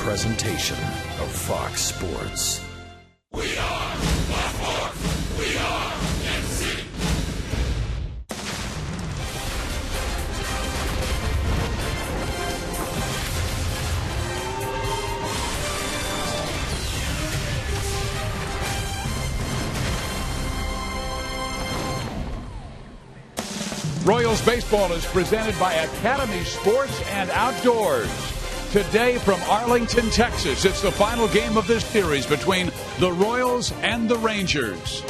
presentation of Fox Sports. We are Baltimore. We are MC. Royals baseball is presented by Academy Sports and Outdoors. Today from Arlington, Texas, it's the final game of this series between the Royals and the Rangers.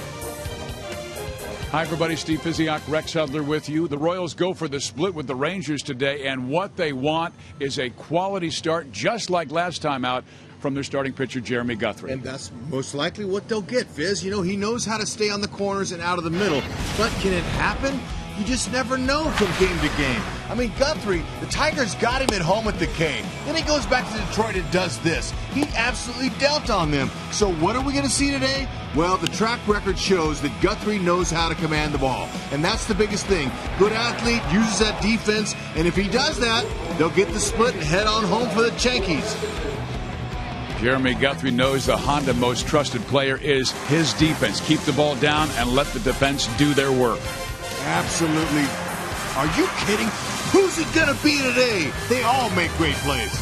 Hi, everybody. Steve Physiak, Rex Hudler with you. The Royals go for the split with the Rangers today, and what they want is a quality start, just like last time out, from their starting pitcher, Jeremy Guthrie. And that's most likely what they'll get, Fizz. You know, he knows how to stay on the corners and out of the middle. But can it happen? You just never know from game to game. I mean, Guthrie, the Tigers got him at home at the K. Then he goes back to Detroit and does this. He absolutely dealt on them. So what are we going to see today? Well, the track record shows that Guthrie knows how to command the ball. And that's the biggest thing. Good athlete, uses that defense. And if he does that, they'll get the split and head on home for the Yankees. Jeremy Guthrie knows the Honda most trusted player is his defense. Keep the ball down and let the defense do their work. Absolutely. Are you kidding? Who's it going to be today? They all make great plays.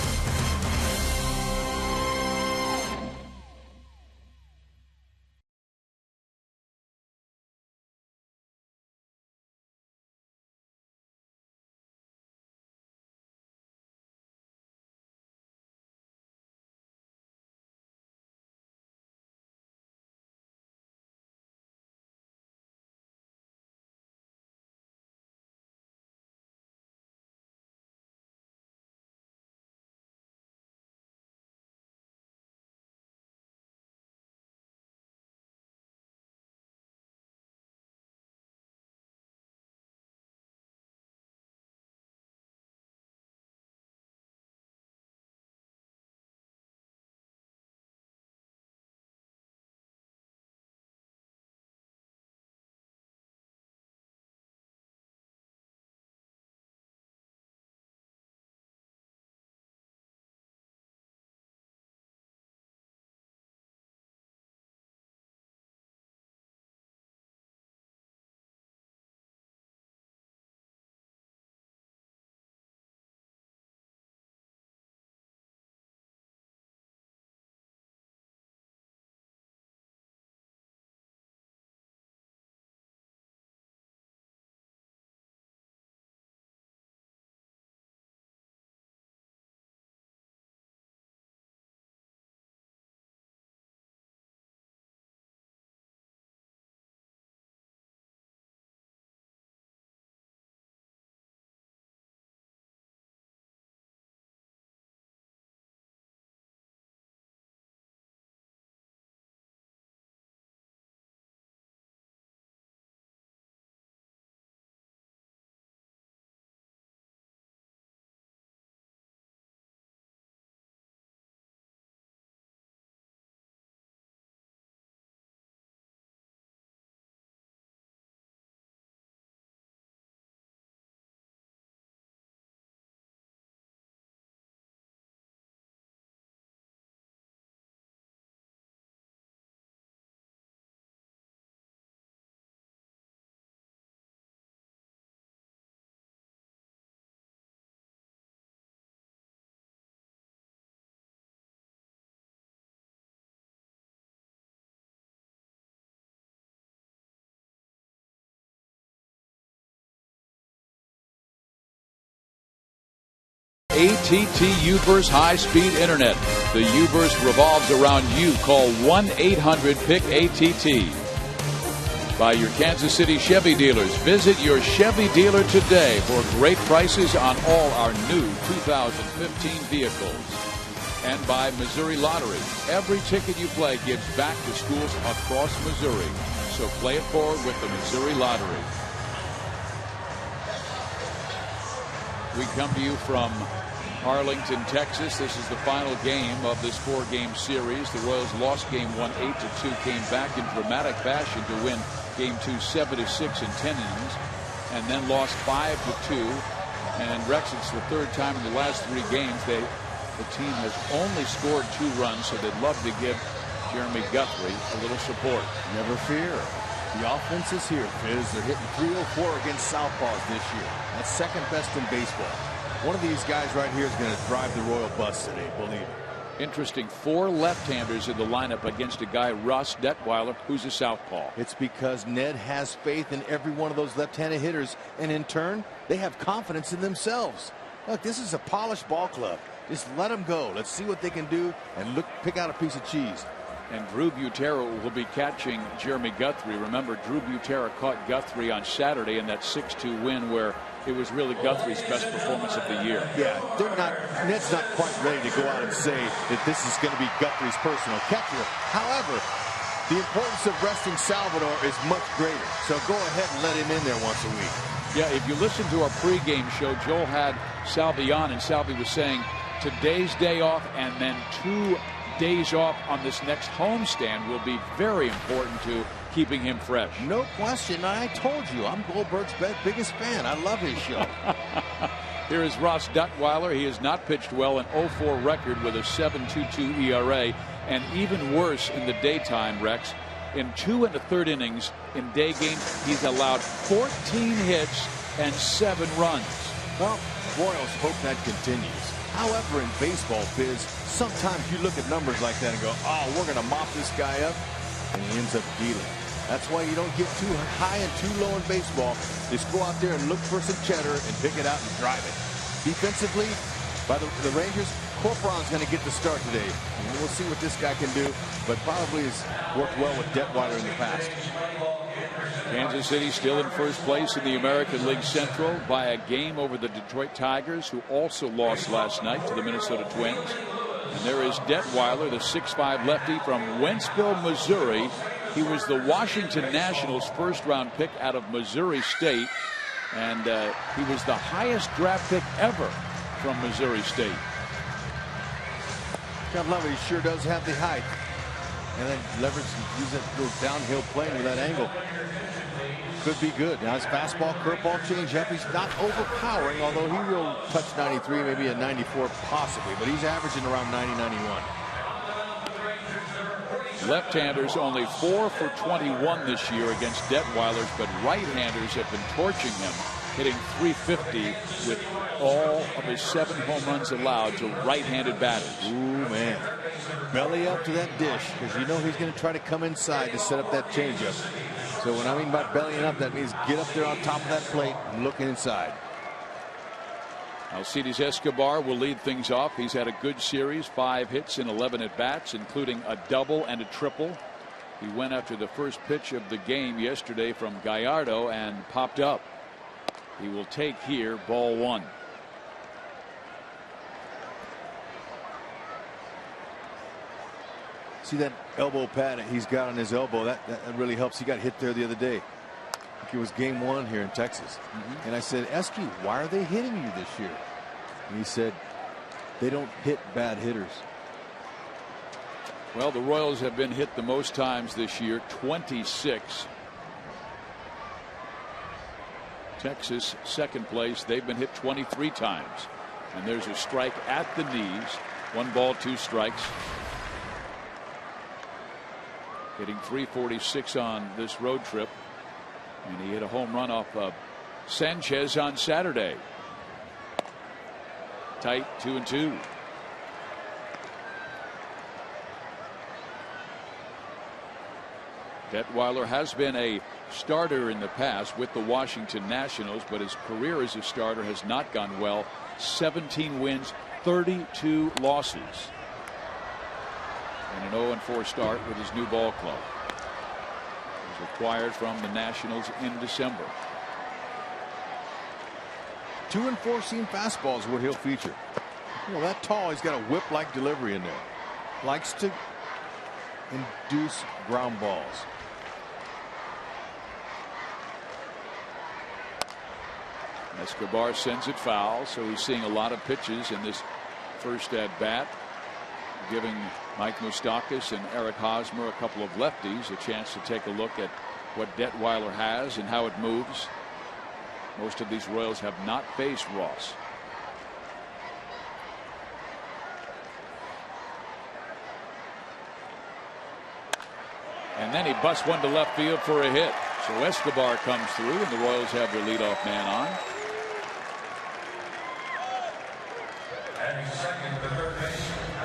ATT U-verse high-speed internet. The U-verse revolves around you. Call 1-800-PIC-ATT. By your Kansas City Chevy dealers. Visit your Chevy dealer today for great prices on all our new 2015 vehicles. And by Missouri Lottery. Every ticket you play gives back to schools across Missouri. So play it forward with the Missouri Lottery. We come to you from Arlington, Texas. This is the final game of this four-game series. The Royals lost game 1 8-2, came back in dramatic fashion to win game 2 7-6 in 10 innings, and then lost 5-2. And Rex, it's the third time in the last 3 games they The team has only scored 2 runs, so they'd love to give Jeremy Guthrie a little support. Never fear. The offense is here, Fizz. They're hitting .304 against southpaws this year. That's second best in baseball. One of these guys right here is going to drive the Royal bus today, believe it. Interesting, 4 left-handers in the lineup against a guy, Ross Detweiler, who's a southpaw. It's because Ned has faith in every one of those left-handed hitters, and in turn, they have confidence in themselves. Look, this is a polished ball club. Just let them go. Let's see what they can do, and pick out a piece of cheese. And Drew Butera will be catching Jeremy Guthrie. Remember, Drew Butera caught Guthrie on Saturday in that 6-2 win where it was really Guthrie's best performance of the year. Yeah, Ned's not quite ready to go out and say that this is going to be Guthrie's personal catcher. However, the importance of resting Salvador is much greater. So go ahead and let him in there once a week. Yeah, if you listen to our pregame show, Joel had Salvi on, and Salvi was saying today's day off and then 2 days off on this next homestand will be very important to keeping him fresh. No question. I told you, I'm Goldberg's biggest fan. I love his show. Here is Ross Detweiler. He has not pitched well, an 0-4 record with a 7.22 ERA, and even worse in the daytime, Rex. In 2 1/3 innings in day games, he's allowed 14 hits and 7 runs. Well, Royals hope that continues. However, in baseball, Fizz, sometimes you look at numbers like that and go, oh, we're going to mop this guy up, and he ends up dealing. That's why you don't get too high and too low in baseball. Just go out there and look for some cheddar and pick it out and drive it. Defensively, by the Rangers, Corporon's going to get the start today. And we'll see what this guy can do, but probably has worked well with Detweiler in the past. Kansas City still in first place in the American League Central by a game over the Detroit Tigers, who also lost last night to the Minnesota Twins. And there is Detweiler, the 6'5 lefty from Wentzville, Missouri. He was the Washington Nationals' first-round pick out of Missouri State, and he was the highest draft pick ever from Missouri State. God love it. He sure does have the height. And then leverage and use that little downhill plane with that angle. Could be good. Now his fastball, curveball, changeup. He's not overpowering, although he will touch 93, maybe a 94 possibly, but he's averaging around 90, 91. Left-handers only 4 for 21 this year against Detweilers, but right-handers have been torching him, hitting .350 with all of his 7 home runs allowed to right-handed batters. Ooh, man. Belly up to that dish, because you know he's going to try to come inside to set up that changeup. So when I mean by bellying up, that means get up there on top of that plate and look inside. Alcides Escobar will lead things off. He's had a good series, 5 hits in 11 at-bats, including a double and a triple. He went after the first pitch of the game yesterday from Gallardo and popped up. He will take here, ball 1. See that elbow pad he's got on his elbow? That really helps. He got hit there the other day. I think it was game 1 here in Texas. And I said, Esky, why are they hitting you this year? And he said, they don't hit bad hitters. Well, the Royals have been hit the most times this year, 26. Texas, second place. They've been hit 23 times. And there's a strike at the knees. 1 ball, 2 strikes. Hitting .346 on this road trip. And he hit a home run off of Sanchez on Saturday. Tight 2-2. Detweiler has been a starter in the past with the Washington Nationals, but his career as a starter has not gone well. 17 wins, 32 losses. And an 0-4 start with his new ball club. He was acquired from the Nationals in December. 2 and 4 seam fastball is what he'll feature. You know, that tall, he's got a whip-like delivery in there. Likes to induce ground balls. Escobar sends it foul, so he's seeing a lot of pitches in this first at bat, giving Mike Moustakas and Eric Hosmer, a couple of lefties, a chance to take a look at what Detweiler has and how it moves. Most of these Royals have not faced Ross. And then he busts one to left field for a hit. So Escobar comes through, and the Royals have their leadoff man on.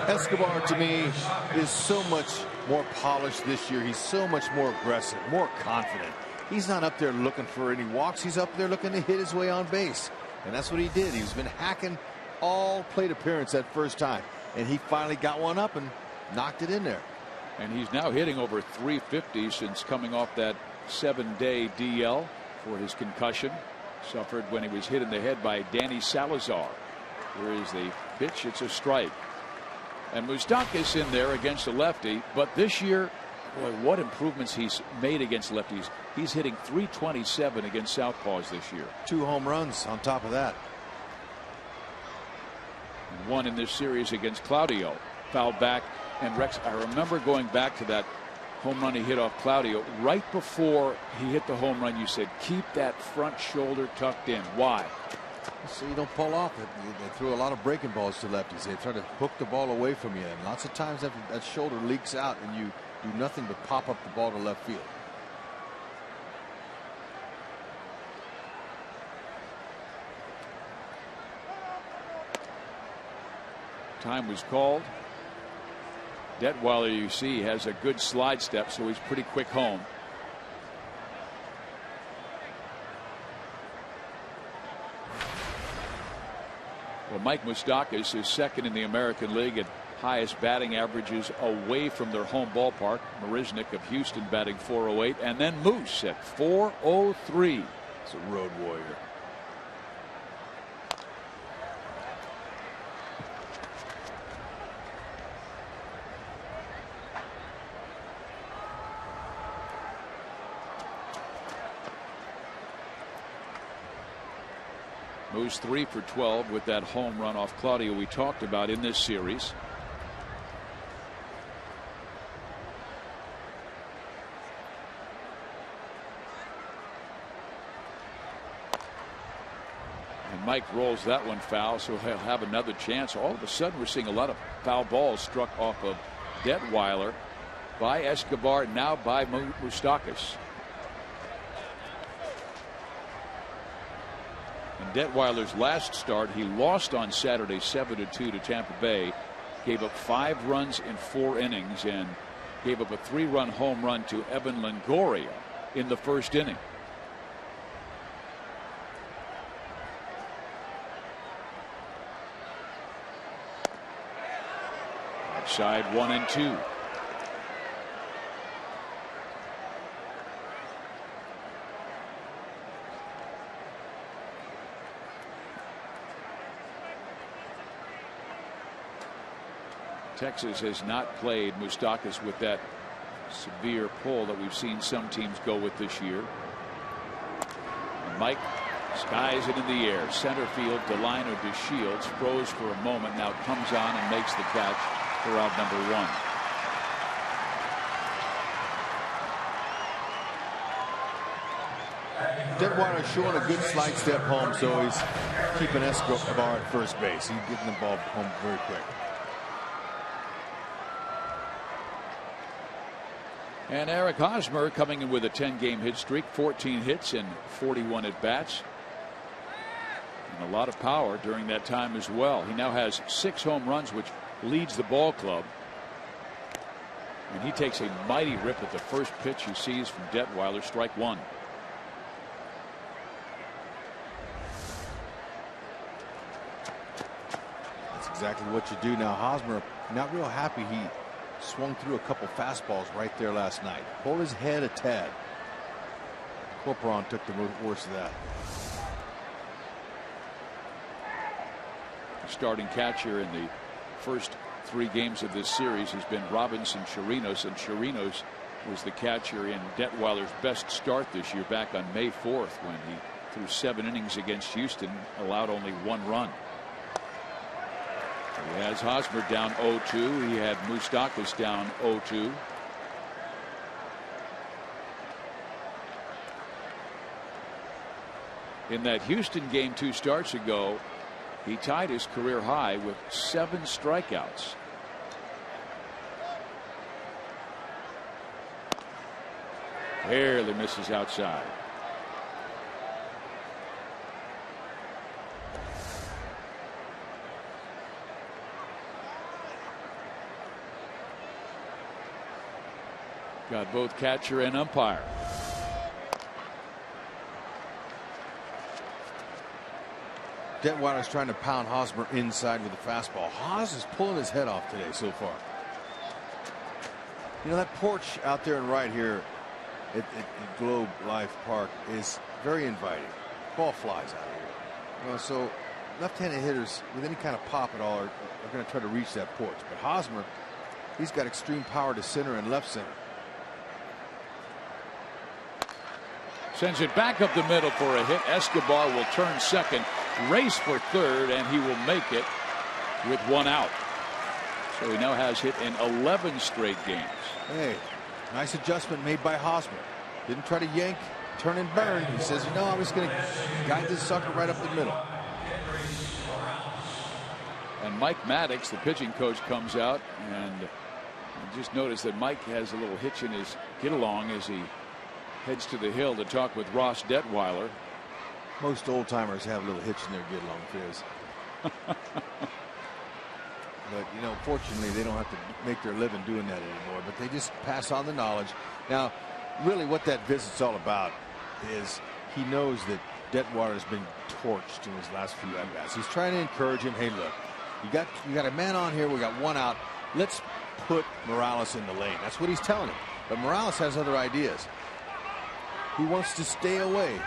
Escobar, to me, is so much more polished this year. He's so much more aggressive, more confident. He's not up there looking for any walks. He's up there looking to hit his way on base. And that's what he did. He's been hacking all plate appearance that first time. And he finally got one up and knocked it in there. And he's now hitting over 350 since coming off that 7-day DL for his concussion. Suffered when he was hit in the head by Danny Salazar. Here is the pitch. It's a strike. And Moustakas in there against a lefty. But this year, boy, what improvements he's made against lefties. He's hitting .327 against southpaws this year. 2 home runs on top of that. And 1 in this series against Claudio. Fouled back. And Rex, I remember going back to that home run he hit off Claudio. Right before he hit the home run, you said, keep that front shoulder tucked in. Why? So you don't pull off. They threw a lot of breaking balls to lefties. They try to hook the ball away from you. And lots of times that shoulder leaks out and you do nothing but pop up the ball to left field. Time was called. Detweiler, you see, has a good slide step, so he's pretty quick home. Well, Mike Moustakas is second in the American League at highest batting averages away from their home ballpark. Marisnick of Houston batting .408, and then Moose at .403. It's a road warrior. Moose 3 for 12 with that home run off Claudio we talked about in this series. And Mike rolls that one foul, so he'll have another chance. All of a sudden we're seeing a lot of foul balls struck off of Detweiler by Escobar, now by Moustakas. Detweiler's last start, he lost on Saturday 7-2 to Tampa Bay, gave up 5 runs in 4 innings and gave up a 3-run home run to Evan Longoria in the first inning. Outside 1-2. Texas has not played Moustakas with that severe pull that we've seen some teams go with this year. And Mike skies it in the air. Center field, Delino DeShields froze for a moment, now comes on and makes the catch for out number 1. Detweiler showing a good slide step home, so he's keeping Escobar at first base. He's getting the ball home very quick. And Eric Hosmer coming in with a 10-game hit streak, 14 hits and 41 at-bats. And a lot of power during that time as well. He now has 6 home runs, which leads the ball club. And he takes a mighty rip at the first pitch he sees from Detweiler, strike 1. That's exactly what you do now. Hosmer not real happy. He swung through a couple fastballs right there last night. Pulled his head a tad. Corporon took the worst of that. Starting catcher in the first 3 games of this series has been Robinson Chirinos, and Chirinos was the catcher in Detweiler's best start this year back on May 4th when he threw 7 innings against Houston, allowed only 1 run. He has Hosmer down 0-2. He had Moustakas down 0-2. In that Houston game 2 starts ago, he tied his career high with 7 strikeouts. Barely misses outside. Got both catcher and umpire. Detweiler's trying to pound Hosmer inside with a fastball. Haas is pulling his head off today so far. You know, that porch out there and right here at Globe Life Park is very inviting. Ball flies out of here. You know, so left-handed hitters with any kind of pop at all are going to try to reach that porch. But Hosmer, he's got extreme power to center and left center. Sends it back up the middle for a hit. Escobar will turn second, race for third, and he will make it with one out. So he now has hit in 11 straight games. Hey, nice adjustment made by Hosmer. Didn't try to yank, turn and burn. He says, you know, I'm just going to guide this sucker right up the middle. And Mike Maddox, the pitching coach, comes out, and I just noticed that Mike has a little hitch in his get-along as he heads to the hill to talk with Ross Detweiler. Most old-timers have a little hitch in their get-along, Fizz. But, you know, fortunately, they don't have to make their living doing that anymore. But they just pass on the knowledge. Now, really what that visit's all about is he knows that Detweiler's been torched in his last few at-bats. He's trying to encourage him. Hey, look, you got a man on here. We got one out. Let's put Morales in the lane. That's what he's telling him. But Morales has other ideas. He wants to stay away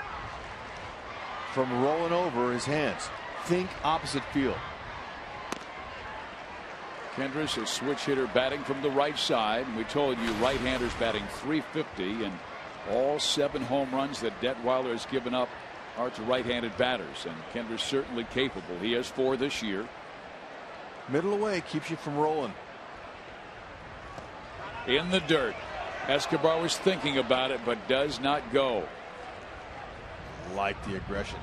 from rolling over his hands. Think opposite field. Kendrick, a switch hitter batting from the right side. And we told you right-handers batting .350, and all 7 home runs that Detweiler has given up are to right-handed batters. And Kendrick certainly capable. He has 4 this year. Middle away keeps you from rolling. In the dirt. Escobar was thinking about it, but does not go. Like the aggression.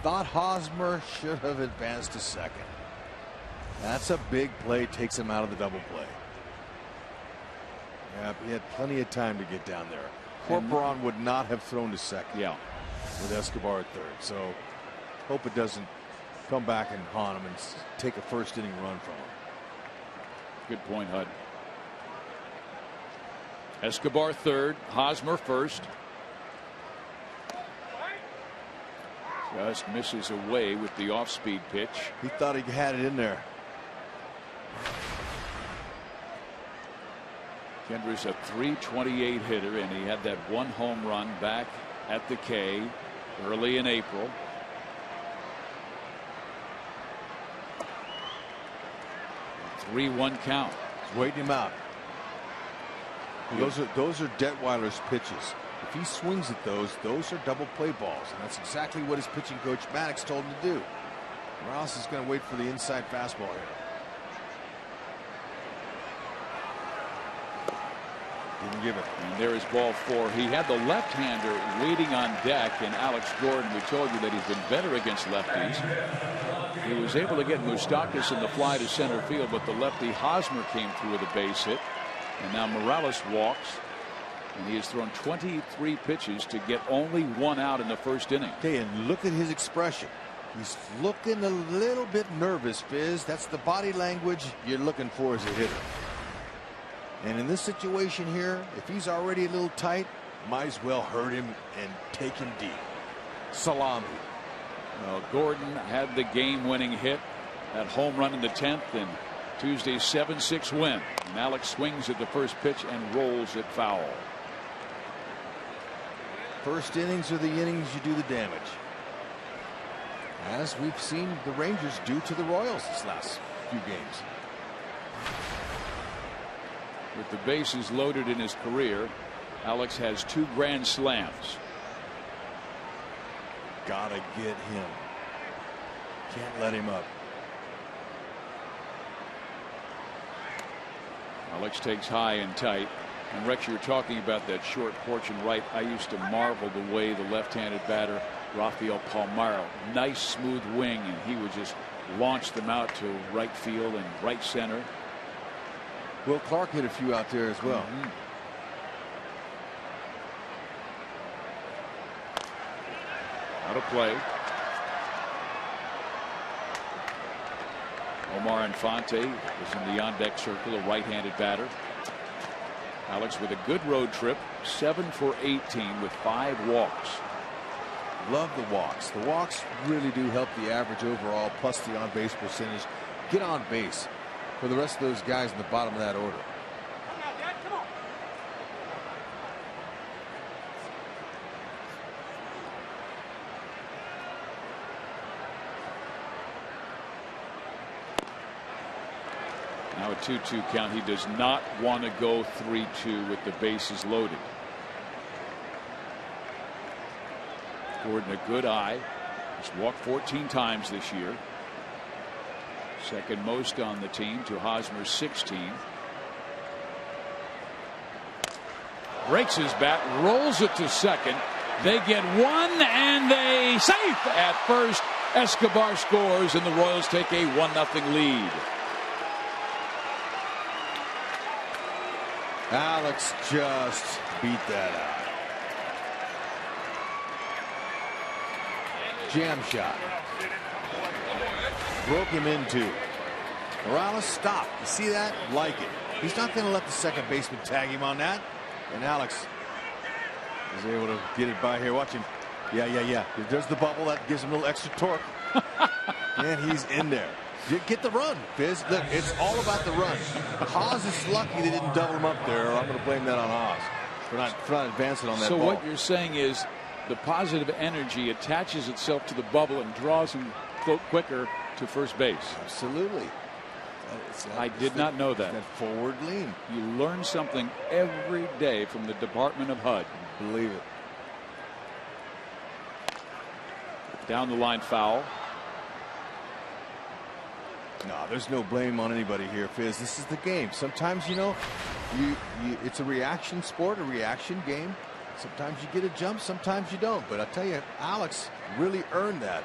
Thought Hosmer should have advanced to second. That's a big play. Takes him out of the double play. Yeah, he had plenty of time to get down there. Corporon would not have thrown to second. Yeah. With Escobar at third. So hope it doesn't come back and haunt him and take a first inning run from him. Good point, Hud. Escobar third, Hosmer first. Just misses away with the off-speed pitch. He thought he had it in there. Kendrick's a .328 hitter, and he had that 1 home run back at the K early in April. A 3-1 count. He's waiting him out. Those are Detweiler's pitches. If he swings at those are double play balls, and that's exactly what his pitching coach Maddox told him to do. Morales is going to wait for the inside fastball here. Didn't give it. And there is ball 4. He had the left-hander waiting on deck, and Alex Gordon, we told you that he's been better against lefties. He was able to get Moustakas in the fly to center field, but the lefty Hosmer came through with a base hit. And now Morales walks, and he has thrown 23 pitches to get only 1 out in the first inning. Okay, and look at his expression. He's looking a little bit nervous, Fizz. That's the body language you're looking for as a hitter. And in this situation here, if he's already a little tight, might as well hurt him and take him deep. Salami. Well, Gordon had the game-winning hit, that home run in the 10th, and Tuesday's 7-6 win. And Alex swings at the first pitch and rolls it foul. First innings are the innings you do the damage, as we've seen the Rangers do to the Royals this last few games. With the bases loaded in his career, Alex has 2 grand slams. Gotta get him. Can't let him up. Alex takes high and tight. And Rex, you're talking about that short porch and right. I used to marvel the way the left-handed batter Rafael Palmeiro, nice smooth wing, and he would just launch them out to right field and right center. Will Clark hit a few out there as well. Out of play. Omar Infante is in the on-deck circle, a right-handed batter. Alex with a good road trip, 7 for 18 with 5 walks. Love the walks. The walks really do help the average overall, plus the on-base percentage. Get on base for the rest of those guys in the bottom of that order. Now a 2-2 count. He does not want to go 3-2 with the bases loaded. Gordon, a good eye. He's walked 14 times this year. Second most on the team to Hosmer's 16. Breaks his bat, rolls it to second. They get one and they safe at first. Escobar scores and the Royals take a 1-0 lead. Alex just beat that out. Jam shot. Broke him in two. Morales stopped. You see that? Like it. He's not going to let the second baseman tag him on that. And Alex is able to get it by here. Watch him. Yeah. There's the bubble. That gives him a little extra torque. And he's in there. Get the run, Fizz. Look, it's all about the run. Haas is lucky they didn't double him up there, or I'm going to blame that on Haas for not advancing on that ball. So what you're saying is the positive energy attaches itself to the bubble and draws him quicker to first base. Absolutely. I did not know that. That forward lean. You learn something every day from the Department of HUD. Believe it. Down the line foul. No, there's no blame on anybody here, Fizz. This is the game. Sometimes, you know, it's a reaction sport, a reaction game. Sometimes you get a jump, sometimes you don't. But I tell you, Alex really earned that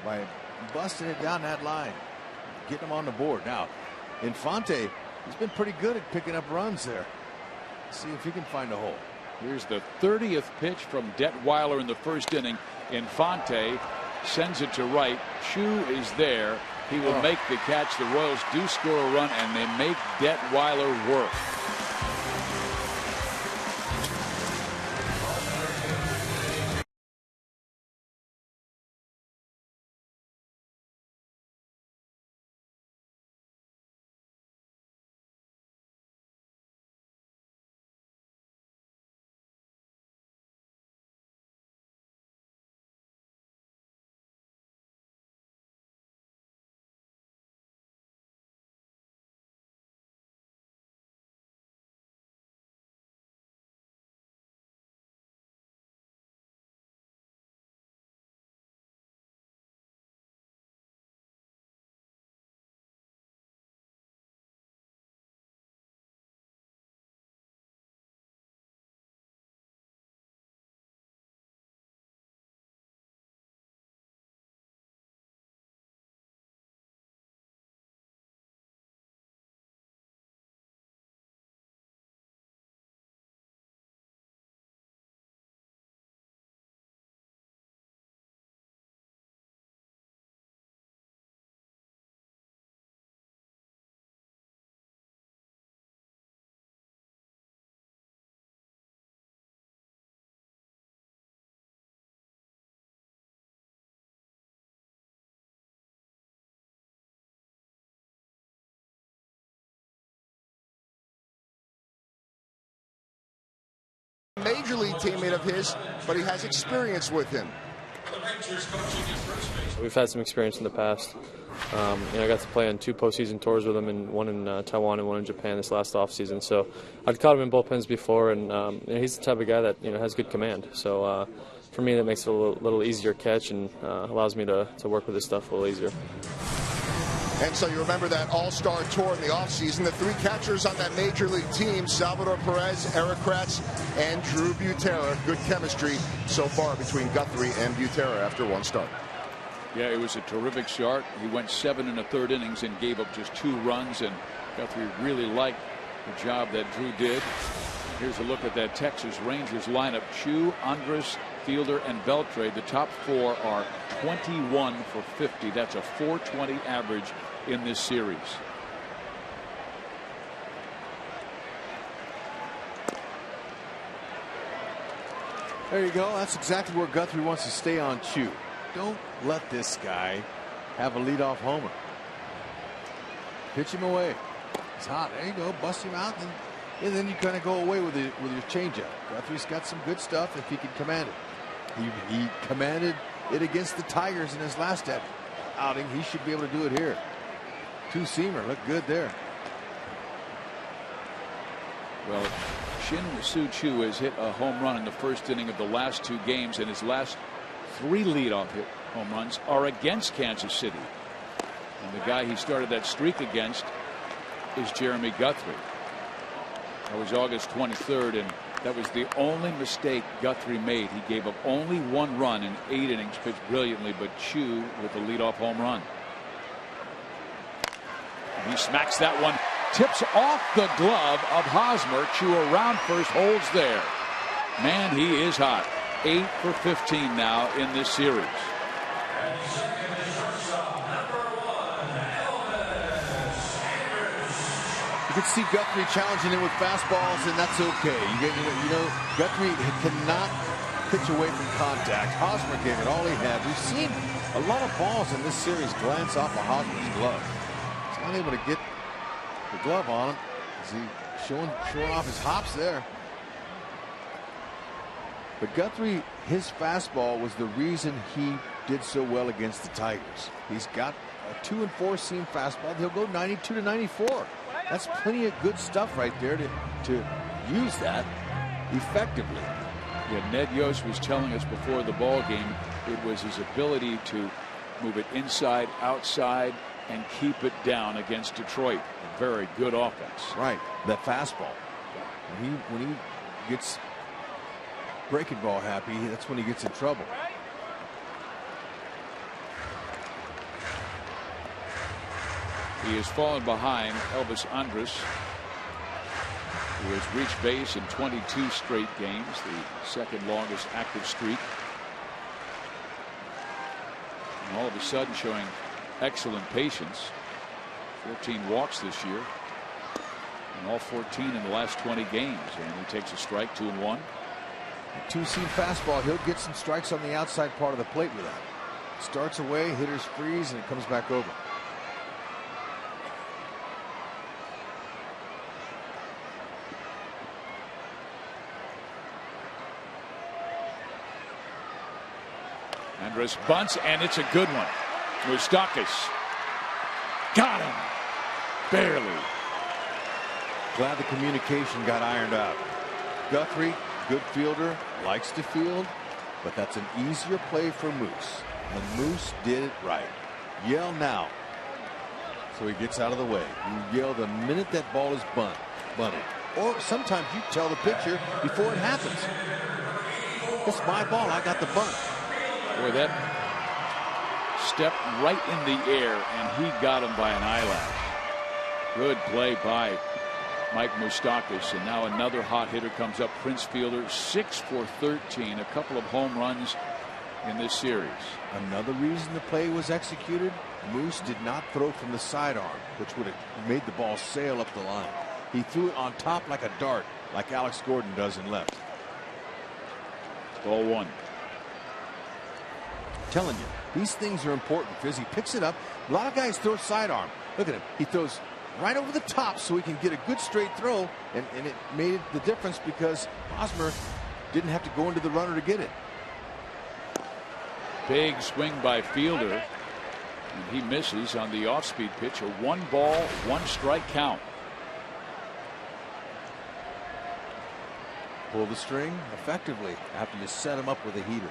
by busting it down that line, getting him on the board. Now, Infante, he's been pretty good at picking up runs there. Let's see if he can find a hole. Here's the 30th pitch from Detweiler in the first inning. Infante sends it to right. Chu is there. He will make the catch. The Royals do score a run, and they make Detweiler work. Major league teammate of his, but he has experience with him. We've had some experience in the past. I got to play on 2 postseason tours with him, and one in Taiwan and one in Japan this last offseason. So I'd caught him in bullpens before, and he's the type of guy that has good command. So for me, that makes it a little easier catch and allows me to work with this stuff a little easier. And so you remember that all-star tour in the offseason. The 3 catchers on that major league team, Salvador Perez, Eric Kratz, and Drew Butera. Good chemistry so far between Guthrie and Butera after 1 start. Yeah, it was a terrific start. He went 7 1/3 innings and gave up just 2 runs, and Guthrie really liked the job that Drew did. Here's a look at that Texas Rangers lineup. Chu, Andrus, Fielder, and Beltre. The top four are 21 for 50. That's a .420 average in this series. There you go. That's exactly where Guthrie wants to stay on Chu. Don't let this guy have a leadoff homer. Pitch him away. It's hot. There you go. Bust him out, and then you kind of go away with your changeup. Guthrie's got some good stuff if he can command it. He commanded it against the Tigers in his last outing. He should be able to do it here. Two-seamer looked good there. Well, Shin-Soo Choo has hit a home run in the first inning of the last two games, and his last 3 leadoff hit home runs are against Kansas City. And the guy he started that streak against is Jeremy Guthrie. That was August 23rd, and that was the only mistake Guthrie made. He gave up only 1 run in 8 innings, pitched brilliantly, but Chu with the leadoff home run. And he smacks that one. Tips off the glove of Hosmer. Chu around first, holds there. Man, he is hot. 8 for 15 now in this series. You can see Guthrie challenging him with fastballs, and that's okay. You know, Guthrie cannot pitch away from contact. Hosmer gave it all he had. We've seen a lot of balls in this series glance off of Hosmer's glove. He's not able to get the glove on him. Is he showing off his hops there? But Guthrie, his fastball was the reason he did so well against the Tigers. He's got a 2 and 4 seam fastball. He'll go 92 to 94. That's plenty of good stuff right there to use that effectively. Yeah, Ned Yost was telling us before the ball game it was his ability to move it inside, outside, and keep it down against Detroit. A very good offense. Right, that fastball. When he gets breaking ball happy, that's when he gets in trouble. He has fallen behind Elvis Andrus, who has reached base in 22 straight games, the second longest active streak. And all of a sudden showing excellent patience. 14 walks this year, and all 14 in the last 20 games. And he takes a strike, 2 and 1. A 2-seam fastball. He'll get some strikes on the outside part of the plate with that. Starts away, hitters freeze, and it comes back over. Andrus bunts, and it's a good one. Moustakas got him. Barely. Glad the communication got ironed out. Guthrie, good fielder, likes to field, but that's an easier play for Moose. And Moose did it right. Yell now. So he gets out of the way. You yell the minute that ball is bunted. Or sometimes you tell the pitcher before it happens. It's my ball. I got the bunt. Boy, that stepped right in the air, and he got him by an eyelash. Good play by Mike Moustakas. And now another hot hitter comes up. Prince Fielder, 6 for 13. A couple of home runs in this series. Another reason the play was executed, Moose did not throw from the sidearm, which would have made the ball sail up the line. He threw it on top like a dart, like Alex Gordon does in left. Ball 1. Telling you, these things are important because he picks it up. A lot of guys throw sidearm. Look at him. He throws right over the top so he can get a good straight throw, and it made the difference because Hosmer didn't have to go into the runner to get it. Big swing by Fielder, and he misses on the off-speed pitch. A 1-ball, 1-strike count. Pull the string effectively after you set him up with a heater.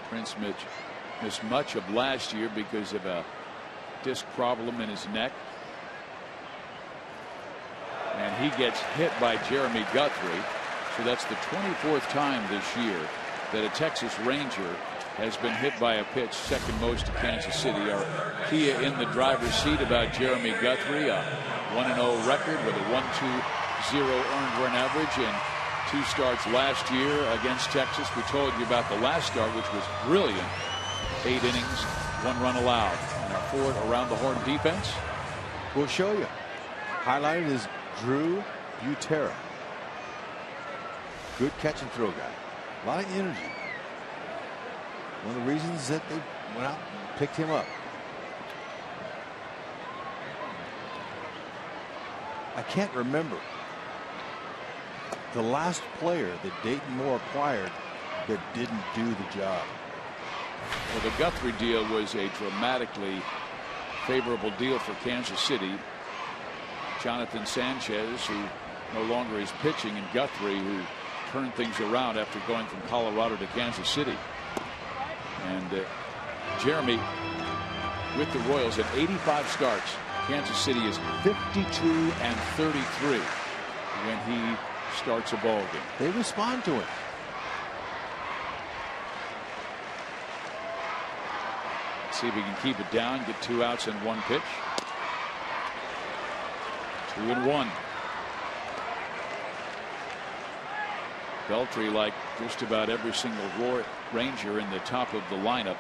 Prince missed much of last year because of a disc problem in his neck. And he gets hit by Jeremy Guthrie. So that's the 24th time this year that a Texas Ranger has been hit by a pitch, second most to Kansas City. Our Kia in the driver's seat about Jeremy Guthrie, a 1-0 record with a 1.20 earned run average in 2 starts last year against Texas. We told you about the last start, which was brilliant. 8 innings, 1 run allowed. And our forward around the horn defense. We'll show you. Highlighted is Drew Butera. Good catch and throw guy. A lot of energy. One of the reasons that they went out and picked him up. I can't remember the last player that Dayton Moore acquired that didn't do the job. Well, the Guthrie deal was a dramatically favorable deal for Kansas City. Jonathan Sanchez, who no longer is pitching, and Guthrie, who turned things around after going from Colorado to Kansas City. And Jeremy, with the Royals at 85 starts, Kansas City is 52-33 when he starts a ball game. They respond to it. See if he can keep it down, get 2 outs and 1 pitch. 2-1. Beltry, like just about every single Ranger in the top of the lineup,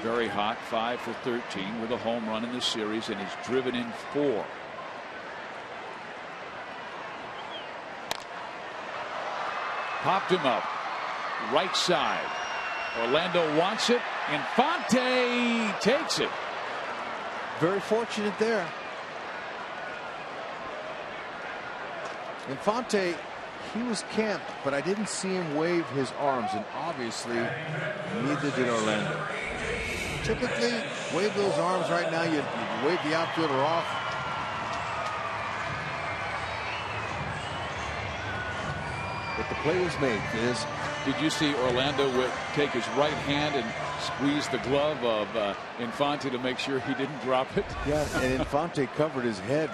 very hot, 5 for 13 with a home run in the series, and he's driven in 4. Popped him up right side. Orlando wants it. Infante takes it. Very fortunate there. Infante, he was camped, but I didn't see him wave his arms, and obviously neither did Orlando. Typically, wave those arms right now, you wave the outfielder off. But the play was made, Fizz. Did you see Orlando take his right hand and squeeze the glove of Infante to make sure he didn't drop it? Yeah, and Infante covered his head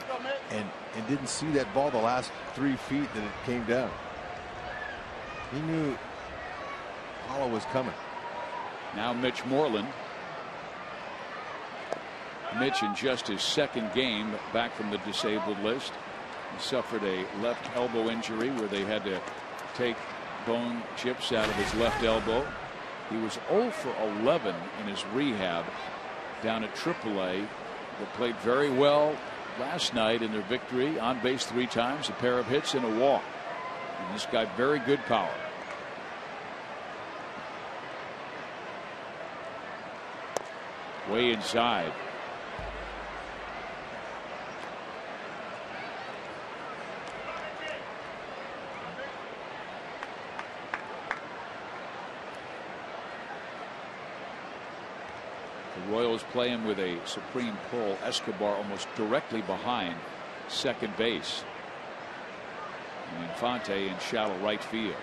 and didn't see that ball the last 3 feet that it came down. He knew Paulo was coming. Now Mitch Moreland. Mitch in just his 2nd game back from the disabled list. He suffered a left elbow injury where they had to take bone chips out of his left elbow. He was 0 for 11 in his rehab down at AAA. They played very well last night in their victory. On base 3 times, a pair of hits and a walk. And this guy, very good power. Way inside. The Royals play him with a supreme pull. Escobar almost directly behind second base. And Infante in shallow right field.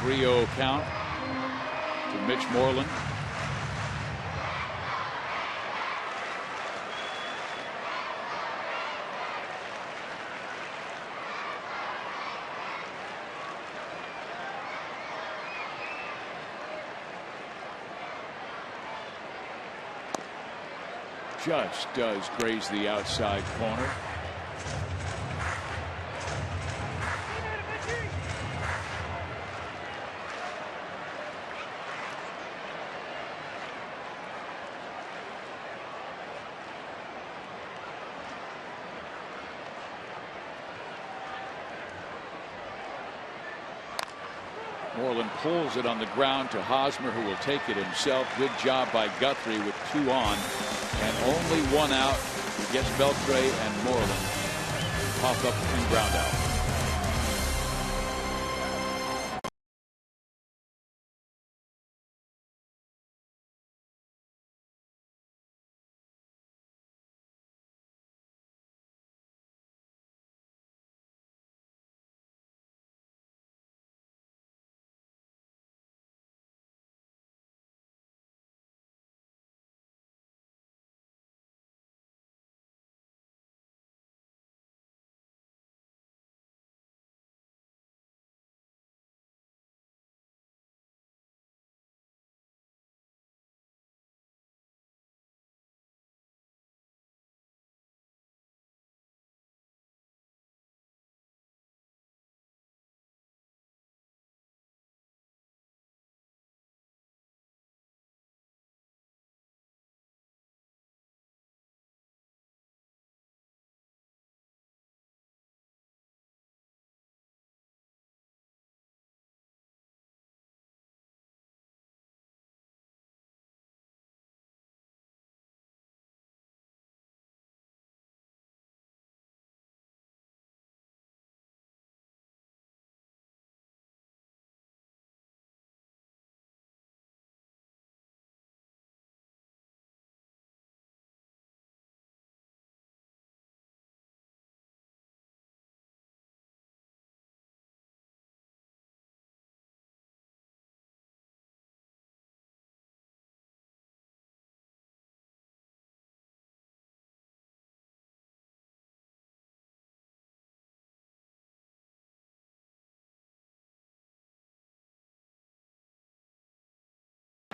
.30 count to Mitch Moreland. Just does graze the outside corner. Moreland pulls it on the ground to Hosmer, who will take it himself. Good job by Guthrie with 2 on and only 1 out. He gets Beltre and Moreland pop up and ground out.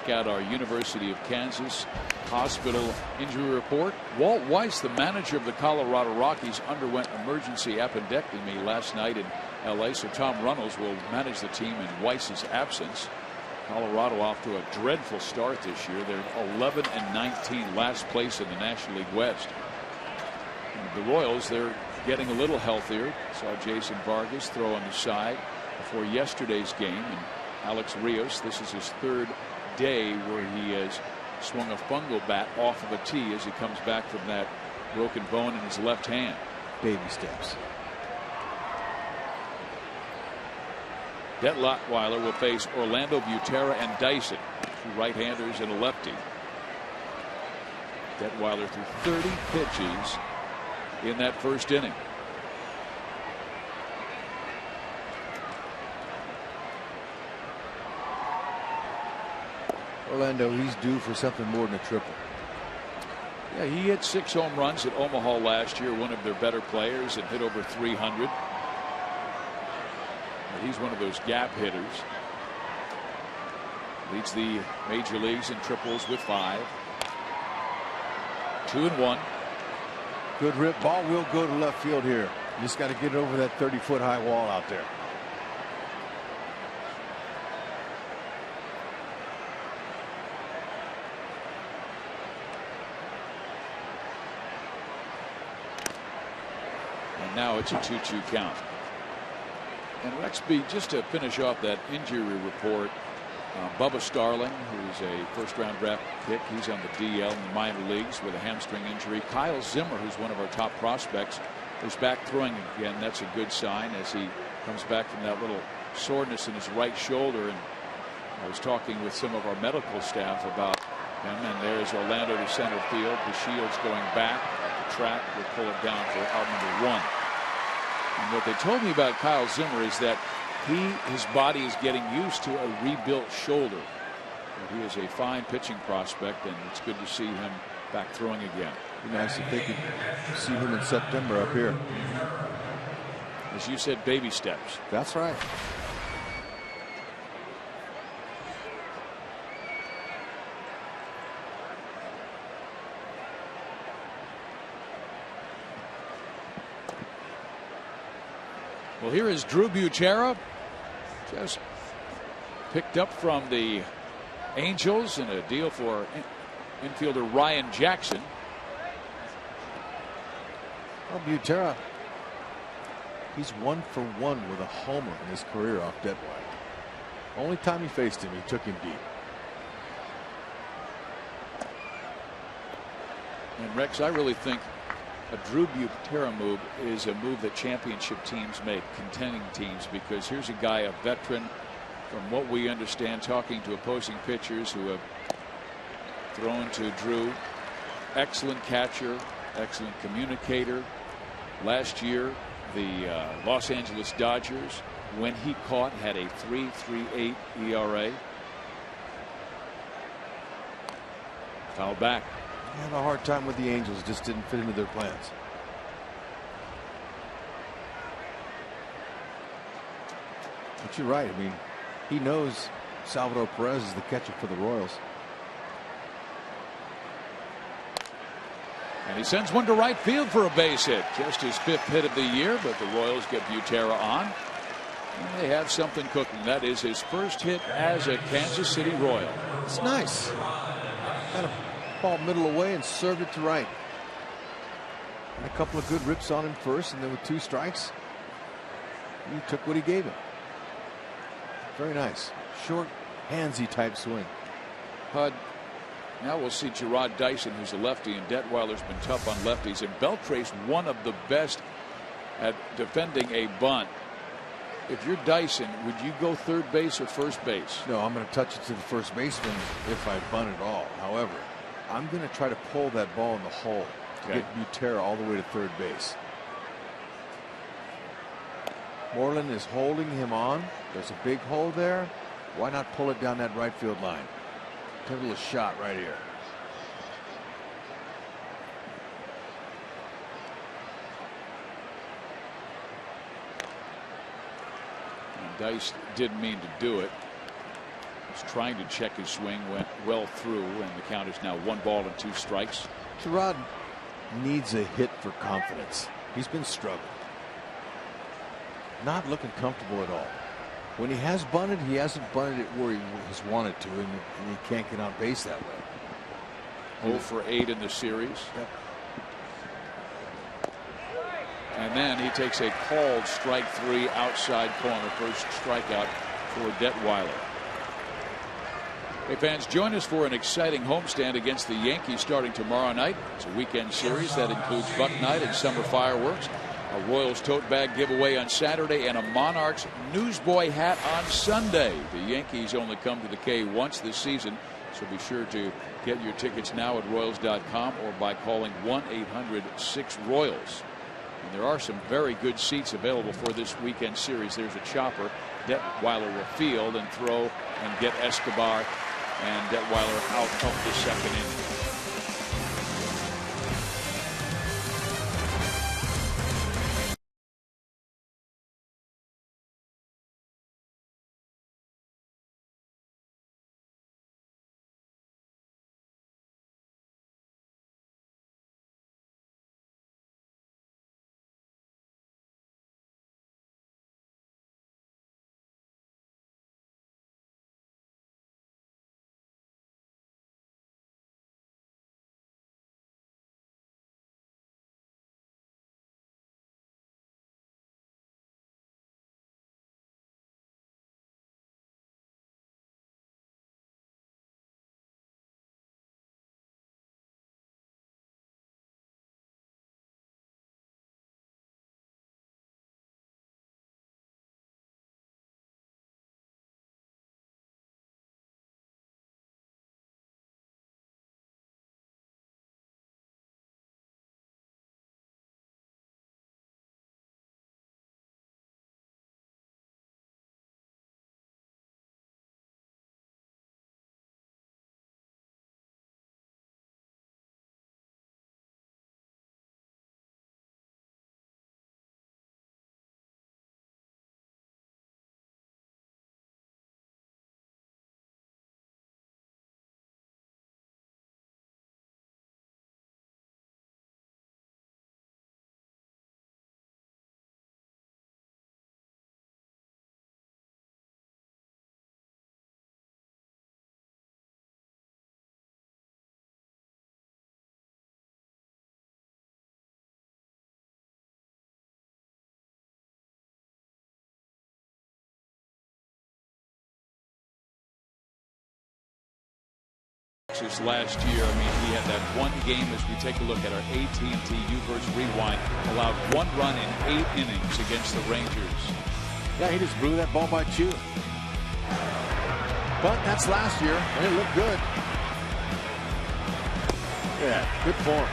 check out our University of Kansas hospital injury report. Walt Weiss, the manager of the Colorado Rockies, underwent emergency appendectomy last night in LA, so Tom Runnels will manage the team in Weiss's absence. Colorado off to a dreadful start this year. They're 11-19, last place in the National League West. And the Royals, they're getting a little healthier. Saw Jason Vargas throw on the side before yesterday's game, and Alex Rios, this is his third day where he has swung a fungal bat off of a tee as he comes back from that broken bone in his left hand. Baby steps. Detweiler will face Orlando Butera and Dyson, two right-handers and a lefty. Detweiler threw 30 pitches in that first inning. Orlando, he's due for something more than a triple. Yeah, he hit 6 home runs at Omaha last year, one of their better players, and hit over 300. But he's one of those gap hitters. Leads the major leagues in triples with 5. 2-1. Good rip. Ball will go to left field here. You just got to get over that 30-foot high wall out there. And now it's a 2-2 count. And Rexby, just to finish off that injury report, Bubba Starling, who's a first-round draft pick, he's on the DL in the minor leagues with a hamstring injury. Kyle Zimmer, who's one of our top prospects, is back throwing again. That's a good sign as he comes back from that little soreness in his right shoulder. And I was talking with some of our medical staff about him, and there's Orlando to center field. The shield's going back at the track. We'll pull it down for out number 1. And what they told me about Kyle Zimmer is that his body is getting used to a rebuilt shoulder. But he is a fine pitching prospect, and it's good to see him back throwing again. Be nice if they could see him in September up here. As you said, baby steps. That's right. Well, here is Drew Butera, just picked up from the Angels in a deal for infielder Ryan Jackson. Well, Butera, he's 1 for 1 with a homer in his career off Detweiler. Only time he faced him, he took him deep. And Rex, I really think a Drew Butera move is a move that championship teams make, contending teams, because here's a guy, a veteran, from what we understand, talking to opposing pitchers who have thrown to Drew. Excellent catcher, excellent communicator. Last year, the Los Angeles Dodgers, when he caught, had a 3.38 ERA. Foul back. They had a hard time with the Angels, just didn't fit into their plans. But you're right. I mean, he knows Salvador Perez is the catcher for the Royals. And he sends one to right field for a base hit. Just his 5th hit of the year, but the Royals get Butera on. And they have something cooking. That is his first hit as a Kansas City Royal. It's nice. Had a ball middle away and served it to right. And a couple of good rips on him first, and then with 2 strikes, he took what he gave him. Very nice. Short, handsy type swing. Hud. Now we'll see Gerard Dyson, who's a lefty, and Detweiler's been tough on lefties. And Beltre's one of the best at defending a bunt. If you're Dyson, would you go third base or first base? No, I'm going to touch it to the first baseman if I bunt at all. However, I'm going to try to pull that ball in the hole to get Butera all the way to third base. Moreland is holding him on. There's a big hole there. Why not pull it down that right field line? Take a little shot right here. And Dice didn't mean to do it. was trying to check his swing, went well through, and the count is now 1 ball and 2 strikes. Gerard needs a hit for confidence. He's been struggling. Not looking comfortable at all. When he has bunted, he hasn't bunted it where he has wanted to, and he can't get on base that way. 0 for 8 in the series. Yep. And then he takes a called strike 3 outside corner. First strikeout for Detweiler. Hey fans, join us for an exciting homestand against the Yankees starting tomorrow night. It's a weekend series that includes Buck Night and summer fireworks, a Royals tote bag giveaway on Saturday, and a Monarchs newsboy hat on Sunday. The Yankees only come to the K once this season, so be sure to get your tickets now at Royals.com or by calling 1-800-6-ROYALS. And there are some very good seats available for this weekend series. There's a chopper. Detweiler will field and throw and get Escobar and Detweiler out of the second inning. Last year, I mean, he had that one game as we take a look at our AT&T U-verse rewind, allowed 1 run in 8 innings against the Rangers. Yeah, he just blew that ball by 2. But that's last year, and it looked good. Yeah, good form.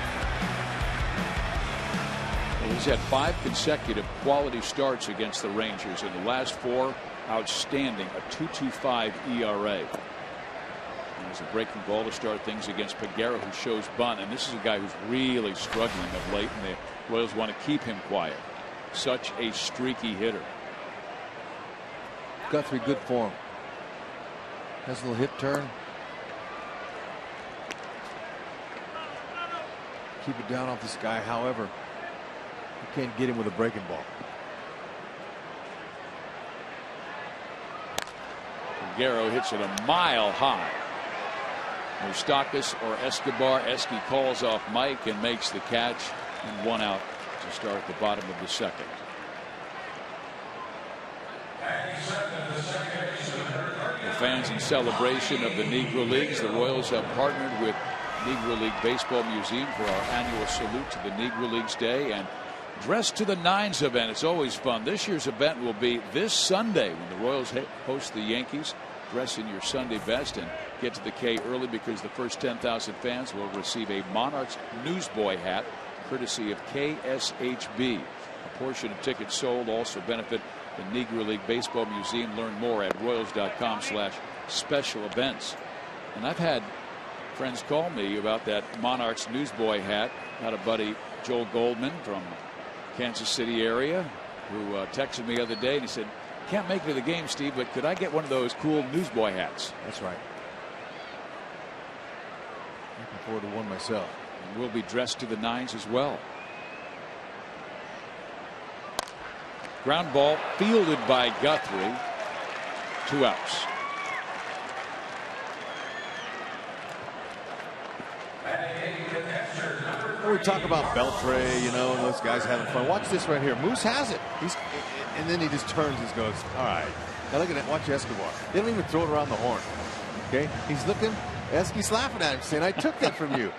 Well, he's had 5 consecutive quality starts against the Rangers. In the last 4, outstanding, a 2.25 ERA. There's a breaking ball to start things against Peguero, who shows bunt, and this is a guy who's really struggling of late, and the Royals want to keep him quiet. Such a streaky hitter. Guthrie, good form. Has a little hip turn. Keep it down off this guy. However, you can't get him with a breaking ball. Peguero hits it a mile high. Moustakas or Escobar. Esky calls off Mike and makes the catch, and 1 out to start the bottom of the second. The fans in celebration of the Negro Leagues. The Royals have partnered with Negro League Baseball Museum for our annual salute to the Negro Leagues Day and Dress to the Nines event. It's always fun. This year's event will be this Sunday when the Royals host the Yankees. Dress in your Sunday best and get to the K early because the first 10,000 fans will receive a Monarchs newsboy hat courtesy of KSHB. A portion of tickets sold also benefit the Negro League Baseball Museum. Learn more at Royals.com/special events. And I've had friends call me about that Monarchs newsboy hat. Had a buddy, Joel Goldman from Kansas City area, who texted me the other day, and he said, Can't make it to the game, Steve, but could I get one of those cool newsboy hats? That's right. Looking forward to one myself. And we'll be dressed to the nines as well. Ground ball fielded by Guthrie. 2 outs. We talk about Beltre, you know, and those guys having fun. Watch this right here. Moose has it. And then he just turns and goes, all right. Now look at that. Watch Escobar. They don't even throw it around the horn. Okay? He's looking. Esky's laughing at him, saying, I took that from you.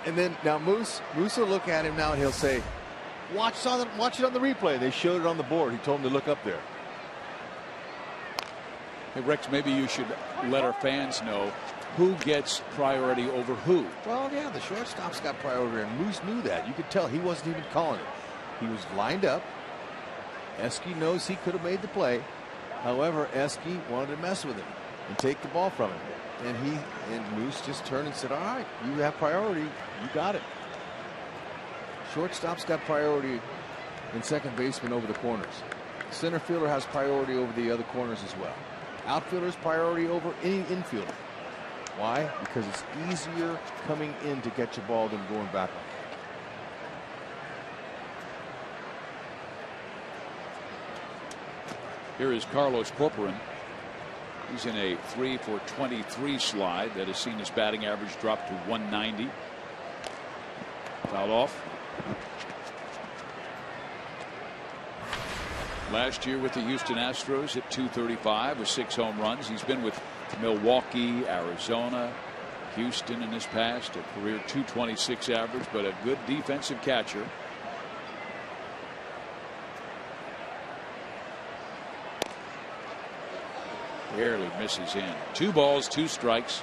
And then now Moose will look at him now and he'll say, watch it on the replay. They showed it on the board. He told him to look up there. Hey, Rex, maybe you should let our fans know who gets priority over who. Well, yeah, the shortstop's got priority, and Moose knew that. You could tell he wasn't even calling it. He was lined up. Esky knows he could have made the play. However, Esky wanted to mess with him and take the ball from him. And Moose just turned and said, all right, you have priority. You got it. Shortstop's got priority and second baseman over the corners. Center fielder has priority over the other corners as well. Outfielder's priority over any infielder. Why? Because it's easier coming in to get your ball than going back. Here is Carlos Corporan. He's in a 3 for 23 slide that has seen his batting average drop to 190. Fouled off. Last year with the Houston Astros hit .235 with 6 home runs. He's been with Milwaukee, Arizona, Houston in his past. A career .226 average, but a good defensive catcher. Barely misses in. 2 balls, 2 strikes.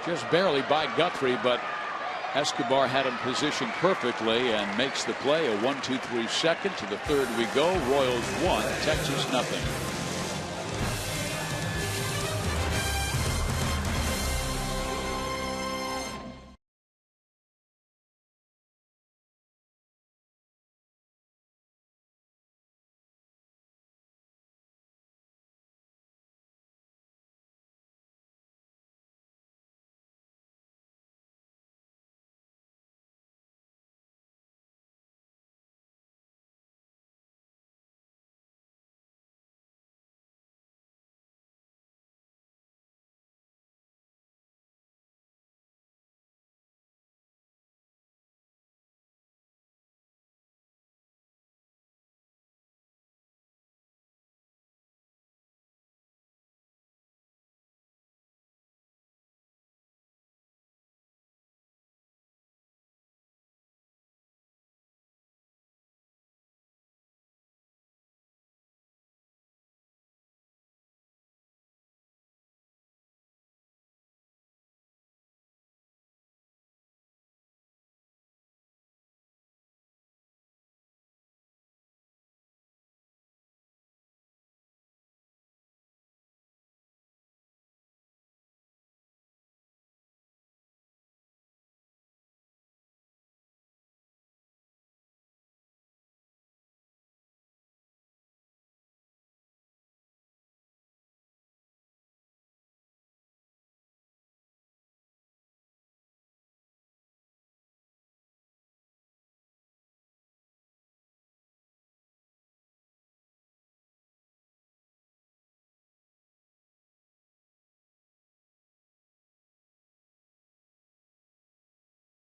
Just barely by Guthrie, but Escobar had him positioned perfectly and makes the play. A 1-2-3 second. To the third we go. Royals 1, Texas nothing.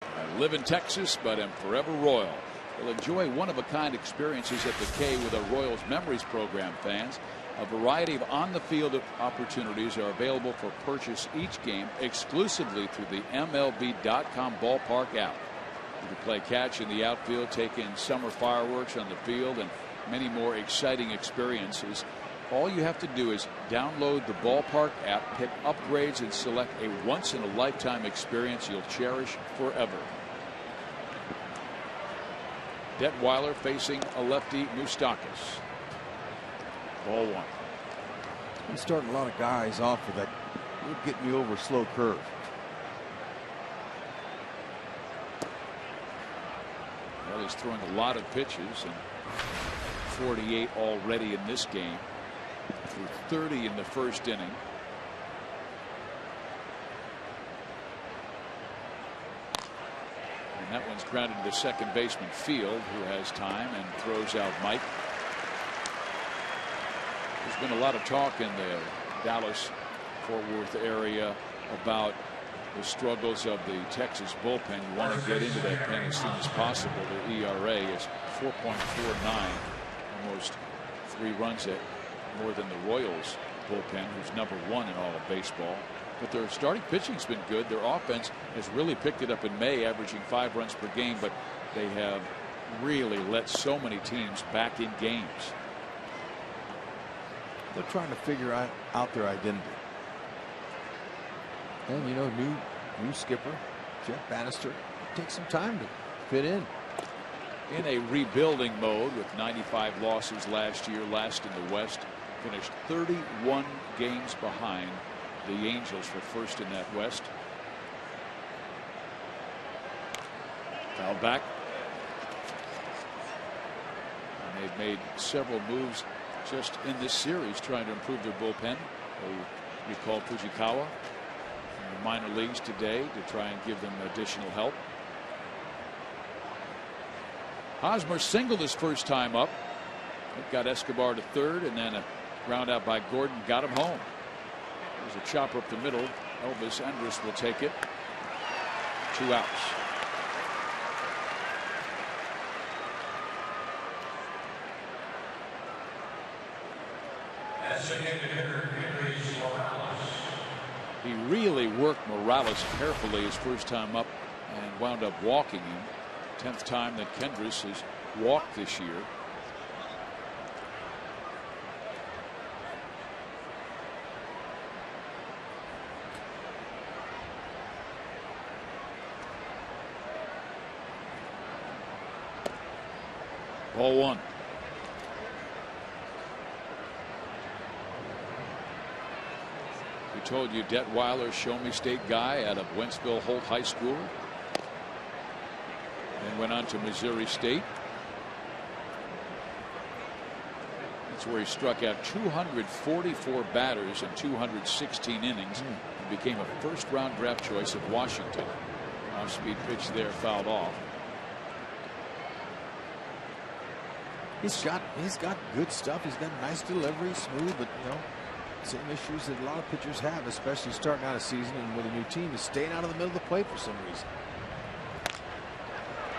I live in Texas, but am forever Royal. Will enjoy one-of-a-kind experiences at the K with a Royals Memories program, fans. A variety of on-the-field opportunities are available for purchase each game exclusively through the MLB.com ballpark app. You can play catch in the outfield, take in summer fireworks on the field, and many more exciting experiences. All you have to do is download the ballpark app, pick upgrades, and select a once-in-a-lifetime experience you'll cherish forever. Detweiler facing a lefty, Moustakas. Ball 1. He's starting a lot of guys off with that. You're getting me over a slow curve. Well, he's throwing a lot of pitches, and 48 already in this game. Threw 30 in the first inning. And that one's grounded to the second baseman Field, who has time and throws out Mike. There's been a lot of talk in the Dallas-Fort Worth area about the struggles of the Texas bullpen. You want to get into that pen as soon as possible. The ERA is 4.49, almost 3 runs at more than the Royals bullpen, who's #1 in all of baseball. But their starting pitching's been good. Their offense has really picked it up in May, averaging 5 runs per game, but they have really let so many teams back in games. They're trying to figure out their identity. And you know, new skipper Jeff Bannister takes some time to fit in. In a rebuilding mode with 95 losses last year, last in the West, finished 31 games behind the Angels for first in that West. Foul back. And they've made several moves just in this series trying to improve their bullpen. They recalled Fujikawa from the minor leagues today to try and give them additional help. Hosmer singled his first time up. It got Escobar to third, and then a ground out by Gordon got him home. There's a chopper up the middle. Elvis Andrus will take it. 2 outs. He really worked Morales carefully his first time up and wound up walking him. 10th time that Kendris has walked this year. Ball 1. We told you Detweiler, Show Me State guy out of Wentzville Holt High School. And went on to Missouri State. That's where he struck out 244 batters in 216 innings and became a first-round draft choice of Washington. Off-speed pitch there, fouled off. He's got good stuff. He's got nice delivery, smooth, but you know, same issues that a lot of pitchers have, especially starting out a season and with a new team, is staying out of the middle of the plate for some reason.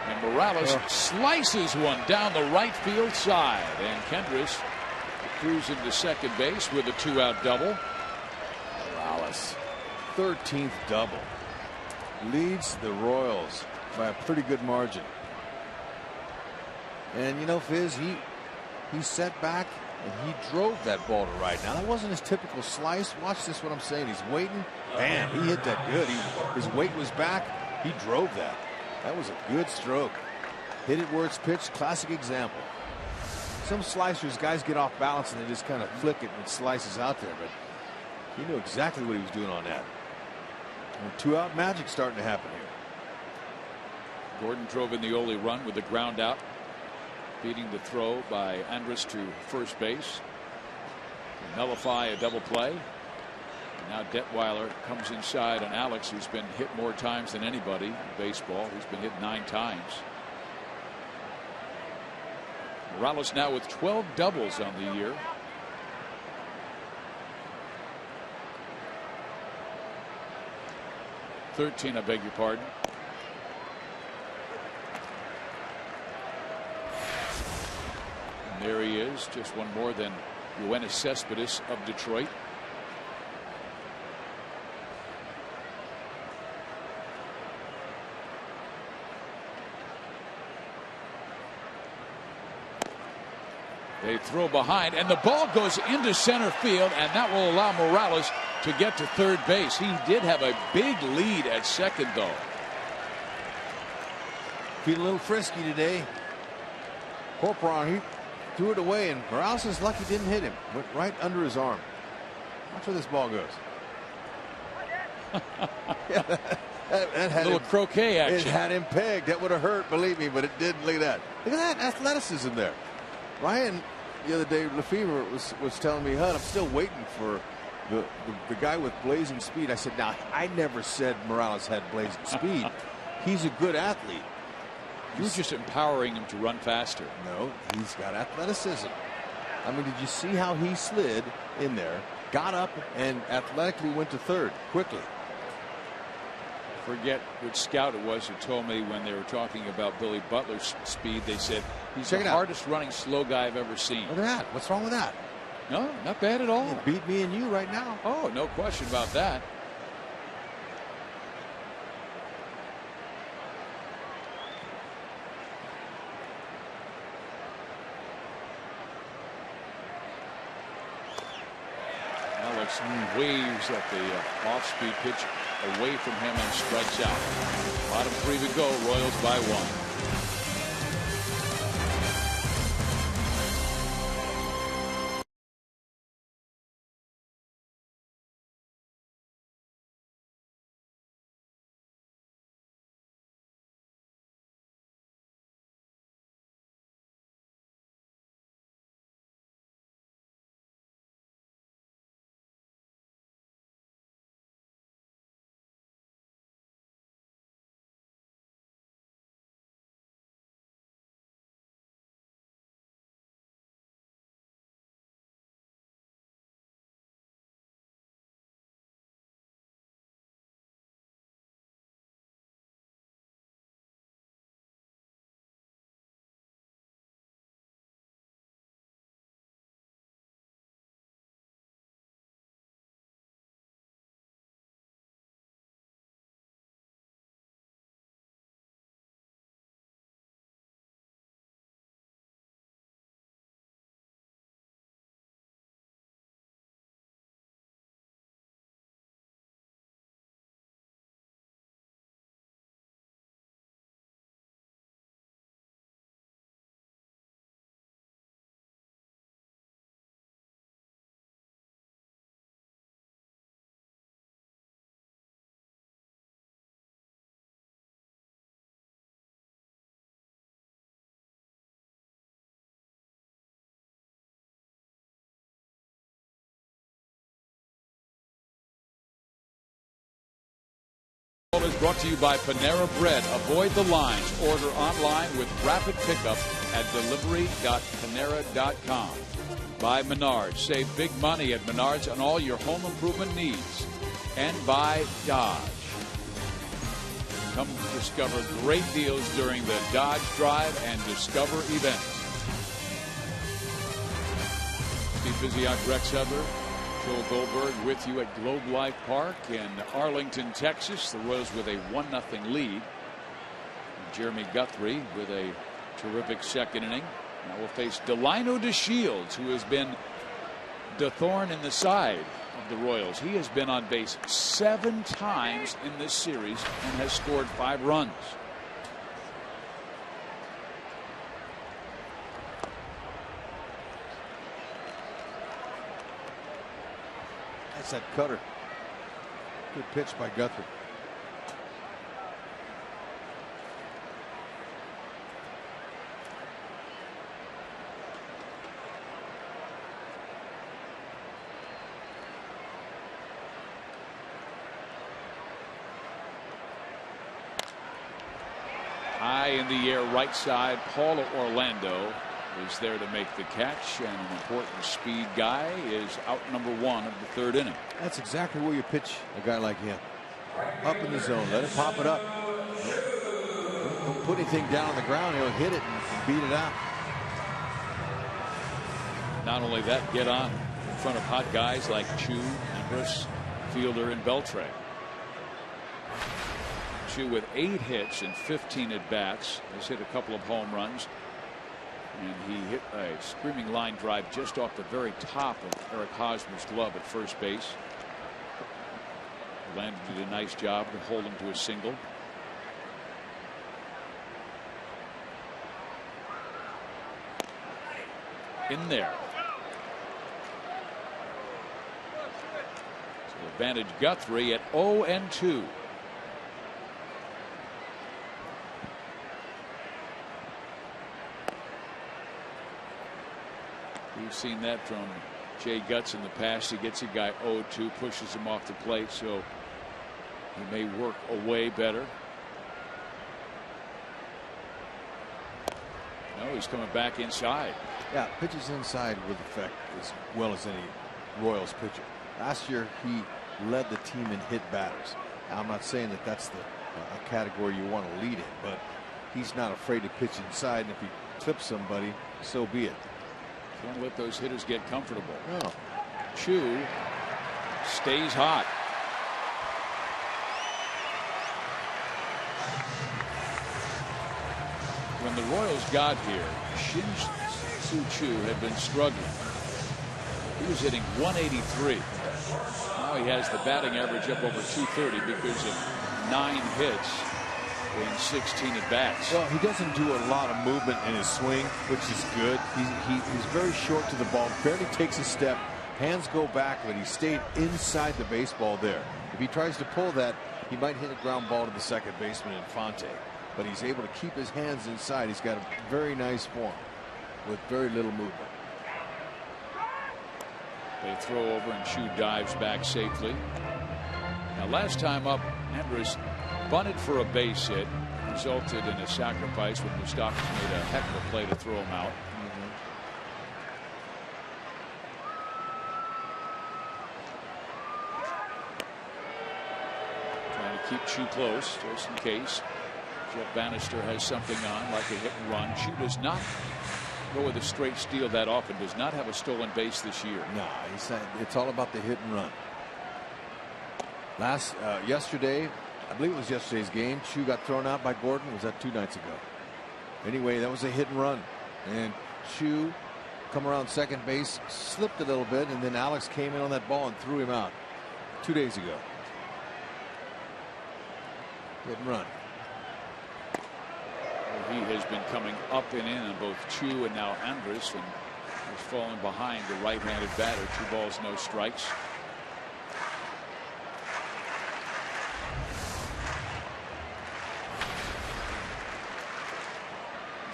And Morales slices one down the right field side, and Kendris cruising to second base with a 2-out double. Morales, 13th double, leads the Royals by a pretty good margin. And you know, Fizz, he set back and he drove that ball to right. Now that wasn't his typical slice. Watch this, what I'm saying. He's waiting. Bam, he hit that good. His weight was back. He drove that. That was a good stroke. Hit it where it's pitched. Classic example. Some slicers, guys get off balance and they just kind of flick it and it slices out there. But he knew exactly what he was doing on that. And 2-out magic starting to happen here. Gordon drove in the only run with the ground out, beating the throw by Andrus to first base. To nullify a double play. Now Detweiler comes inside on Alex, who's been hit more times than anybody in baseball. He's been hit 9 times. Morales now with 12 doubles on the year. I beg your pardon. And there he is, just one more than Yoenis Cespedes of Detroit. They throw behind, and the ball goes into center field, and that will allow Morales to get to third base. He did have a big lead at second, though. Feeling a little frisky today. Corporon, he threw it away, and Morales is lucky didn't hit him. Went right under his arm. Watch where this ball goes. Yeah, that had a little croquet action. It had him pegged. That would have hurt, believe me, but it didn't. Look at that. Look at that athleticism there. Ryan, the other day, Lefevre was telling me, Hud, I'm still waiting for the guy with blazing speed. I said, now, I never said Morales had blazing speed. He's a good athlete. You're just empowering him to run faster. No, he's got athleticism. I mean, did you see how he slid in there, got up, and athletically went to third quickly? Forget which scout it was who told me when they were talking about Billy Butler's speed, they said he's the hardest running slow guy I've ever seen. Look at that. What's wrong with that? No, not bad at all. He beat me and you right now. Oh, no question about that. Alex waves at the off-speed pitch away from him and strikes out. Bottom 3 to go. Royals by 1. Is brought to you by Panera Bread. Avoid the lines. Order online with rapid pickup at delivery.panera.com. By Menards. Save big money at Menards on all your home improvement needs. And by Dodge. Come discover great deals during the Dodge Drive and Discover event. Steve Physiak, Rex Hudler, Joel Goldberg with you at Globe Life Park in Arlington, Texas. The Royals with a 1-0 lead. Jeremy Guthrie with a terrific second inning. Now we'll face Delino DeShields, who has been the thorn in the side of the Royals. He has been on base 7 times in this series and has scored 5 runs. That's that cutter. Good pitch by Guthrie. High in the air, right side. Paulo Orlando is there to make the catch, and an important speed guy is out number 1 of the 3rd inning. That's exactly where you pitch a guy like him. Up in the zone. Let him pop it up. Don't put anything down on the ground. He'll hit it and beat it out. Not only that, get on in front of hot guys like Chu, Empress, Fielder, and Beltray. Chu with 8 hits and 15 at bats. Has hit a couple of home runs. And he hit a screaming line drive just off the very top of Eric Hosmer's glove at first base. Orlando did a nice job to hold him to a single. In there. advantage Guthrie at 0-2. We've seen that from Jay Gutz in the past. He gets a guy 0-2, pushes him off the plate, so he may work away better. No, he's coming back inside. Yeah, pitches inside with effect as well as any Royals pitcher. Last year he led the team in hit batters. Now, I'm not saying that that's a category you want to lead in, but he's not afraid to pitch inside, and if he clips somebody, so be it. Can't let those hitters get comfortable. No. Chu stays hot. When the Royals got here, Shin-Soo Choo had been struggling. He was hitting 183. Now he has the batting average up over 230 because of 9 hits in 16 at bats. Well, he doesn't do a lot of movement in his swing, which is good. He's very short to the ball, barely takes a step, hands go back, but he stayed inside the baseball there. If he tries to pull that, he might hit a ground ball to the second baseman Infante, but he's able to keep his hands inside. He's got a very nice form with very little movement. They throw over and Chu dives back safely. Now last time up, Andrus bunted for a base hit, resulted in a sacrifice when Moustakas made a heck of a play to throw him out. Trying to keep Chu close just in case Jeff Bannister has something on like a hit and run. Chu does not go with a straight steal that often, does not have a stolen base this year. No, it's all about the hit and run. Yesterday, I believe it was yesterday's game, Chu got thrown out by Gordon. Was that 2 nights ago? Anyway, that was a hit and run, and Chu come around second base, slipped a little bit, and then Alex came in on that ball and threw him out 2 days ago. Hit and run. He has been coming up and in on both Chu and now Andrus, and he's fallen behind the right-handed batter. 2 balls, no strikes.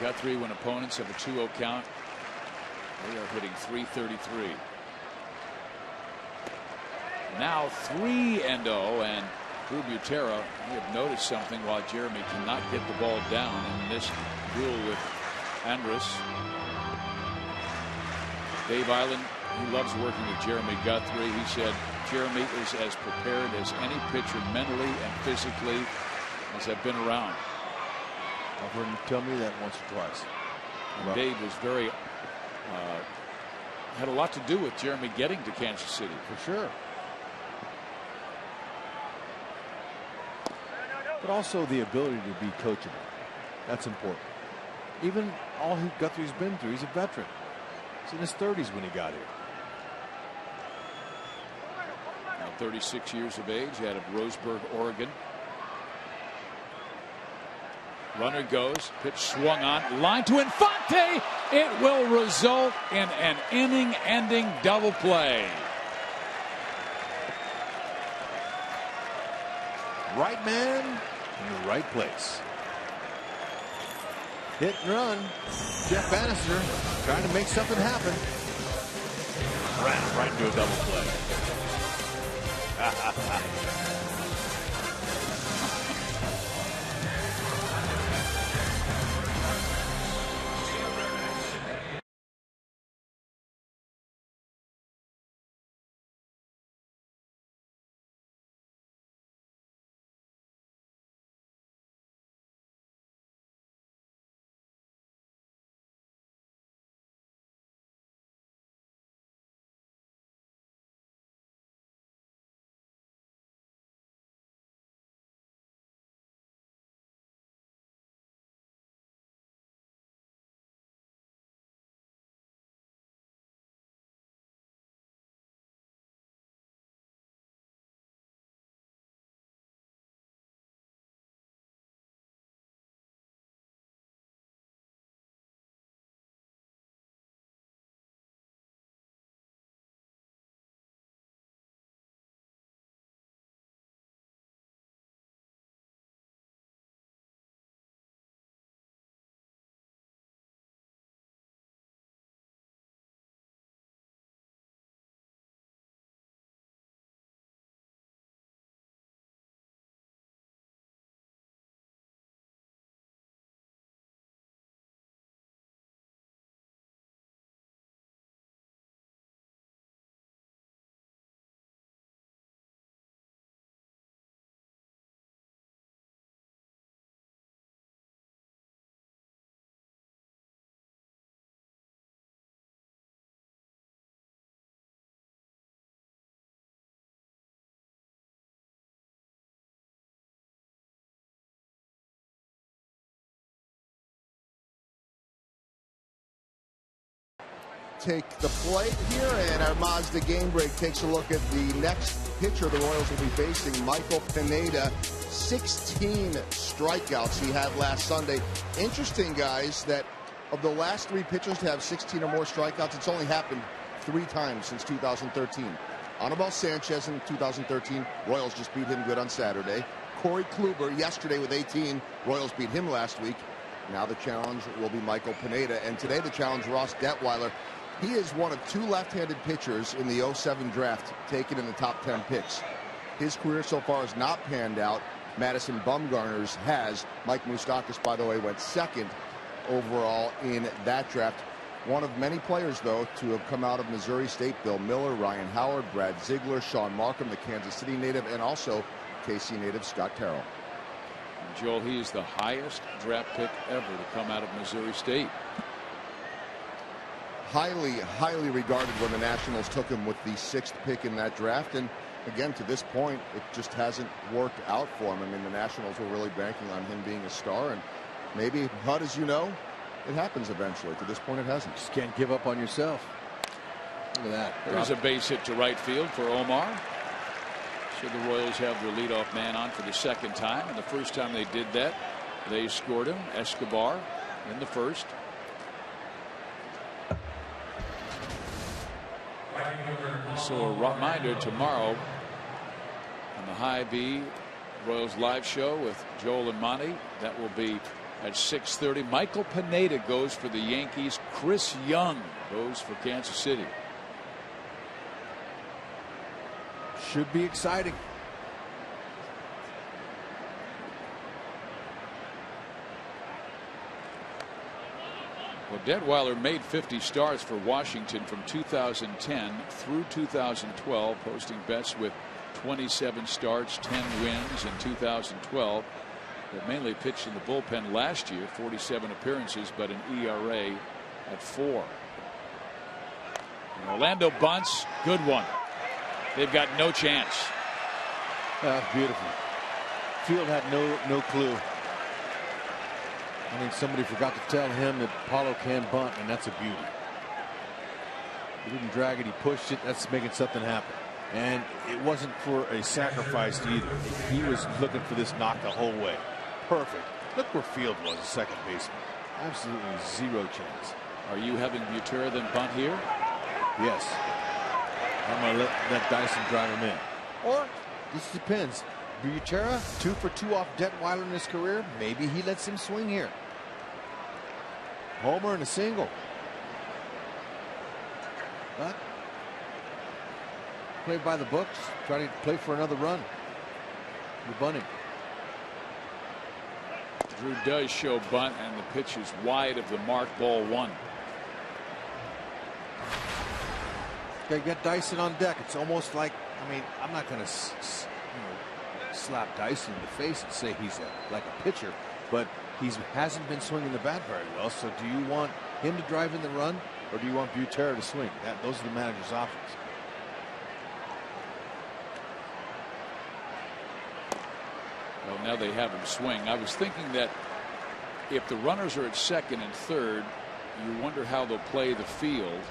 Guthrie, when opponents have a 2-0 count, they are hitting .333. Now 3-0, and Drew Butera may have noticed something while Jeremy cannot get the ball down in this duel with Andrus. Dave Island, he loves working with Jeremy Guthrie. He said Jeremy is as prepared as any pitcher mentally and physically as I've been around. I've heard him tell me that once or twice. And Dave was very had a lot to do with Jeremy getting to Kansas City. For sure. But also the ability to be coachable. That's important. Even all Guthrie's been through, he's a veteran. He's in his 30s when he got here. Now 36 years of age, out of Roseburg, Oregon. Runner goes, pitch swung on, line to Infante. It will result in an inning-ending double play. Right man in the right place. Hit and run. Jeff Bannister trying to make something happen. Ran him right into a double play. take the play here, and our Mazda Game Break takes a look at the next pitcher the Royals will be facing, Michael Pineda. 16 strikeouts he had last Sunday. Interesting, guys, that of the last 3 pitchers to have 16 or more strikeouts, it's only happened 3 times since 2013. Anibal Sanchez in 2013, Royals just beat him good on Saturday. Corey Kluber yesterday with 18, Royals beat him last week. Now the challenge will be Michael Pineda, and today the challenge, Ross Detweiler. He is one of 2 left-handed pitchers in the 07 draft taken in the top 10 picks. His career so far has not panned out. Madison Bumgarner's has. Mike Moustakas, by the way, went 2nd overall in that draft. One of many players, though, to have come out of Missouri State: Bill Miller, Ryan Howard, Brad Ziegler, Sean Markham, the Kansas City native, and also KC native Scott Carroll. And Joel, he is the highest draft pick ever to come out of Missouri State. Highly regarded when the Nationals took him with the 6th pick in that draft, and again, to this point, it just hasn't worked out for him. I mean, the Nationals were really banking on him being a star, and maybe, Hud, as you know, it happens eventually. To this point, it hasn't. Just can't give up on yourself. Look at that. There's a base hit to right field for Omar. So the Royals have their leadoff man on for the 2nd time, and the first time they did that, they scored him, Escobar, in the 1st. So a reminder tomorrow on the High V Royals live show with Joel and Monty. That will be at 6:30. Michael Pineda goes for the Yankees. Chris Young goes for Kansas City. Should be exciting. Well, Detweiler made 50 starts for Washington from 2010 through 2012, posting best with 27 starts, 10 wins in 2012. But mainly pitched in the bullpen last year, 47 appearances, but an ERA at 4. And Orlando bunts, good one. They've got no chance. Beautiful. Field had no clue. I mean, somebody forgot to tell him that Paulo can bunt, and that's a beauty. He didn't drag it, he pushed it. That's making something happen. And it wasn't for a sacrifice either. He was looking for this knock the whole way. Perfect. Look where Field was, the second baseman. Absolutely 0 chance. Are you having Butera then bunt here? Yes. I'm going to let Dyson drive him in. Or, this depends. Butera, 2 for 2 off Detweiler in his career. Maybe he lets him swing here. Homer and a single. But play by the books. Try to play for another run. You're bunting. Drew does show bunt, and the pitch is wide of the mark, ball 1. They get Dyson on deck. It's almost like, I mean, I'm not going to slap Dyson in the face and say he's like a pitcher, but he hasn't been swinging the bat very well. So do you want him to drive in the run, or do you want Butera to swing? Those are the manager's options. Well, now they have him swing. I was thinking that if the runners are at 2nd and 3rd, you wonder how they'll play the field.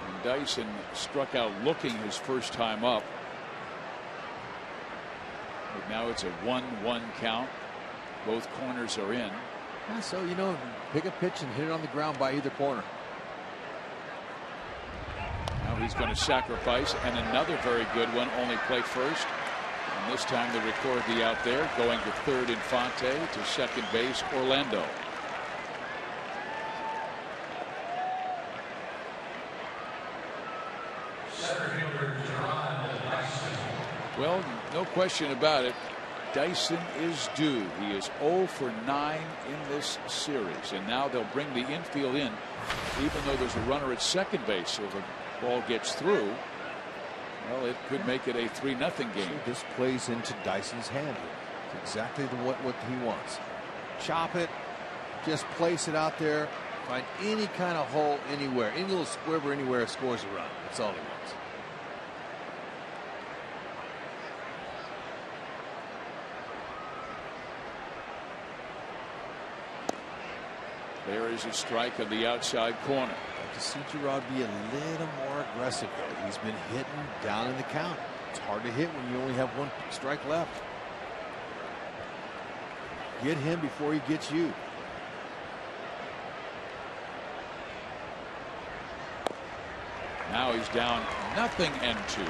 And Dyson struck out looking his first time up. But now it's a 1-1 count. Both corners are in. Yeah, so, pick a pitch and hit it on the ground by either corner. Now he's going to sacrifice, and another very good one, only plate first. And this time they record the out there, going to 3rd Infante, to 2nd base Orlando. Well, no question about it. Dyson is due. He is 0 for 9 in this series, and now they'll bring the infield in, even though there's a runner at 2nd base. So if the ball gets through, well, it could make it a 3-0 game. So this plays into Dyson's hand here. It's exactly what he wants. Chop it, just place it out there, find any kind of hole anywhere, any little squiver anywhere, scores a run. That's all he wants. There is a strike on the outside corner. Like to see Gerard be a little more aggressive, though. He's been hitting down in the count. It's hard to hit when you only have one strike left. Get him before he gets you. Now he's down 0-2.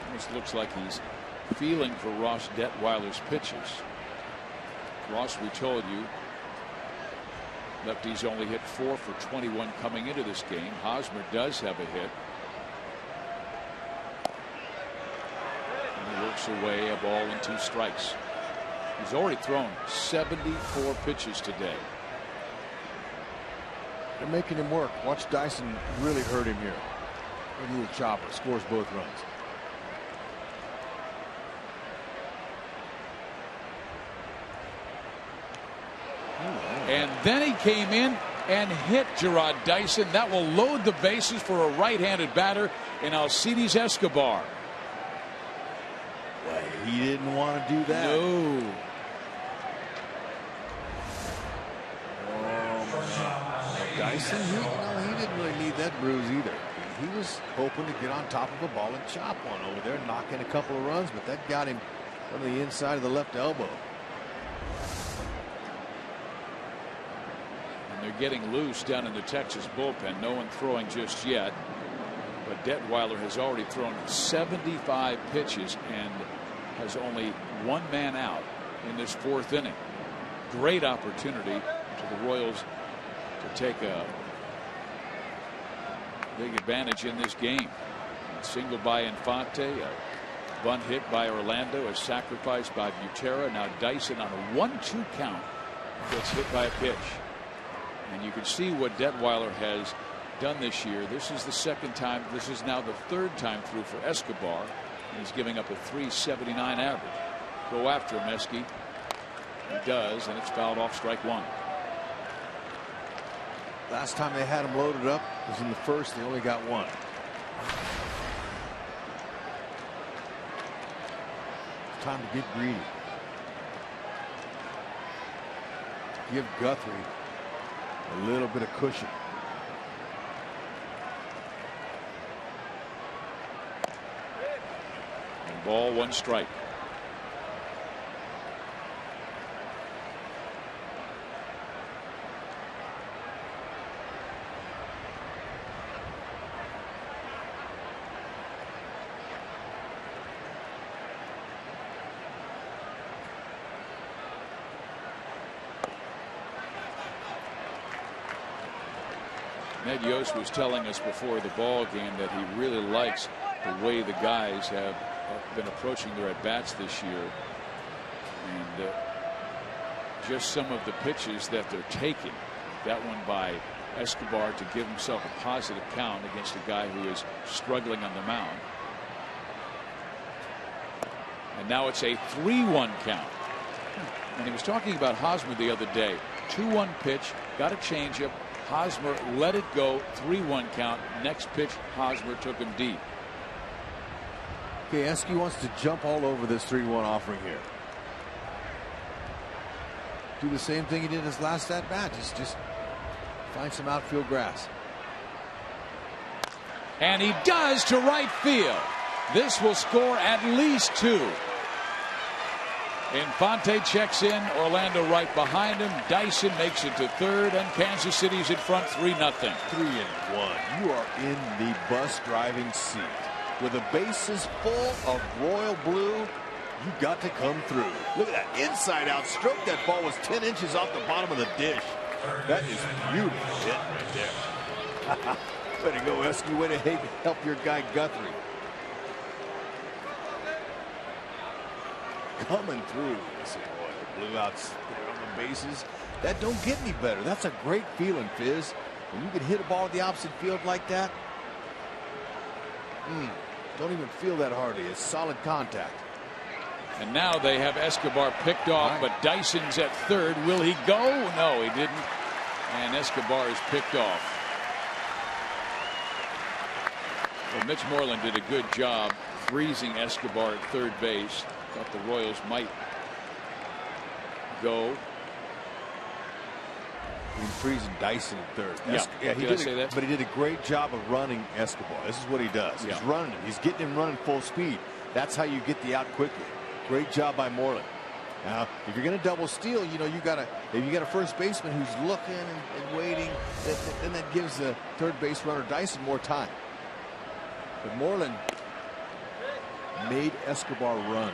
Almost looks like he's feeling for Ross Detweiler's pitches. Ross, we told you, lefties only hit 4 for 21 coming into this game. Hosmer does have a hit. And he works away a ball and 2 strikes. He's already thrown 74 pitches today. They're making him work. Watch Dyson really hurt him here. A little chopper, scores both runs. And then he came in and hit Gerard Dyson. That will load the bases for a right-handed batter in Alcides Escobar. Well, he didn't want to do that. No. Dyson, he didn't really need that bruise either. He was hoping to get on top of a ball and chop one over there, knock in a couple of runs, but that got him from the inside of the left elbow. And they're getting loose down in the Texas bullpen. No one throwing just yet. But Detweiler has already thrown 75 pitches and has only 1 man out in this 4th inning. Great opportunity to the Royals to take a big advantage in this game. A single by Infante, a bunt hit by Orlando, a sacrifice by Butera. Now Dyson on a 1-2 count gets hit by a pitch. And you can see what Detweiler has done this year. This is the 2nd time. This is now the 3rd time through for Escobar. And he's giving up a .379 average. Go after him, Esky. He does, and it's fouled off, strike 1. Last time they had him loaded up was in the 1st. They only got 1. It's time to get greedy. Give Guthrie a little bit of cushion. And ball, 1 strike. Ned Yost was telling us before the ball game that he really likes the way the guys have been approaching their at-bats this year, and just some of the pitches that they're taking. That one by Escobar to give himself a positive count against a guy who is struggling on the mound. And now it's a 3-1 count. And he was talking about Hosmer the other day. 2-1 pitch, got a changeup. Hosmer let it go, 3-1 count. Next pitch, Hosmer took him deep. Okay, Esky wants to jump all over this 3-1 offering here. Do the same thing he did his last at bat. Just find some outfield grass. And he does to right field. This will score at least 2. Infante checks in, Orlando right behind him. Dyson makes it to 3rd, and Kansas City's in front 3-0. 3-1. You are in the bus driving seat. With the bases full of royal blue, you got to come through. Look at that inside out stroke. That ball was 10 inches off the bottom of the dish. That is beautiful hit right there. Way to go, Esky. Way to help your guy Guthrie. Coming through. Listen, boy, the blue outs there on the bases. That don't get any better. That's a great feeling, Fizz. When you can hit a ball at the opposite field like that. Don't even feel that hardly. It's solid contact. And now they have Escobar picked off, but Dyson's at 3rd. Will he go? No, he didn't. And Escobar is picked off. Well, Mitch Moreland did a good job freezing Escobar at 3rd base. Thought the Royals might go. He's freezing Dyson in third. Yeah, he did I say that? But he did a great job of running Escobar. This is what he does. Yeah. He's running him. He's getting him running full speed. That's how you get the out quickly. Great job by Moreland. Now, if you're going to double steal, you know, if you got a first baseman who's looking and waiting, then that gives the third base runner Dyson more time. But Moreland made Escobar run.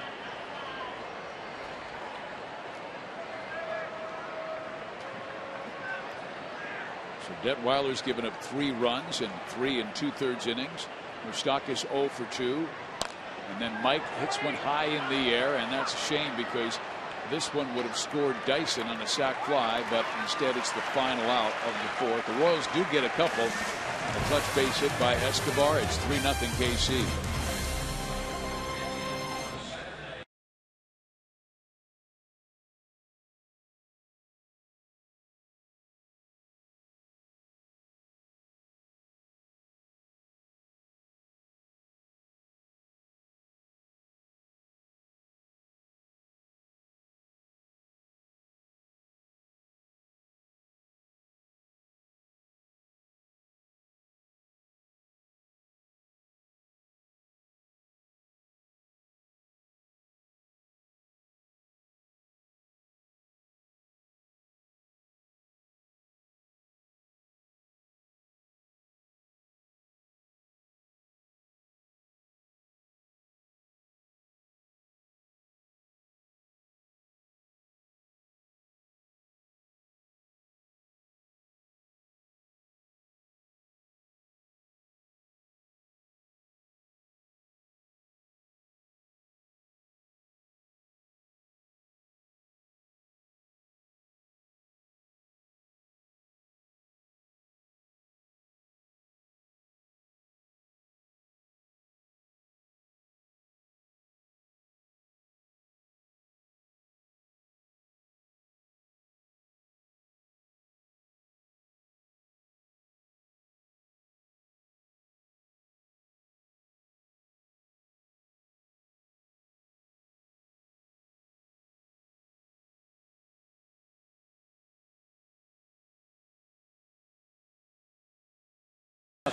So Detweiler's given up 3 runs in 3 2/3 innings. Moustakas 0 for 2. And then Mike hits one high in the air, and that's a shame because this one would have scored Dyson on a sac fly, but instead it's the final out of the 4th. The Royals do get a couple. A clutch base hit by Escobar. It's 3-0 KC.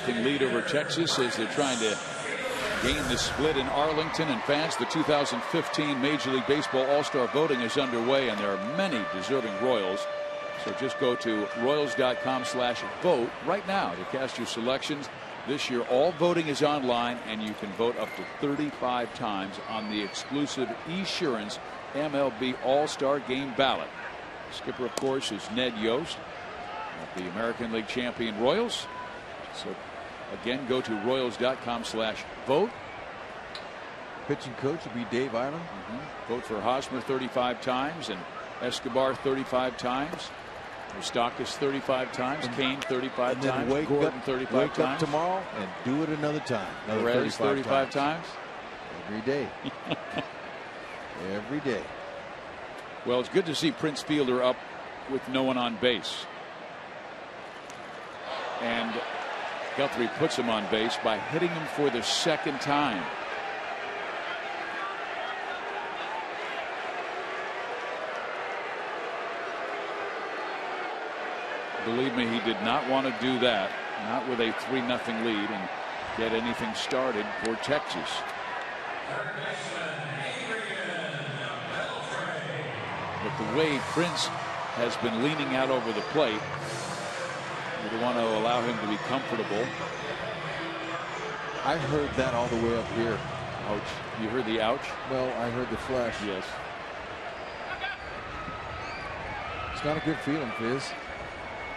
Lead over Texas as they're trying to gain the split in Arlington. And fans, the 2015 Major League Baseball All-Star voting is underway, and there are many deserving Royals. So just go to Royals.com/vote right now to cast your selections. This year all voting is online, and you can vote up to 35 times on the exclusive Esurance MLB All-Star Game ballot. Skipper, of course, is Ned Yost of the American League champion Royals. So again, go to Royals.com/vote. Pitching coach will be Dave Ireland. Vote for Hosmer 35 times and Escobar 35 times. Moustakas 35 times. Kane 35 times. Gordon 35 times. Wake up tomorrow and do it another time. Another Perez 35 times. Every day. Every day. Well, it's good to see Prince Fielder up with no one on base. And Guthrie puts him on base by hitting him for the second time. Believe me, he did not want to do that. Not with a 3-0 lead and get anything started for Texas. But the way Prince has been leaning out over the plate, you want to allow him to be comfortable. I heard that all the way up here. Ouch. You heard the ouch? Well, I heard the flash. Yes. It's not a good feeling, Fizz.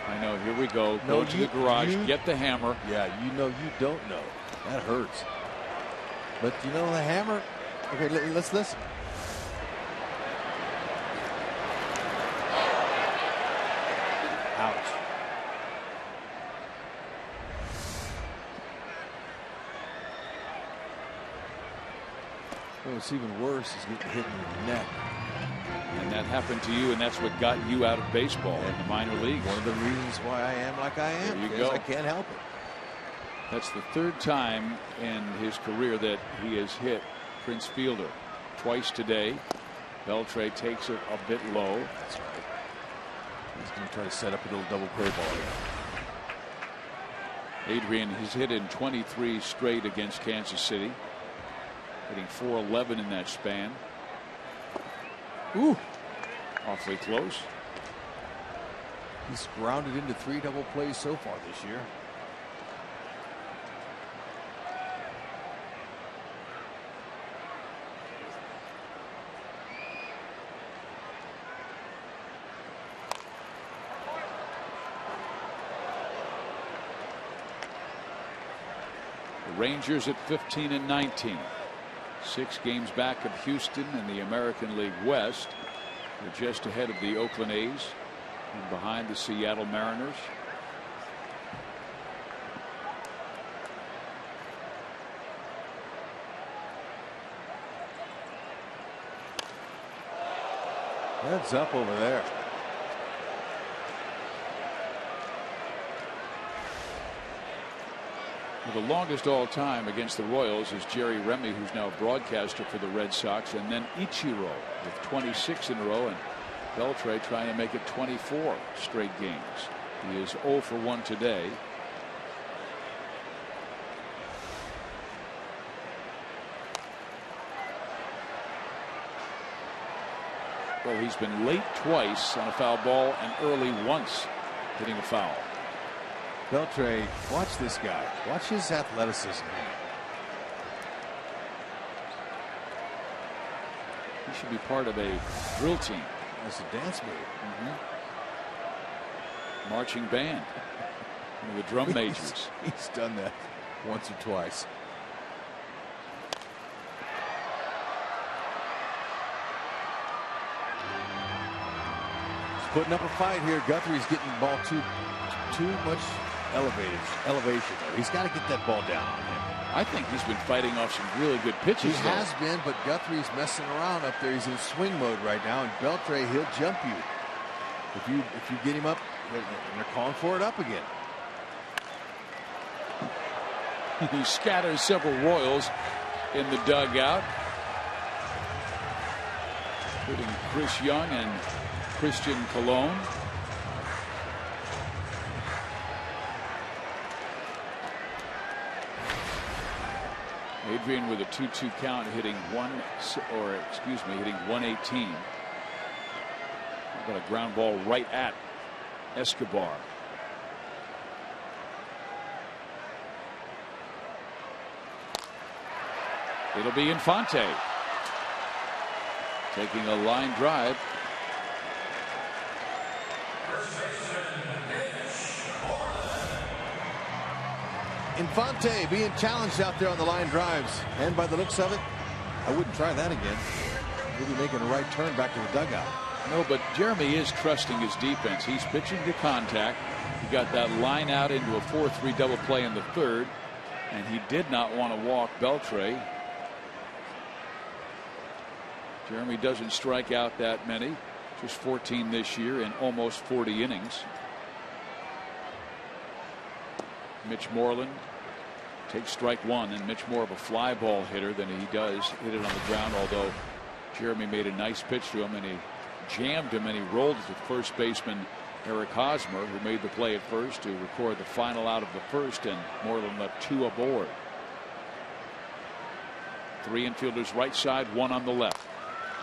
I know. Here we go. Go to the garage. Get the hammer. Yeah, you know you don't know. That hurts. But you know the hammer. Okay, let's listen. Ouch. What's even worse is getting hit in the neck. And that happened to you, and that's what got you out of baseball in the minor leagues. One of the reasons why I am like I am. There you go. I can't help it. That's the third time in his career that he has hit Prince Fielder. Twice today. Beltre takes it a bit low. That's right. He's going to try to set up a little double play ball here. Adrian has hit in 23 straight against Kansas City, hitting .411 in that span. Ooh, awfully close. He's grounded into 3 double plays so far this year. Rangers at 15-19, 6 games back of Houston in the American League West. They're just ahead of the Oakland A's and behind the Seattle Mariners. Heads up over there. The longest all time against the Royals is Jerry Remy, who's now a broadcaster for the Red Sox, and then Ichiro with 26 in a row, and Beltre trying to make it 24 straight games. He is 0 for 1 today. Well, he's been late twice on a foul ball and early once hitting a foul. Beltre, watch this guy. Watch his athleticism. He should be part of a drill team. That's a dance move. Marching band. One of the drum majors. He's done that once or twice. He's putting up a fight here. Guthrie's getting the ball too much elevation there. He's got to get that ball down on him. I think he's been fighting off some really good pitches. He has been, but Guthrie's messing around up there. He's in swing mode right now, and Beltre, he'll jump you. If you get him up, and they're calling for it up again. He scatters several Royals in the dugout, including Chris Young and Christian Colon. Adrian with a 2-2 count, hitting 118. Got a ground ball right at Escobar. It'll be Infante taking a line drive. Infante being challenged out there on the line drives, and by the looks of it, I wouldn't try that again. He'll be making a right turn back to the dugout. No, but Jeremy is trusting his defense. He's pitching to contact. He got that line out into a 4-3 double play in the third, and he did not want to walk Beltre. Jeremy doesn't strike out that many, just 14 this year in almost 40 innings. Mitch Moreland takes strike 1, and Mitch more of a fly ball hitter than he does hit it on the ground, although Jeremy made a nice pitch to him and he jammed him and he rolled it to first baseman Eric Hosmer, who made the play at first to record the final out of the first, and Moreland left 2 aboard. 3 infielders right side, 1 on the left.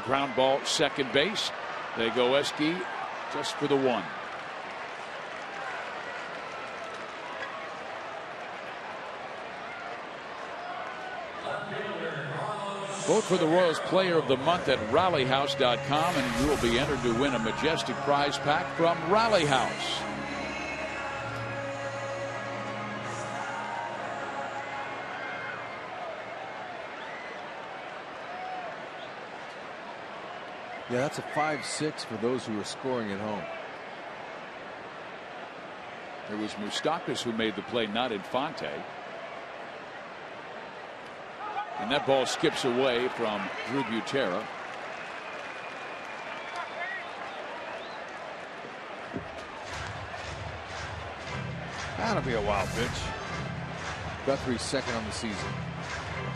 Ground ball second base. They go Eski just for the 1. Vote for the Royals Player of the Month at rallyhouse.com, and you will be entered to win a majestic prize pack from Rally House. Yeah, that's a 5-6 for those who are scoring at home. There was Moustakas who made the play, not Infante. And that ball skips away from Drew Butera. That'll be a wild pitch. Guthrie's second on the season.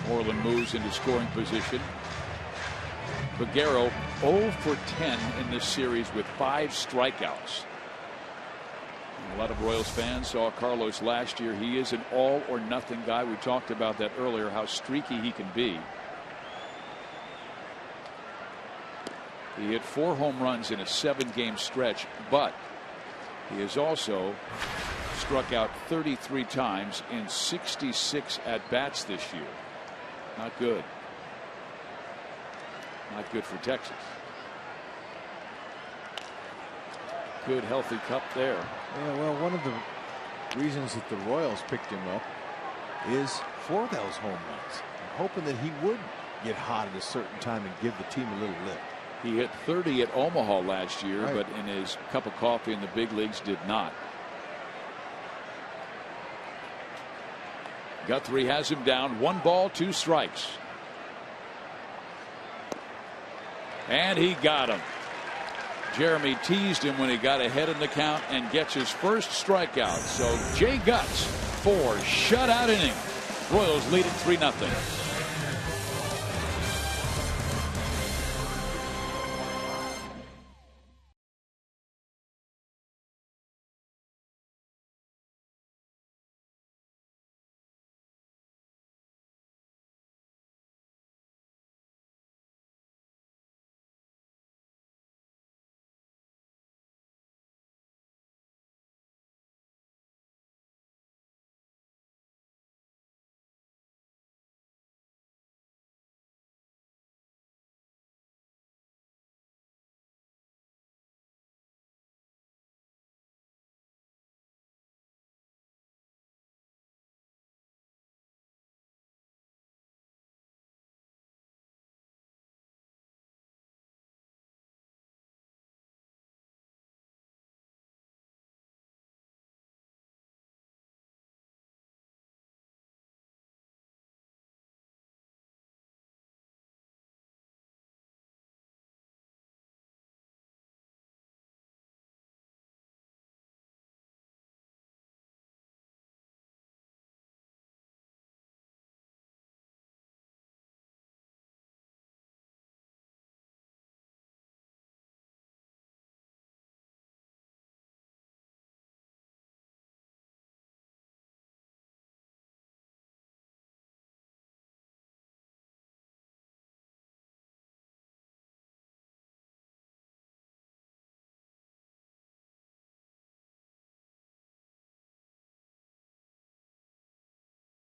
Moreland moves into scoring position. Vaguero 0 for 10 in this series with 5 strikeouts. A lot of Royals fans saw Carlos last year. He is an all or nothing guy. We talked about that earlier, how streaky he can be. He hit 4 home runs in a 7-game stretch, but he has also struck out 33 times in 66 at-bats this year. Not good. Not good for Texas. Good healthy Cup there. Yeah, well, one of the reasons that the Royals picked him up is for those home runs, hoping that he would get hot at a certain time and give the team a little lift. He hit 30 at Omaha last year, right, but in his cup of coffee in the big leagues did not. Guthrie has him down. 1 ball, 2 strikes. And he got him. Jeremy teased him when he got ahead in the count and gets his first strikeout. So Jay Gutz, 4 shutout innings. Royals lead it 3-0.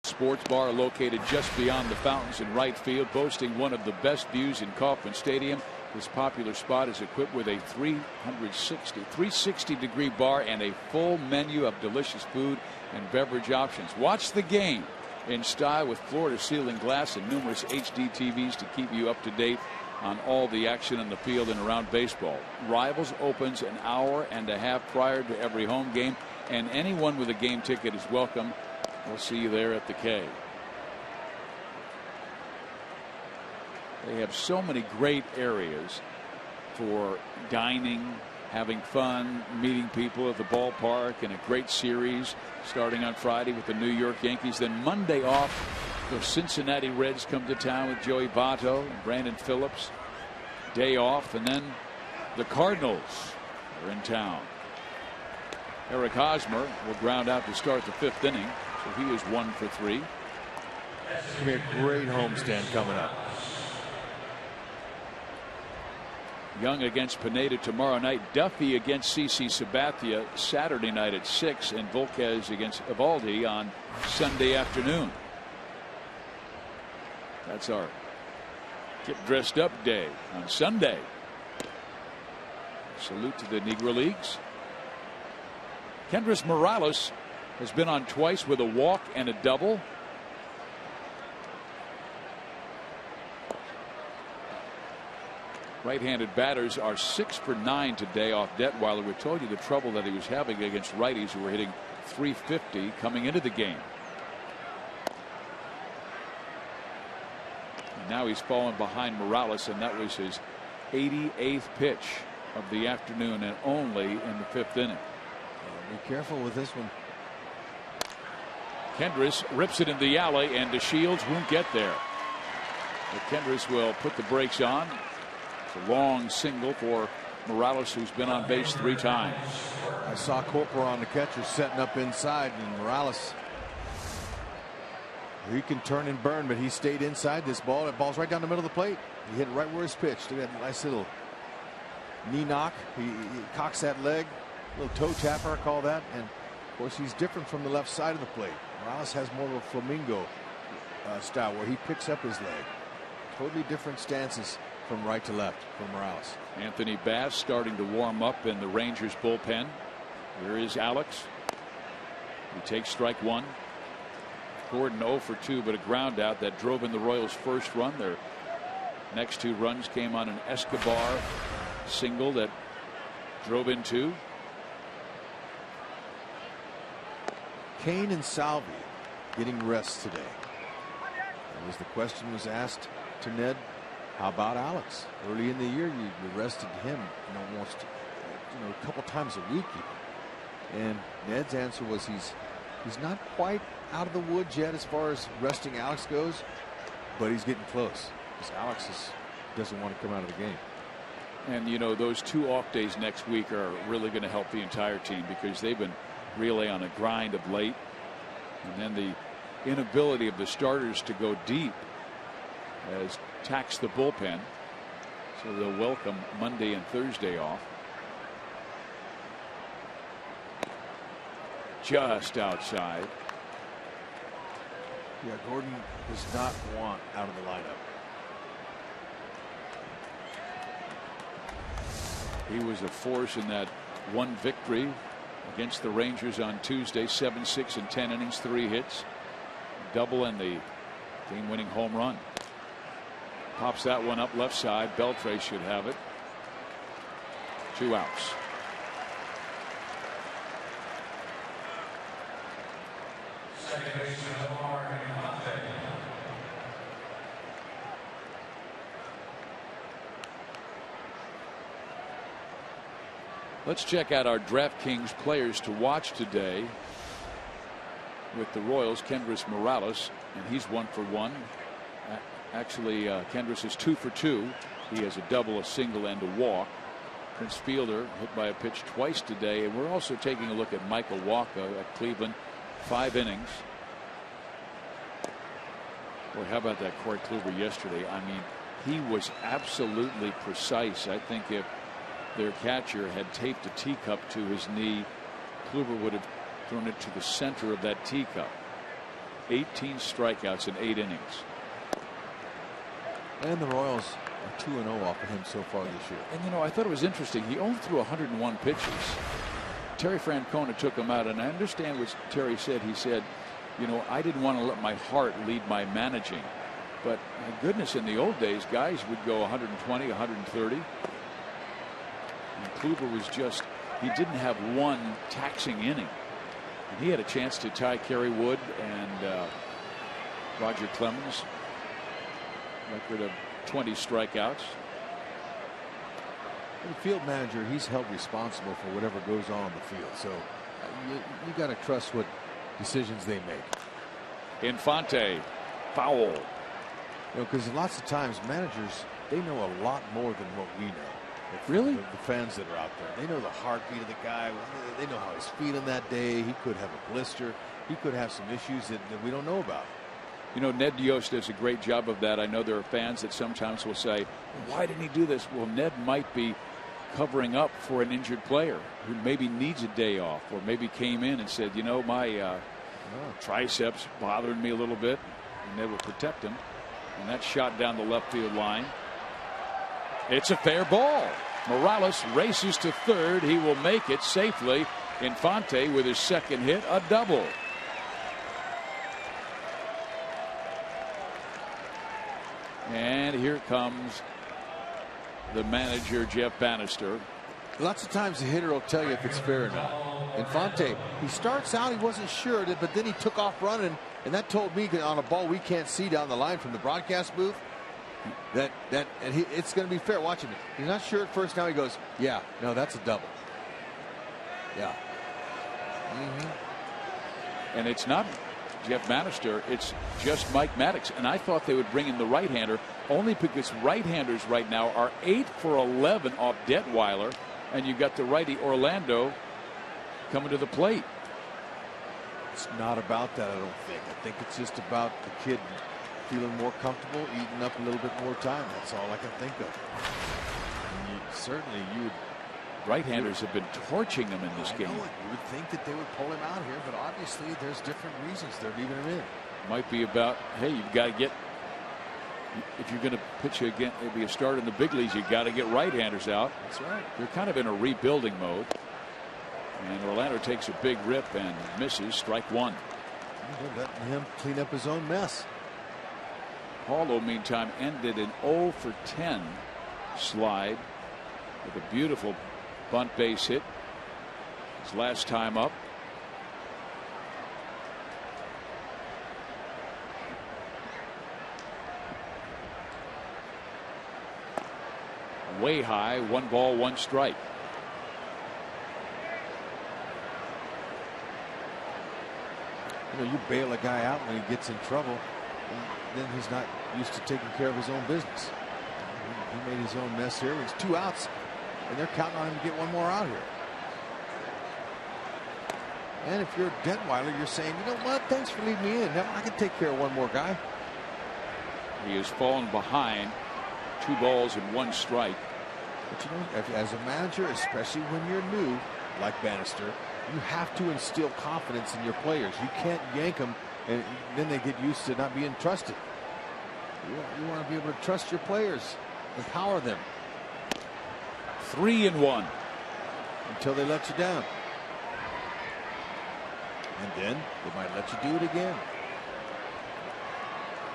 Sports bar located just beyond the fountains in right field, boasting one of the best views in Kauffman Stadium. This popular spot is equipped with a 360-degree bar and a full menu of delicious food and beverage options. Watch the game in style with floor-to-ceiling glass and numerous HD TVs to keep you up to date on all the action in the field and around baseball. Rivals opens an hour and a half prior to every home game, and anyone with a game ticket is welcome. We'll see you there at the K. They have so many great areas for dining, having fun, meeting people at the ballpark, and a great series starting on Friday with the New York Yankees. Then Monday off, the Cincinnati Reds come to town with Joey Votto and Brandon Phillips. Day off, and then the Cardinals are in town. Eric Hosmer will ground out to start the 5th inning. So he is 1 for 3. It's going to be a great homestand coming up. Young against Pineda tomorrow night. Duffy against CC Sabathia Saturday night at 6. And Volquez against Evaldi on Sunday afternoon. That's our get dressed up day on Sunday. Salute to the Negro Leagues. Kendrys Morales has been on twice with a walk and a double. Right-handed batters are 6 for 9 today off Detweiler. We told you the trouble that he was having against righties who were hitting .350 coming into the game. And now he's fallen behind Morales, and that was his 88th pitch of the afternoon, and only in the 5th inning. Be careful with this one. Kendrys rips it in the alley, and DeShields won't get there. But Kendrys will put the brakes on. It's a long single for Morales, who's been on base 3 times. I saw Corporal on the catcher setting up inside, and Morales, he can turn and burn, but he stayed inside this ball. That ball's right down the middle of the plate. He hit it right where it's pitched. Look at that nice little knee knock. He cocks that leg, little toe tapper, I call that. And of course, he's different from the left side of the plate. Morales has more of a flamingo style where he picks up his leg. Totally different stances from right to left for Morales. Anthony Bass starting to warm up in the Rangers bullpen. Here is Alex. He takes strike 1. Gordon 0 for 2, but a ground out that drove in the Royals' first run. Their next 2 runs came on an Escobar single that drove in 2. Kane and Salvi getting rest today. As the question was asked to Ned, how about Alex? Early in the year, you rested him almost a couple times a week even. And Ned's answer was he's not quite out of the woods yet as far as resting Alex goes, but he's getting close because Alex doesn't want to come out of the game. And those 2 off days next week are really going to help the entire team because they've been really on a grind of late. And then the inability of the starters to go deep has taxed the bullpen. So they'll welcome Monday and Thursday off. Just outside. Yeah, Gordon does not want out of the lineup. He was a force in that 1 victory against the Rangers on Tuesday. 7-6 in 10 innings, 3 hits, double, and the game-winning home run. Pops that one up left side. Beltre should have it. 2 outs. Let's check out our DraftKings players to watch today. With the Royals, Kendrys Morales, and he's 1 for 1. Actually, Kendrys is 2 for 2. He has a double, a single, and a walk. Prince Fielder hit by a pitch twice today, and we're also taking a look at Michael Wacha at Cleveland, 5 innings. Boy, how about that Corey Kluber yesterday? I mean, he was absolutely precise. I think if their catcher had taped a teacup to his knee, Kluber would have thrown it to the center of that teacup. 18 strikeouts in 8 innings. And the Royals are 2-0 off of him so far this year. And I thought it was interesting. He only threw 101 pitches. Terry Francona took him out, and I understand what Terry said. He said, I didn't want to let my heart lead my managing. But my goodness, in the old days, guys would go 120, 130. And Kluber was he didn't have one taxing inning. And he had a chance to tie Kerry Wood and Roger Clemens record of 20 strikeouts. The field manager, he's held responsible for whatever goes on the field. So you got to trust what decisions they make. Infante, foul. Because lots of times managers, they know a lot more than what we know. Really? The fans that are out there, they know the heartbeat of the guy. They know how he's feeling that day. He could have a blister. He could have some issues that we don't know about. Ned Yost does a great job of that. I know there are fans that sometimes will say, why didn't he do this? Well, Ned might be covering up for an injured player who maybe needs a day off, or maybe came in and said, my triceps bothering me a little bit, and Ned will protect him. And that shot down the left field line. It's a fair ball. Morales races to third. He will make it safely. Infante with his second hit, a double. And here comes the manager, Jeff Bannister. Lots of times the hitter will tell you if it's fair or not. Infante, he starts out, he wasn't sure, but then he took off running, and that told me on a ball we can't see down the line from the broadcast booth that it's going to be fair. Watch him. He's not sure at first. Now he goes, yeah, no, that's a double. Yeah. And it's not Jeff Bannister, it's just Mike Maddox. And I thought they would bring in the right-hander. only because right-handers right now are 8 for 11 off Detweiler, and you got the righty Orlando coming to the plate. It's not about that, I don't think. I think it's just about the kid feeling more comfortable, eating up a little bit more time. That's all I can think of. And right-handers have been torching them in this game. You would think that they would pull him out here, but obviously there's different reasons they're leaving him in. Might be about, hey, you've got to get, if you're going to pitch again, maybe a start in the big leagues, you've got to get right-handers out. That's right. They're kind of in a rebuilding mode. And Orlando takes a big rip and misses. Strike one. They're letting him clean up his own mess. Paulo, meantime, ended an 0 for 10 slide with a beautiful bunt base hit. His last time up. Way high, 1 ball, 1 strike. You bail a guy out when he gets in trouble, and then he's not used to taking care of his own business. He made his own mess here. It's 2 outs, and they're counting on him to get 1 more out here. And if you're Detweiler, you're saying, you know what, thanks for leaving me in. Now I can take care of 1 more guy. He has fallen behind, 2 balls and 1 strike. But as a manager, especially when you're new, like Bannister, you have to instill confidence in your players. You can't yank them and then they get used to not being trusted. You want to be able to trust your players, empower them. 3-1 until they let you down, and then they might let you do it again.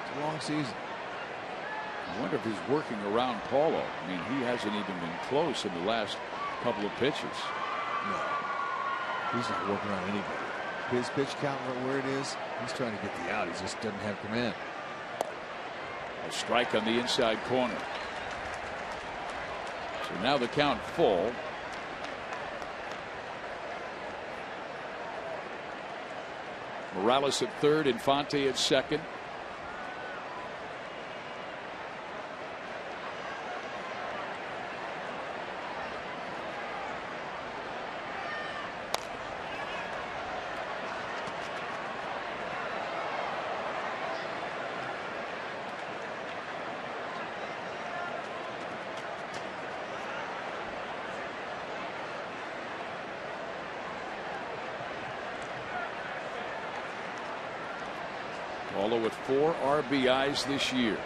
It's a long season. I wonder if he's working around Paulo. I mean, he hasn't even been close in the last couple of pitches. No, he's not working on anybody. His pitch count where it is, he's trying to get the out. He just doesn't have command. A strike on the inside corner. So now the count full. Morales at third, Infante at second. Paulo with 4 RBIs this year.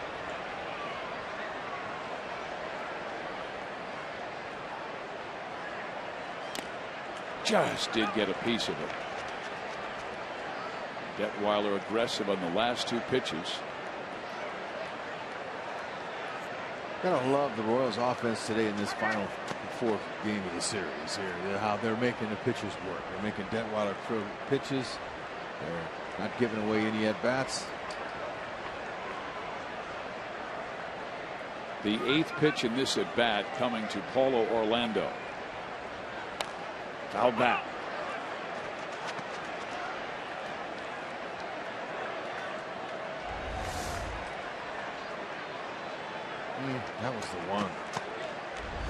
Just did get a piece of it. Detweiler aggressive on the last 2 pitches. Gotta love the Royals offense today in this final 4th game of the series here. How they're making the pitchers work. They're making Detweiler throw pitches. They're not giving away any at bats. The 8th pitch in this at bat coming to Paulo Orlando. Foul back. That was the one.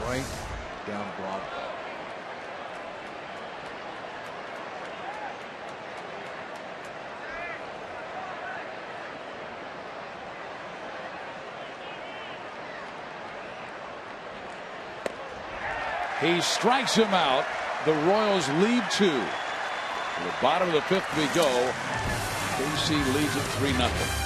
Right down Broadway. He strikes him out. The Royals lead 2. To the bottom of the 5th we go. KC leads it 3-0.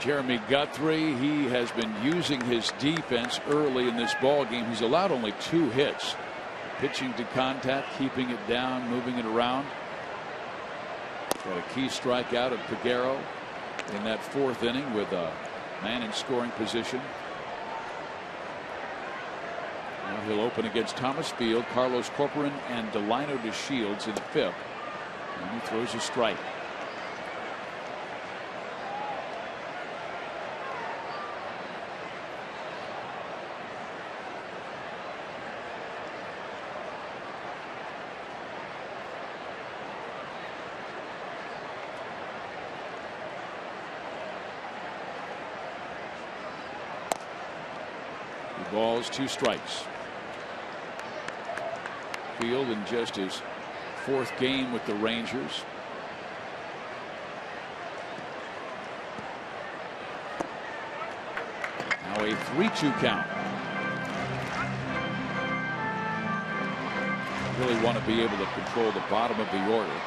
Jeremy Guthrie, he has been using his defense early in this ball game. He's allowed only 2 hits. Pitching to contact, keeping it down, moving it around. Got a key strikeout of Peguero in that 4th inning with a man in scoring position. Now he'll open against Thomas Field, Carlos Corcoran, and Delino DeShields in the 5th. And he throws a strike. Balls, 2 strikes. Field in just his 4th game with the Rangers. Now a 3-2 count. Really want to be able to control the bottom of the order,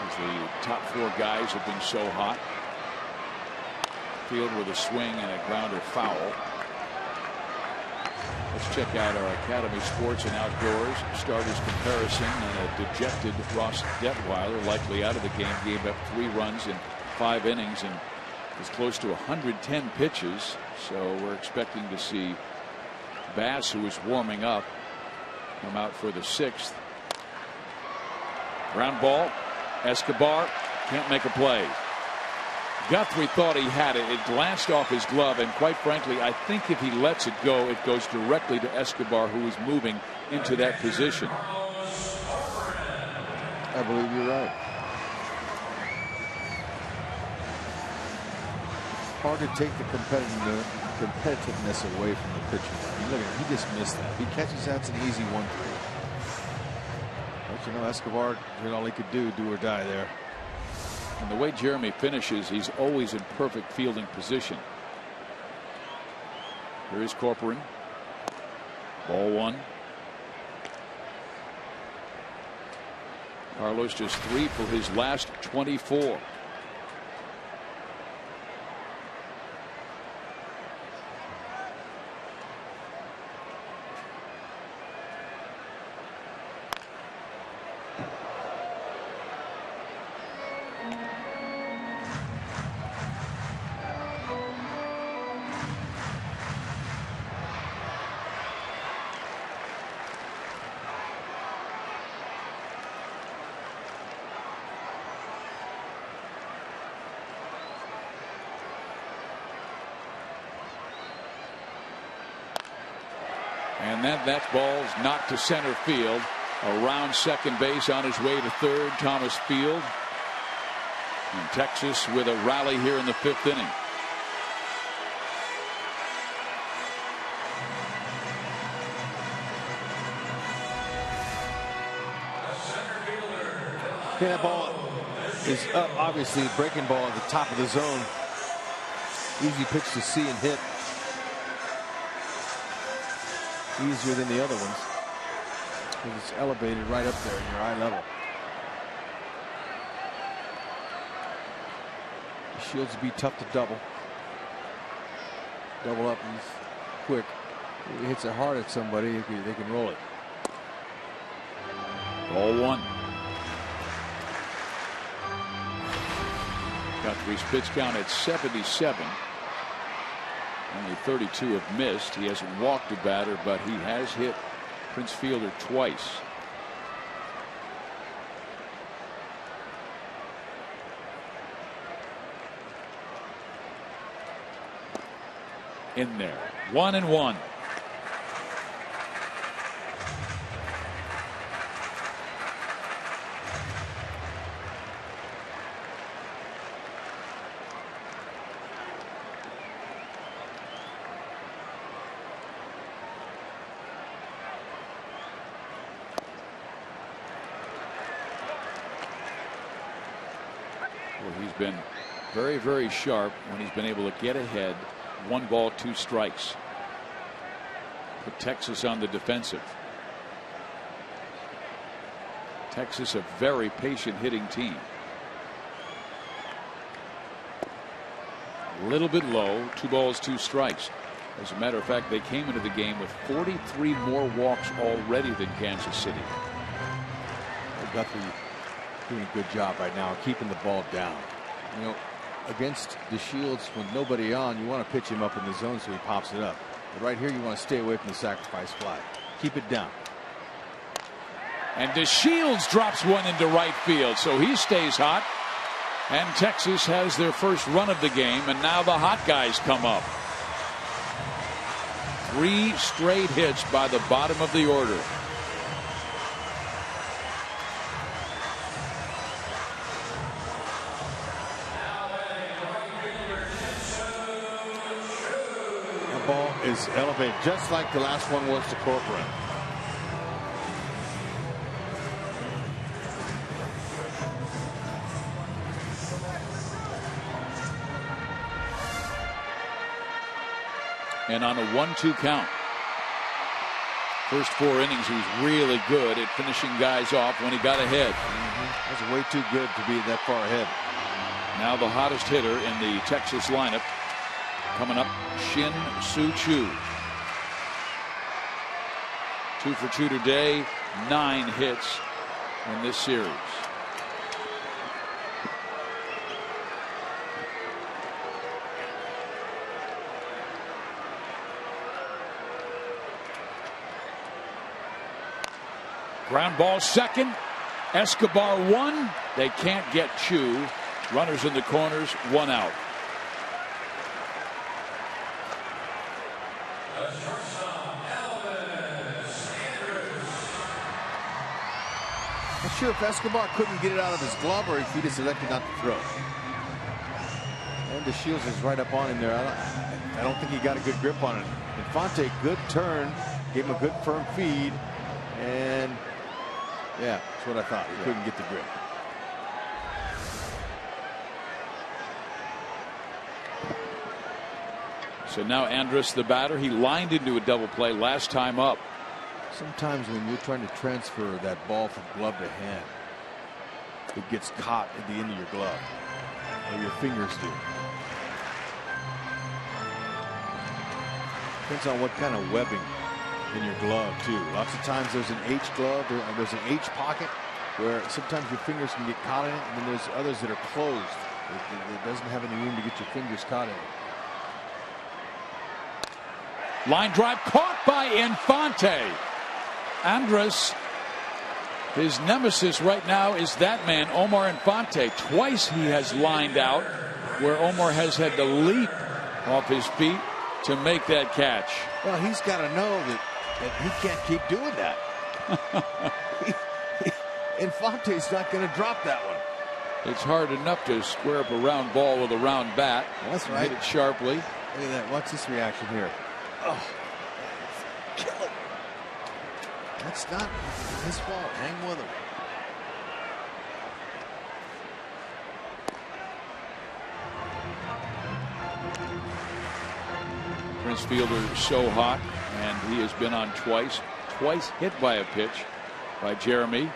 as the top 4 guys have been so hot. Field with a swing and a grounder foul. Let's check out our Academy Sports and Outdoors starters comparison, and a dejected Ross Detweiler likely out of the game. Gave up 3 runs in 5 innings and is close to 110 pitches. So we're expecting to see Bass, who is warming up, come out for the 6th. Ground ball. Escobar can't make a play. Guthrie thought he had it. It glanced off his glove, and quite frankly, I think if he lets it go, it goes directly to Escobar, who is moving into that position. I believe you're right. Hard to take the competitiveness away from the pitcher. Look at him, he just missed that. He catches that's an easy 1-3. But you know, Escobar did all he could do or die there. And the way Jeremy finishes, he's always in perfect fielding position. Here is Corcoran. Ball 1. Carlos just 3 for his last 24. And that ball's knocked to center field. Around second base on his way to 3rd, Thomas Field. And Texas with a rally here in the 5th inning. Yeah, that ball is up, obviously breaking ball at the top of the zone. Easy pitch to see and hit. Easier than the other ones, because it's elevated right up there in your eye level. Shields would be tough to double up. He's quick. If he hits it hard at somebody, they can roll it. Ball 1. Guthrie's pitch count at 77. Only 32 have missed. He hasn't walked a batter, but he has hit Prince Fielder twice. In there. 1-1. He's been very, very sharp when he's been able to get ahead. 1 ball, 2 strikes. Put Texas on the defensive. Texas, a very patient hitting team. A little bit low. 2 balls, 2 strikes. As a matter of fact, they came into the game with 43 more walks already than Kansas City. Guthrie doing a good job right now keeping the ball down. You know, against the Shields, when nobody on, you want to pitch him up in the zone so he pops it up. But right here, you want to stay away from the sacrifice fly. Keep it down. And DeShields drops one into right field, so he stays hot. And Texas has their first run of the game, and now the hot guys come up. 3 straight hits by the bottom of the order. The ball is elevated, just like the last one was to Corcoran. And on a 1-2 count. First 4 innings, he was really good at finishing guys off when he got ahead. That's way too good to be that far ahead. Now the hottest hitter in the Texas lineup coming up, Shin Soo Choo. 2 for 2 today, 9 hits in this series. Ground ball second. Escobar 1. They can't get Chu. Runners in the corners, 1 out. Not sure if Escobar couldn't get it out of his glove or if he just elected not to throw. And DeShields is right up on him there. I don't think he got a good grip on it. Infante, good turn, gave him a good firm feed, and yeah, that's what I thought. He couldn't get the grip. So now Andrus, the batter, he lined into a double play last time up. Sometimes when you're trying to transfer that ball from glove to hand, it gets caught at the end of your glove, or your fingers do. Depends on what kind of webbing in your glove too. Lots of times there's an H glove, there's an H pocket where sometimes your fingers can get caught in it, and then there's others that are closed. It doesn't have any room to get your fingers caught in it. Line drive caught by Infante. Andrus, his nemesis right now is that man, Omar Infante. Twice he has lined out where Omar has had to leap off his feet to make that catch. Well, he's got to know that he can't keep doing that. Infante's not going to drop that one. It's hard enough to square up a round ball with a round bat. That's right. Hit it sharply. Look at that. Watch this reaction here. Oh, kill it. That's not his fault. Hang with him. Prince Fielder so hot, and he has been on twice hit by a pitch by Jeremy.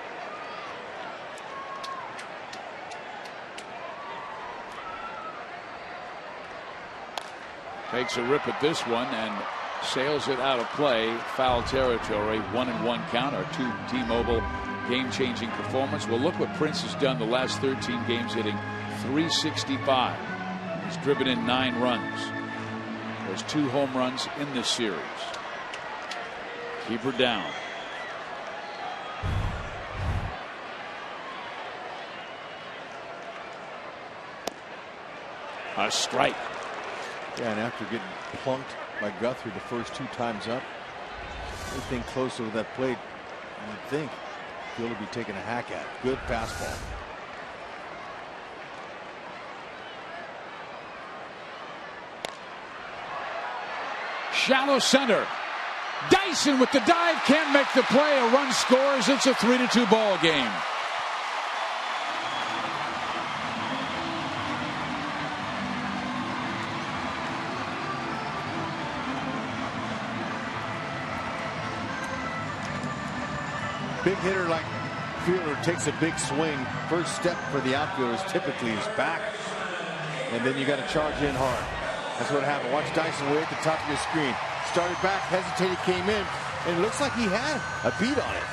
Takes a rip at this one and sails it out of play. Foul territory. 1-1 count. Our 2 T-Mobile game-changing performance. Well, look what Prince has done the last 13 games, hitting .365. He's driven in 9 runs. There's 2 home runs in this series. Keeper down. A strike. Yeah, and after getting plunked by Guthrie the first 2 times up, anything close to that plate, you would think Fielder be taking a hack at. Good fastball. Shallow center. Dyson with the dive, can't make the play. A run scores. It's a 3-2 ball game. Big hitter like Fielder takes a big swing. First step for the outfielders typically is back, and then you got to charge in hard. That's what happened. Watch Dyson way at the top of your screen. Started back, hesitated, came in, and it looks like he had a beat on it.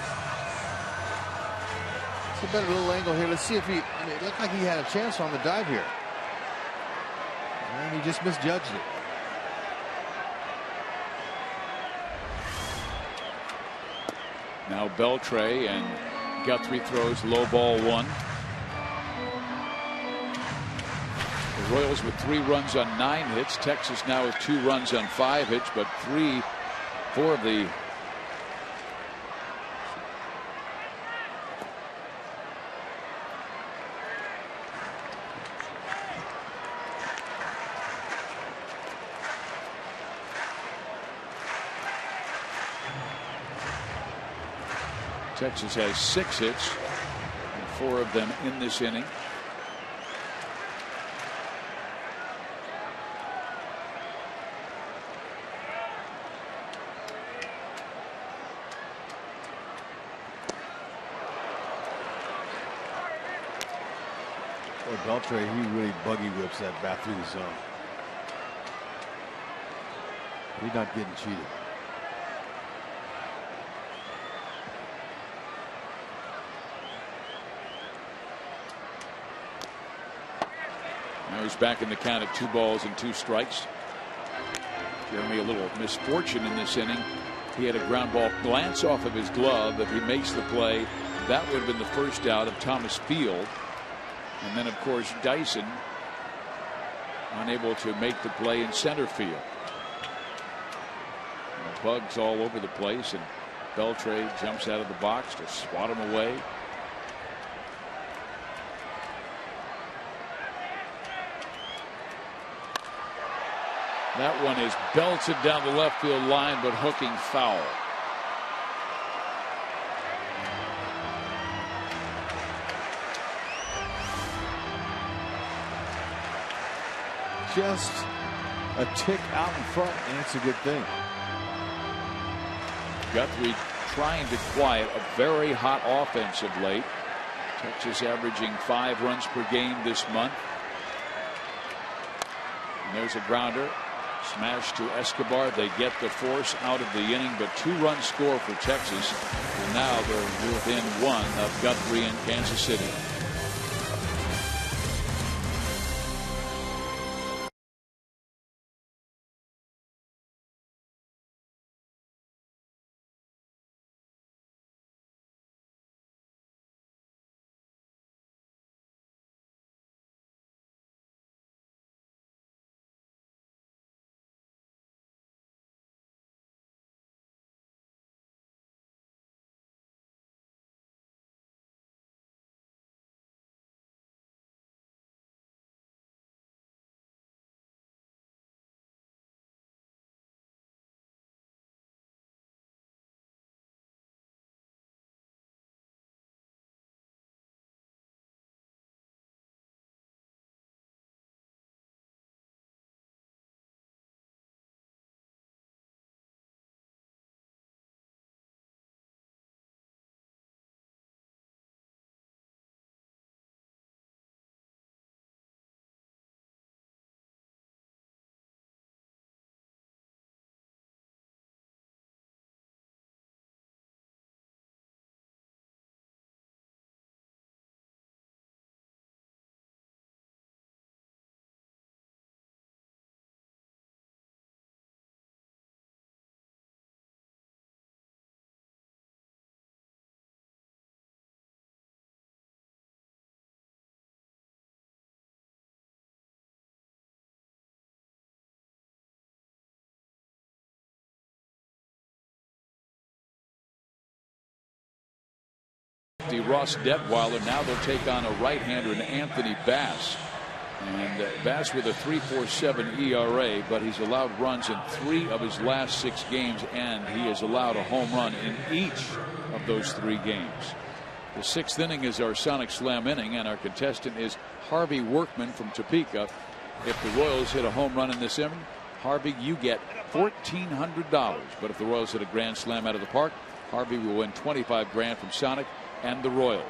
It's a better little angle here. Let's see if it looked like he had a chance on the dive here. And he just misjudged it. Now Beltre, and Guthrie throws low ball 1. The Royals with 3 runs on 9 hits. Texas now with 2 runs on 5 hits, but 4 of the Texas has 6 hits, and 4 of them in this inning. Beltre, he really buggy whips that bat through the zone. He's not getting cheated. Now he's back in the count at 2 balls and 2 strikes. Jeremy, a little misfortune in this inning. He had a ground ball glance off of his glove. If he makes the play, that would have been the first out of Thomas Field. And then, of course, Dyson unable to make the play in center field. Bugs all over the place, and Beltre jumps out of the box to swat him away. That one is belted down the left field line, but hooking foul. Just a tick out in front, and it's a good thing. Guthrie trying to quiet a very hot offense of late. Texas averaging 5 runs per game this month. And there's a grounder. Smash to Escobar. They get the force out of the inning, but 2-run score for Texas. And now they're within 1 of Guthrie and Kansas City. Ross Detweiler. Now they'll take on a right-hander in Anthony Bass. And Bass with a 3.47 ERA, but he's allowed runs in 3 of his last 6 games, and he has allowed a home run in each of those 3 games. The 6th inning is our Sonic Slam inning, and our contestant is Harvey Workman from Topeka. If the Royals hit a home run in this inning, Harvey, you get $1,400. But if the Royals hit a grand slam out of the park, Harvey will win $25,000 from Sonic and the Royals.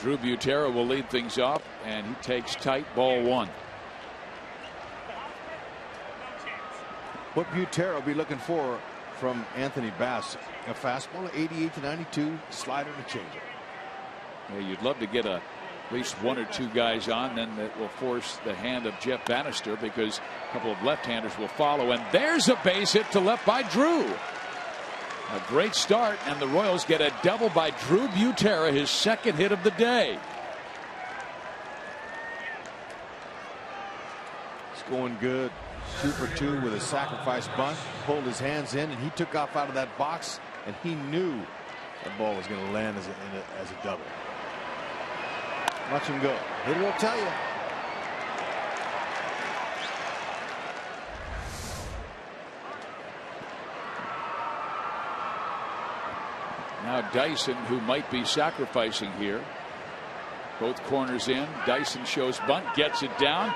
Drew Butera will lead things off, and he takes tight, ball one. What Butera will be looking for from Anthony Bass, a fastball of 88 to 92, slider and a changeup. Yeah, you'd love to get at least one or two guys on, then that will force the hand of Jeff Bannister, because a couple of left-handers will follow. And there's a base hit to left by Drew. A great start, and the Royals get a double by Drew Butera, his second hit of the day. It's going good. 2 for 2 with a sacrifice bunt. Pulled his hands in, and he took off out of that box, and he knew the ball was going to land as a double. Watch him go. Hitter will tell you. Now Dyson, who might be sacrificing here. Both corners in. Dyson shows bunt, gets it down.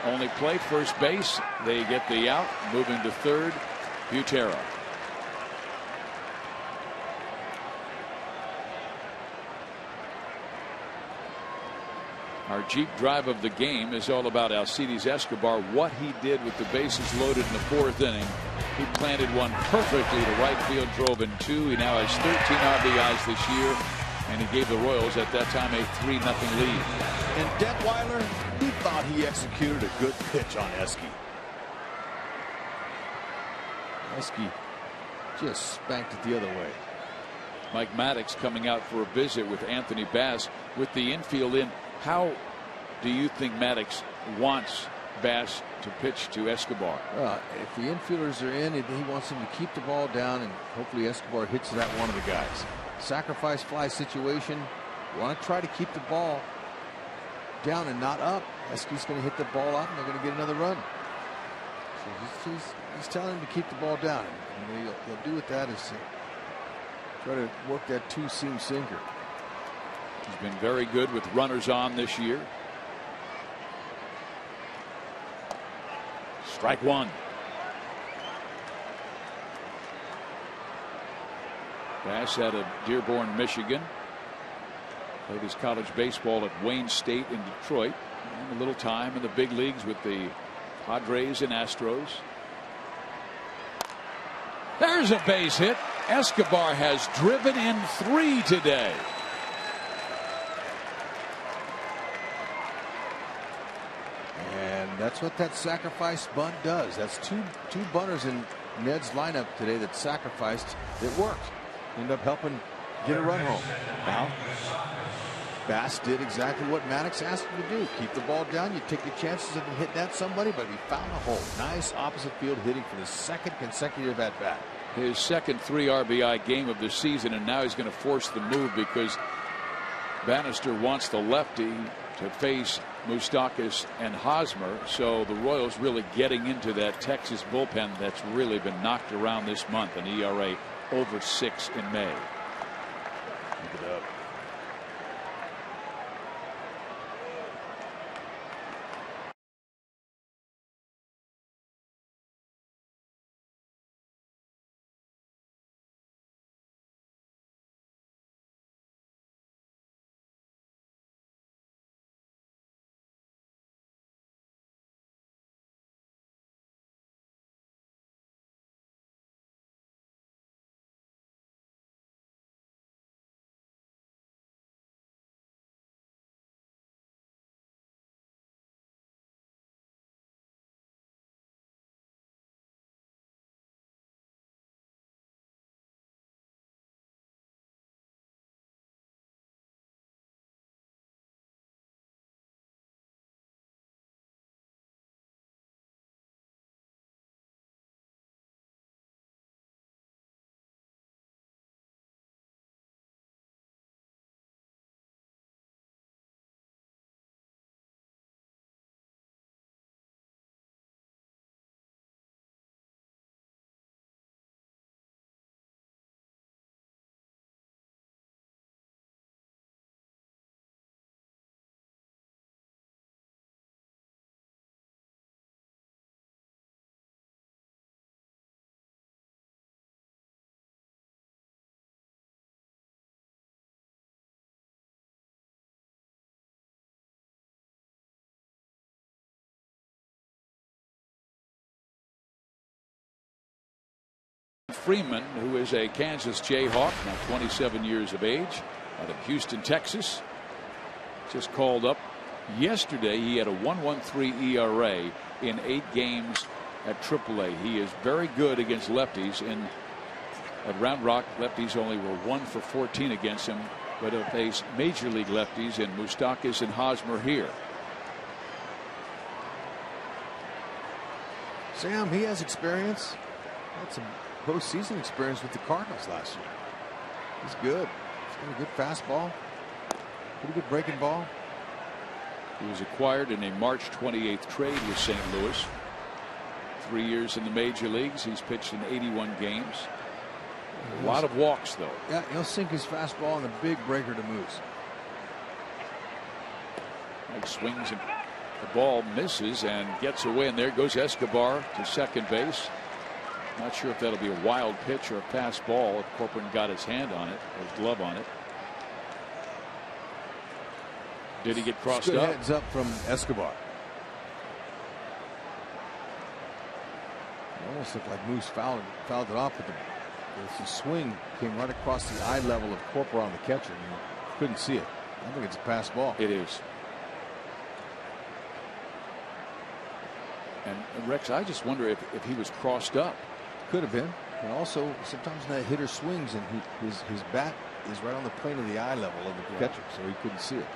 Only play first base. They get the out. Moving to third, Butera. Our Jeep drive of the game is all about Alcides Escobar. What he did with the bases loaded in the fourth inning. He planted one perfectly to right field, drove in 2. He now has 13 RBIs this year, and he gave the Royals at that time a 3-0 lead. And Detweiler, he thought he executed a good pitch on Esky. Esky just spanked it the other way. Mike Maddox coming out for a visit with Anthony Bass with the infield in. How do you think Maddox wants Bass to pitch to Escobar? If the infielders are in, he wants them to keep the ball down, and hopefully Escobar hits that one of the guys. Sacrifice fly situation. You want to try to keep the ball down and not up. Esky's going to hit the ball out, and they're going to get another run. So he's telling him to keep the ball down. And what he'll do with that is try to work that two-seam sinker. He's been very good with runners on this year. Strike one. Bass out of Dearborn, Michigan. Played his college baseball at Wayne State in Detroit. And a little time in the big leagues with the Padres and Astros. There's a base hit. Escobar has driven in 3 today. And that's what that sacrifice bunt does. That's two bunters in Ned's lineup today that sacrificed. It worked. Ended up helping get a run home. Now, Bass did exactly what Maddox asked him to do. Keep the ball down. You take your chances of hitting at somebody, but he found a hole. Nice opposite field hitting for the second consecutive at bat. His second 3 RBI game of the season, and now he's going to force the move because Bannister wants the lefty to face Moustakas and Hosmer. So the Royals really getting into that Texas bullpen that's really been knocked around this month. An ERA over 6 in May. Keep it up. Freeman, who is a Kansas Jayhawk, now 27 years of age, out of Houston, Texas. Just called up yesterday. He had a 1.13 ERA in 8 games at AAA. He is very good against lefties. At Round Rock, lefties only were 1 for 14 against him, but he'll face major league lefties in Moustakas and Hosmer here. Sam, he has experience. Had some postseason experience with the Cardinals last year. He's good. He's got a good fastball. Pretty good breaking ball. He was acquired in a March 28th trade with St. Louis. 3 years in the major leagues. He's pitched in 81 games. A lot of walks, though. Yeah, he'll sink his fastball and a big breaker to Moose. He swings and the ball misses and gets away, and there goes Escobar to second base. Not sure if that'll be a wild pitch or a fast ball. If Corcoran got his hand on it, or his glove on it. Did he get crossed Good up? heads up from Escobar. It almost looked like Moose fouled it off, but the swing came right across the eye level of Corcoran on the catcher. And you couldn't see it. I think it's a pass ball. It is. And Rex, I just wonder if he was crossed up. Could have been. And also, sometimes when that hitter swings and his bat is right on the plane of the eye level of the catcher, so he couldn't see it.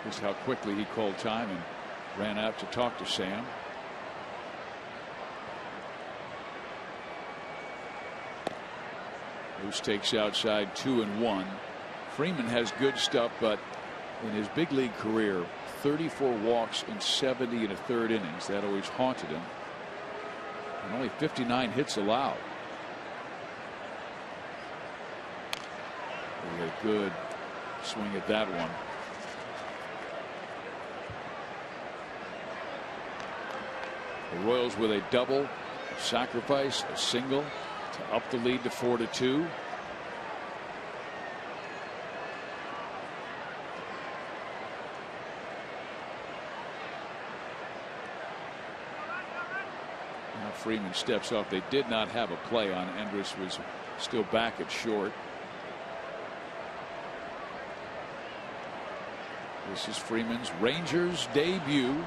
Just how quickly he called time and ran out to talk to Sam. Moose takes outside 2-1. Freeman has good stuff, but in his big league career, 34 walks in 70 1/3 innings. That always haunted him. And only 59 hits allowed. He had a good swing at that one. The Royals with a double, a sacrifice, a single to up the lead to 4-2. Now Freeman steps off. They did not have a play on. Endres was still back at short. This is Freeman's Rangers debut.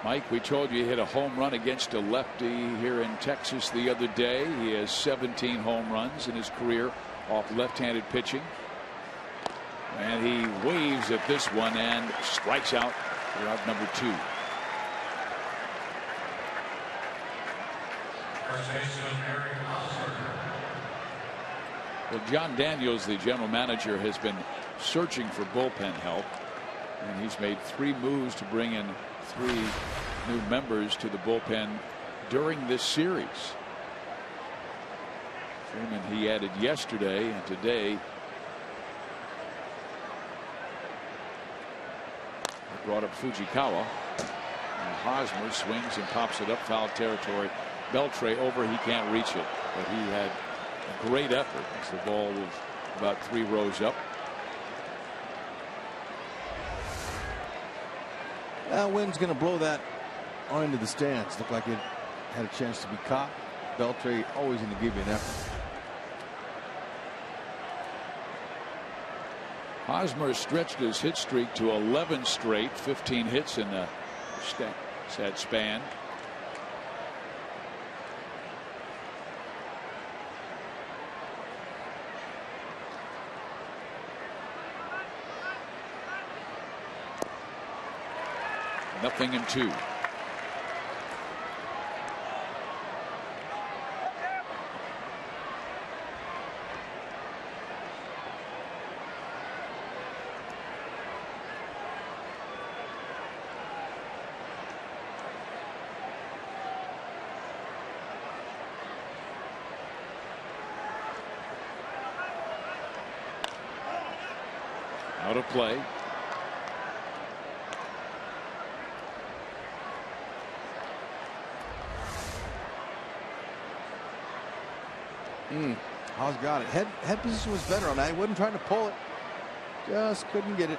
Mike, we told you he hit a home run against a lefty here in Texas the other day. He has 17 home runs in his career off left-handed pitching. And he waves at this one and strikes out for out number 2. Well, John Daniels, the general manager, has been searching for bullpen help. And he's made 3 moves to bring in 3 new members to the bullpen during this series. Freeman he added yesterday, and today he brought up Fujikawa. And Hosmer swings and pops it up foul territory. Beltre over, he can't reach it, but he had a great effort as the ball was about 3 rows up. Wind's going to blow that on into the stands. Looked like it had a chance to be caught. Beltre always going to give you an effort. Hosmer stretched his hit streak to 11 straight, 15 hits in the sad span. Nothing in 2. Out of play. Haas got it. Head position was better on that. He wasn't trying to pull it. Just couldn't get it.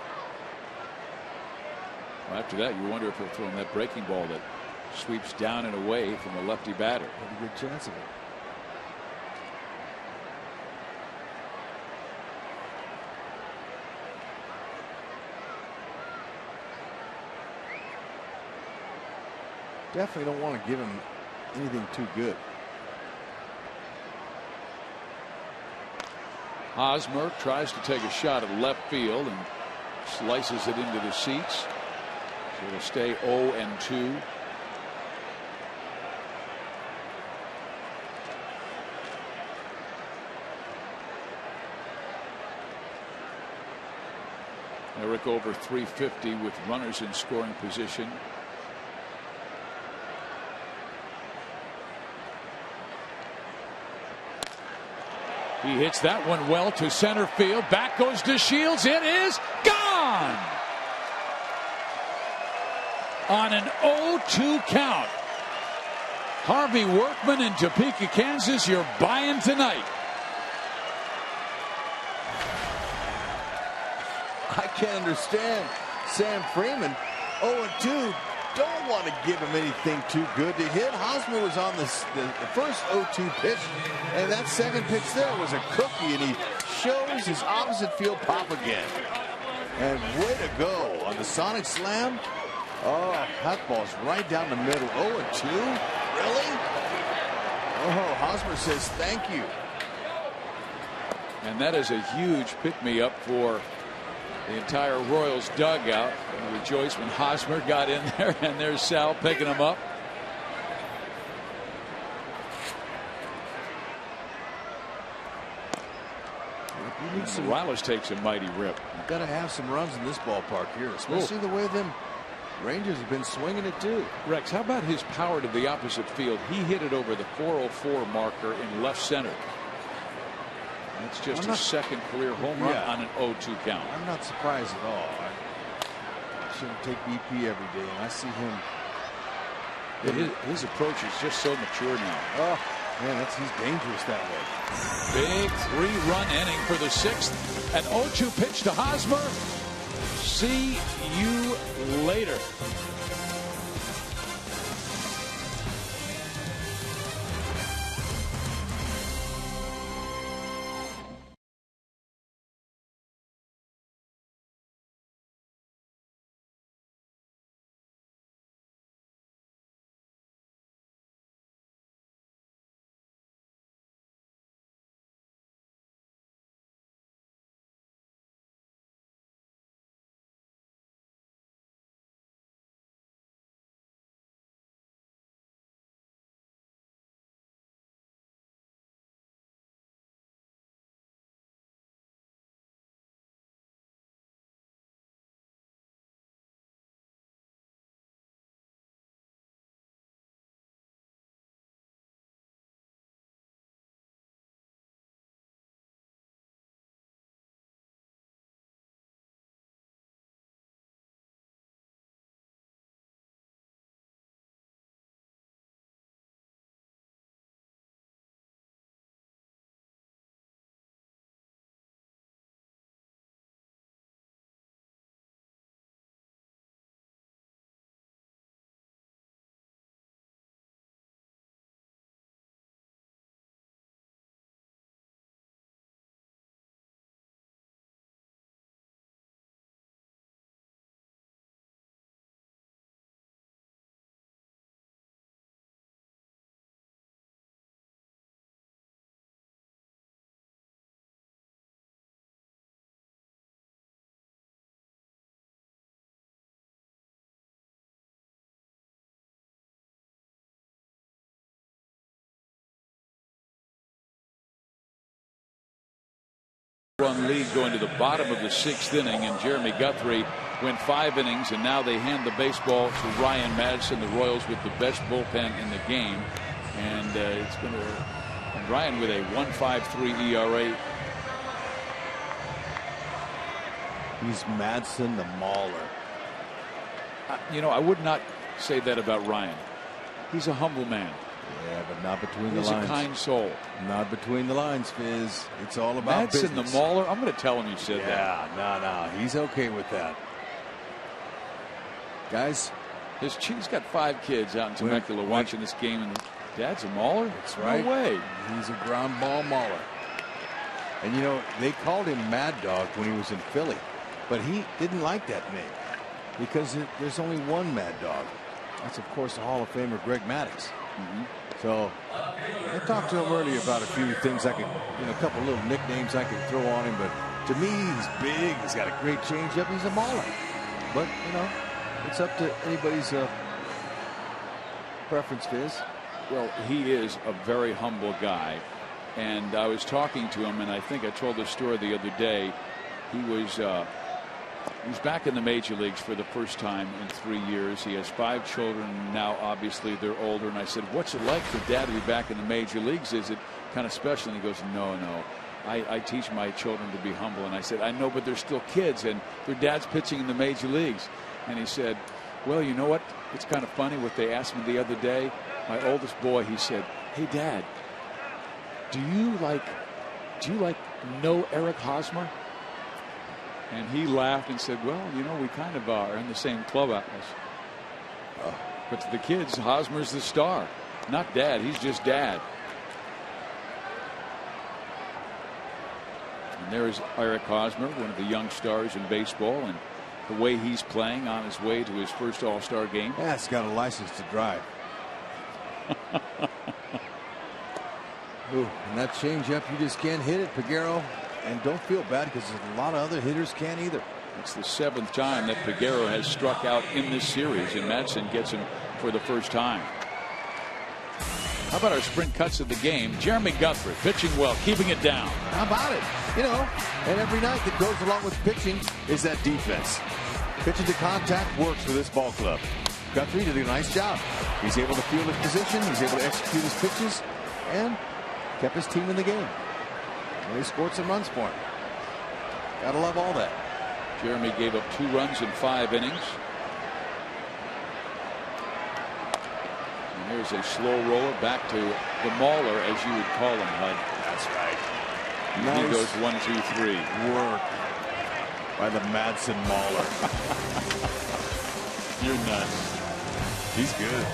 Well, after that, you wonder if he'll throw in that breaking ball that sweeps down and away from a lefty batter. Had a good chance of it. Definitely don't want to give him anything too good. Hosmer tries to take a shot at left field and slices it into the seats. So it'll stay 0-2. Eric over 350 with runners in scoring position. He hits that one well to center field. Back goes to Shields. It is gone on an 0-2 count. Harvey Workman in Topeka, Kansas. You're buying tonight. I can't understand Sam Freeman. 0-2. Don't want to give him anything too good to hit. Hosmer was on the first 0-2 pitch, and that second pitch there was a cookie, and he shows his opposite field pop again. And way to go on the sonic slam. Oh, that ball's right down the middle. 0-2? Really? Oh, Hosmer says thank you. And that is a huge pick-me-up for the entire Royals dugout. And rejoiced when Hosmer got in there, and there's Sal picking him up. Morales takes a mighty rip. You've got to have some runs in this ballpark here, especially the way them Rangers have been swinging it too. Rex, how about his power to the opposite field? He hit it over the 404 marker in left center. That's just his second career home run on an 0-2 count. I'm not surprised at all. I shouldn't take BP every day, and I see him. His approach is just so mature now. Oh, man, he's dangerous that way. Big 3-run inning for the 6th. An 0-2 pitch to Hosmer. See you later. Run lead going to the bottom of the 6th inning, and Jeremy Guthrie went 5 innings, and now they hand the baseball to Ryan Madison, the Royals with the best bullpen in the game, and it's been and Ryan with a 1.53 ERA. He's Madsen the Mauler. I would not say that about Ryan. He's a humble man. Yeah, but not between the lines. He's a kind soul. Not between the lines, Fizz. It's all about business. Madsen the Mauler. I'm going to tell him you said that. Yeah, no. He's okay with that. Guys, he's got 5 kids out in Temecula watching this game, and Dad's a Mauler? That's right. No way. He's a ground ball mauler. And they called him Mad Dog when he was in Philly, but he didn't like that name because there's only one Mad Dog. That's, of course, the Hall of Famer Greg Maddux. So I talked to him earlier about a few things a couple little nicknames I could throw on him, but to me, he's big. He's got a great changeup. He's a mauler. But, it's up to anybody's preference, Fizz. Well, he is a very humble guy. And I was talking to him, and I think I told this story the other day. He was back in the major leagues for the first time in 3 years. He has 5 children now. Obviously, they're older. And I said, "What's it like for Dad to be back in the major leagues? Is it kind of special?" And he goes, "No. I teach my children to be humble." And I said, "I know, but they're still kids, and their dad's pitching in the major leagues." And he said, "Well, you know what? It's kind of funny what they asked me the other day. My oldest boy," he said, "Hey, Dad, do you know Eric Hosmer?" And he laughed and said, "Well, we kind of are in the same clubhouse." But to the kids, Hosmer's the star, not Dad. He's just Dad. And there's Eric Hosmer, one of the young stars in baseball, and the way he's playing on his way to his first All-Star game. Yeah, he's got a license to drive. Ooh, and that changeup, you just can't hit it, Peguero. And don't feel bad because a lot of other hitters can't either. It's the 7th time that Peguero has struck out in this series, and Madsen gets him for the first time. How about our sprint cuts of the game? Jeremy Guthrie pitching well, keeping it down. How about it? And every night that goes along with pitching is that defense. Pitching to contact works for this ball club. Guthrie did a nice job. He's able to field his position. He's able to execute his pitches and kept his team in the game. And they scored some runs for him. Gotta love all that. Jeremy gave up 2 runs in 5 innings. And here's a slow roller back to the Mauler, as you would call him, Hud. That's right. And nice. He goes 1, 2, 3. Work by the Madsen Mauler. You're nuts. He's good.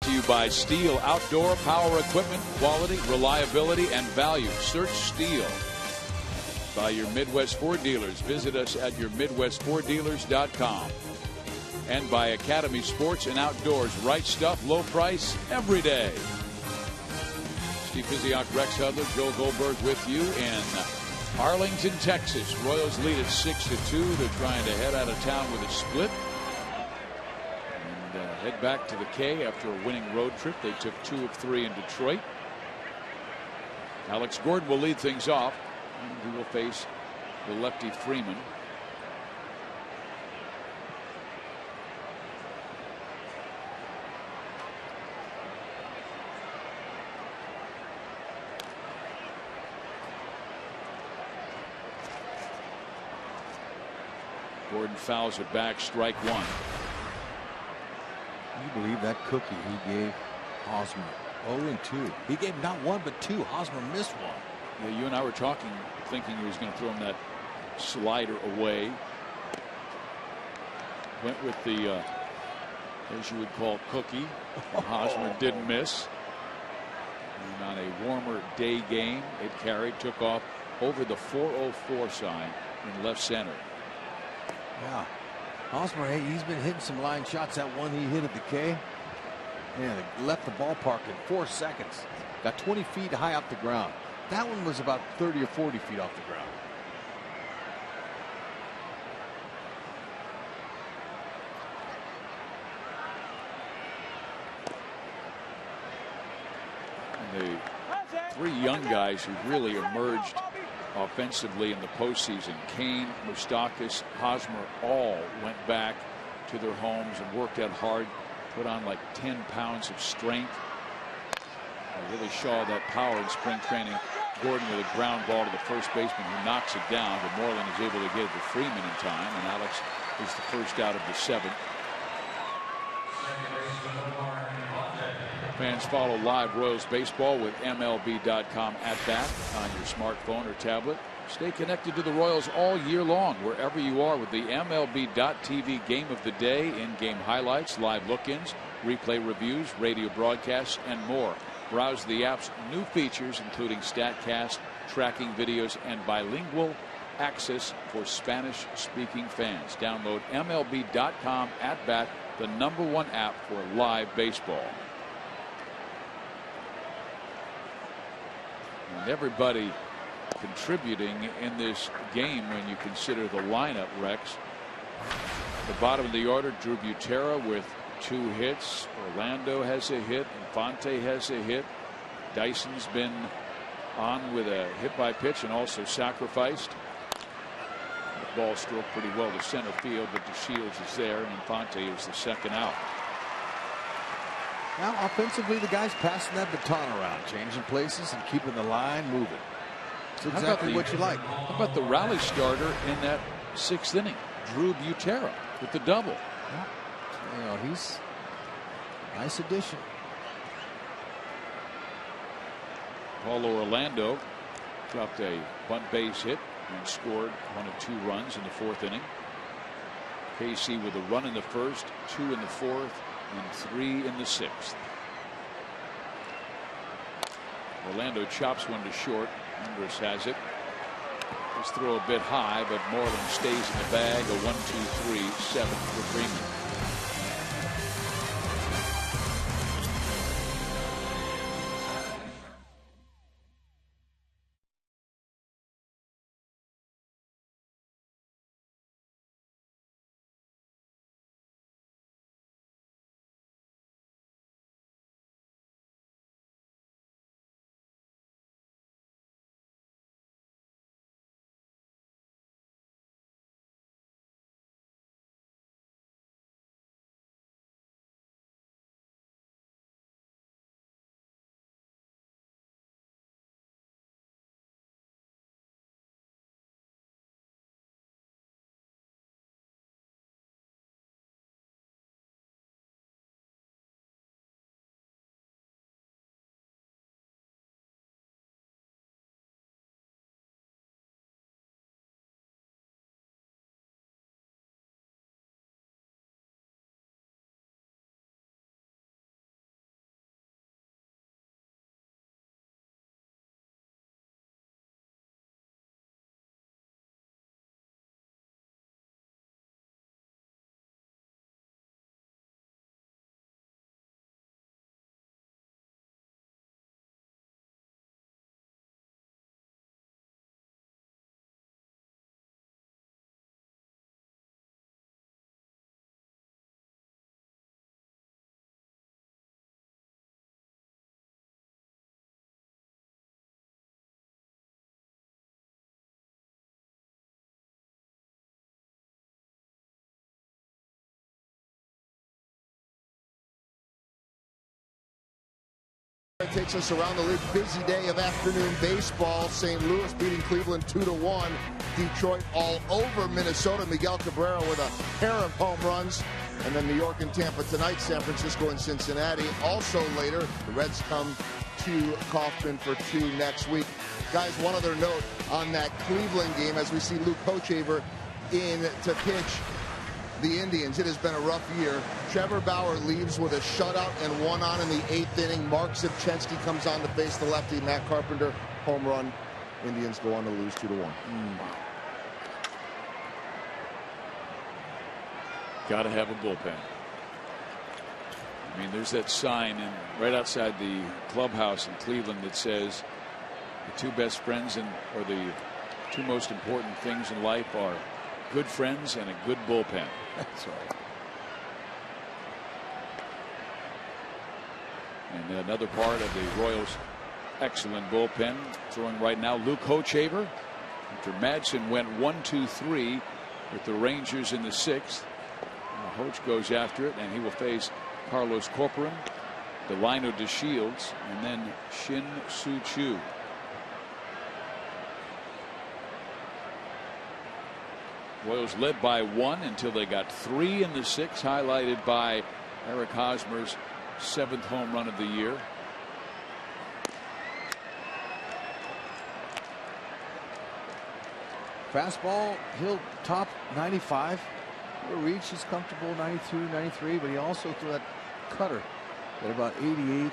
You by Steel outdoor power equipment, quality, reliability, and value. Search Steel. By your Midwest Ford dealers. Visit us at yourmidwestforddealers.com. And by Academy Sports and Outdoors. Right stuff, low price, every day. Steve Physioc, Rex Hudler, Joe Goldberg with you in Arlington, Texas. Royals lead at 6-2. They're trying to head out of town with a split and head back to the K after a winning road trip. They took 2 of 3 in Detroit. Alex Gordon will lead things off, and he will face the lefty Freeman. Gordon fouls it back, strike 1. Can you believe that cookie he gave Hosmer? 0-2. He gave not 1 but 2. Hosmer missed 1. Yeah, you and I were talking, thinking he was going to throw him that slider away. Went with the, as you would call, cookie. Hosmer didn't miss. And on a warmer day game, it carried, took off over the 404 sign in left center. Yeah. Hosmer, hey, he's been hitting some line shots. That one he hit at the K. Man, they left the ballpark in 4 seconds. Got 20 feet high off the ground. That one was about 30 or 40 feet off the ground. And the 3 young guys who really emerged offensively in the postseason, Kane, Moustakas, Hosmer, all went back to their homes and worked out hard, put on like 10 pounds of strength. They really saw that power in spring training. Gordon with a ground ball to the first baseman who knocks it down, but Moreland is able to get it to Freeman in time, and Alex is the first out of the 7th. Fans follow live Royals baseball with MLB.com at bat on your smartphone or tablet. Stay connected to the Royals all year long, wherever you are, with the MLB.TV Game of the Day, in-game highlights, live look-ins, replay reviews, radio broadcasts, and more. Browse the app's new features, including StatCast, tracking videos, and bilingual access for Spanish-speaking fans. Download MLB.com at bat, the #1 app for live baseball. And everybody contributing in this game when you consider the lineup, Rex. At the bottom of the order, Drew Butera with 2 hits. Orlando has a hit. Infante has a hit. Dyson's been on with a hit by pitch and also sacrificed. The ball stroked pretty well to center field, but DeShields is there, and Infante is the second out. Now, offensively, the guy's passing that baton around, changing places and keeping the line moving. It's exactly what you like. How about the rally starter in that 6th inning? Drew Butera with the double. Yeah. You know, he's a nice addition. Paulo Orlando dropped a bunt base hit and scored 1 of 2 runs in the 4th inning. KC with a run in the 1st, 2 in the 4th, and 3 in the 6th. Orlando chops one to short. Andrus has it. His throw a bit high, but Moreland stays in the bag. A 1-2-3-7 for Freeman. It takes us around the league. Busy day of afternoon baseball. St. Louis beating Cleveland 2-1. Detroit all over Minnesota. Miguel Cabrera with a pair of home runs. And then New York and Tampa tonight. San Francisco and Cincinnati. Also later, the Reds come to Kaufman for 2 next week. Guys, one other note on that Cleveland game as we see Luke Hochevar in to pitch the Indians. It has been a rough year. Trevor Bauer leaves with a shutout and 1 on in the 8th inning. Mark Zipchensky comes on to face the lefty. Matt Carpenter, home run. Indians go on to lose 2-1. Got to have a bullpen. I mean, there's that sign right outside the clubhouse in Cleveland that says the 2 best friends or the 2 most important things in life are good friends and a good bullpen. That's right. And another part of the Royals' excellent bullpen throwing right now, Luke Hochevar. After Madsen went 1-2-3 with the Rangers in the 6th. Now Hoch goes after it, and he will face Carlos Corcoran, Delino DeShields, and then Shin Soo Choo. Royals led by 1 until they got 3 in the 6th, highlighted by Eric Hosmer's 7th home run of the year. Fastball, he'll top 95. He'll reach, he's comfortable 92, 93, but he also threw that cutter at about 88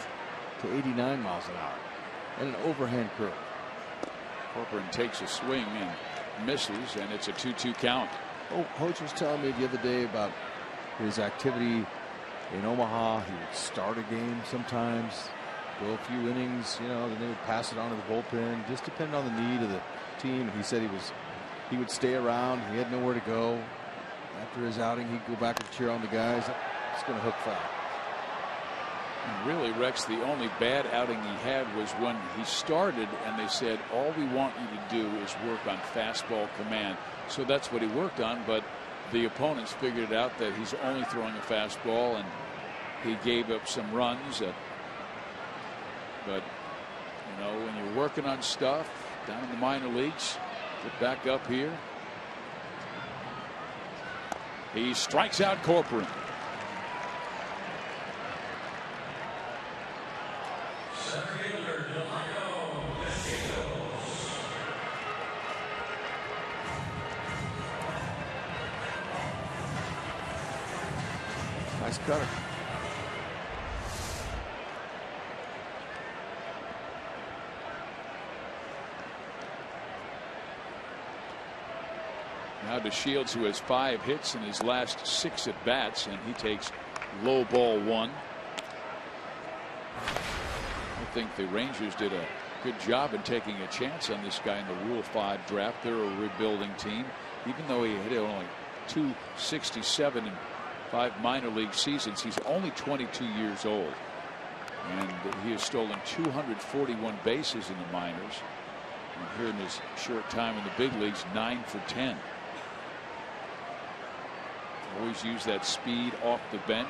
to 89 miles an hour and an overhand curve. Corcoran takes a swing and misses, and it's a 2-2 count. Oh, Hoch was telling me the other day about his activity in Omaha. He would start a game sometimes, go a few innings, you know, then they would pass it on to the bullpen, just depending on the need of the team. He said he would stay around. He had nowhere to go. After his outing, he'd go back and cheer on the guys. It's going to hook foul. And really, Rex, the only bad outing he had was when he started and they said, all we want you to do is work on fastball command. So that's what he worked on, but the opponents figured out that he's only throwing a fastball, and he gave up some runs. But, you know, when you're working on stuff down in the minor leagues, get back up here. He strikes out Corcoran. Nice cutter. Now DeShields, who has 5 hits in his last 6 at bats, and he takes low ball 1. I think the Rangers did a good job in taking a chance on this guy in the Rule 5 draft. They're a rebuilding team. Even though he hit only .267 in 5 minor league seasons, he's only 22 years old, and he has stolen 241 bases in the minors. And here in his short time in the big leagues, 9 for 10. Always use that speed off the bench.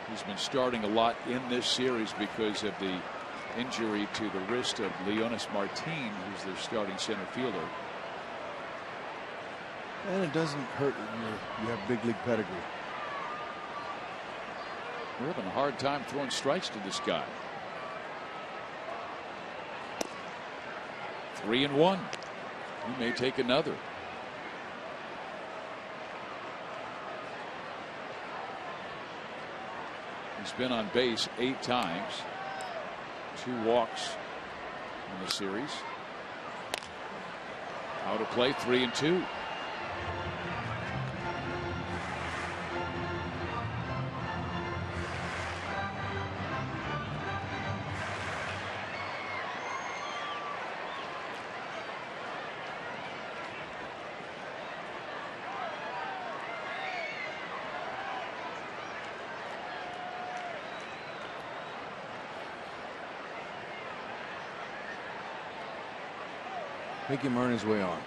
He's been starting a lot in this series because of the injury to the wrist of Leonis Martin, who's their starting center fielder. And it doesn't hurt when you have big league pedigree. We're having a hard time throwing strikes to this guy. 3-1. He may take another. He's been on base 8 times. 2 walks in the series. Out of play, 3-2. Make him earn his way on.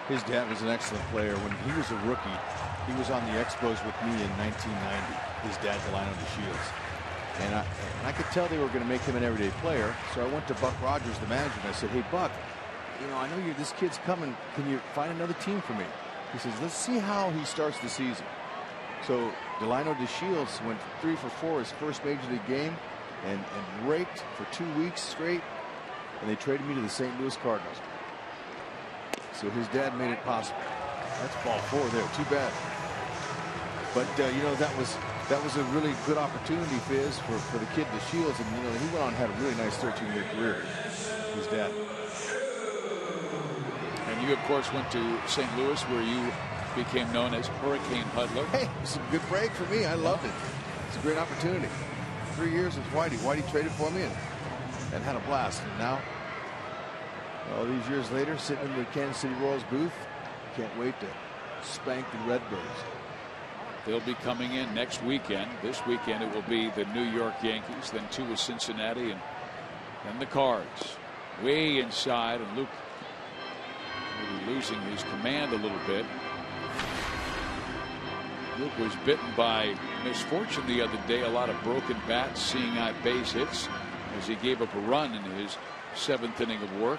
His dad was an excellent player. When he was a rookie, he was on the Expos with me in 1990. His dad, Delino DeShields. And I could tell they were going to make him an everyday player. So I went to Buck Rogers, the manager, and I said, "Hey, Buck, you know, I know this kid's coming. Can you find another team for me?" He says, "Let's see how he starts the season." So Delino DeShields went 3 for 4 his first major league game and raked for 2 weeks straight. And they traded me to the St. Louis Cardinals. So his dad made it possible. That's ball 4 there. Too bad. But you know, that was a really good opportunity, Fizz, for the kid DeShields, and you know, he went on and had a really nice 13-year career. His dad. And you, of course, went to St. Louis, where you became known as Hurricane Hudler. Hey, it was a good break for me. I loved it. It's a great opportunity. 3 years with Whitey. Whitey traded for me and had a blast. And now, all these years later, sitting in the Kansas City Royals booth, can't wait to spank the Redbirds. They'll be coming in next weekend. This weekend it will be the New York Yankees, then 2 with Cincinnati, and then the Cards. Way inside, and Luke will be losing his command a little bit. Luke was bitten by misfortune the other day. A lot of broken bats, seeing eye base hits as he gave up a run in his 7th inning of work.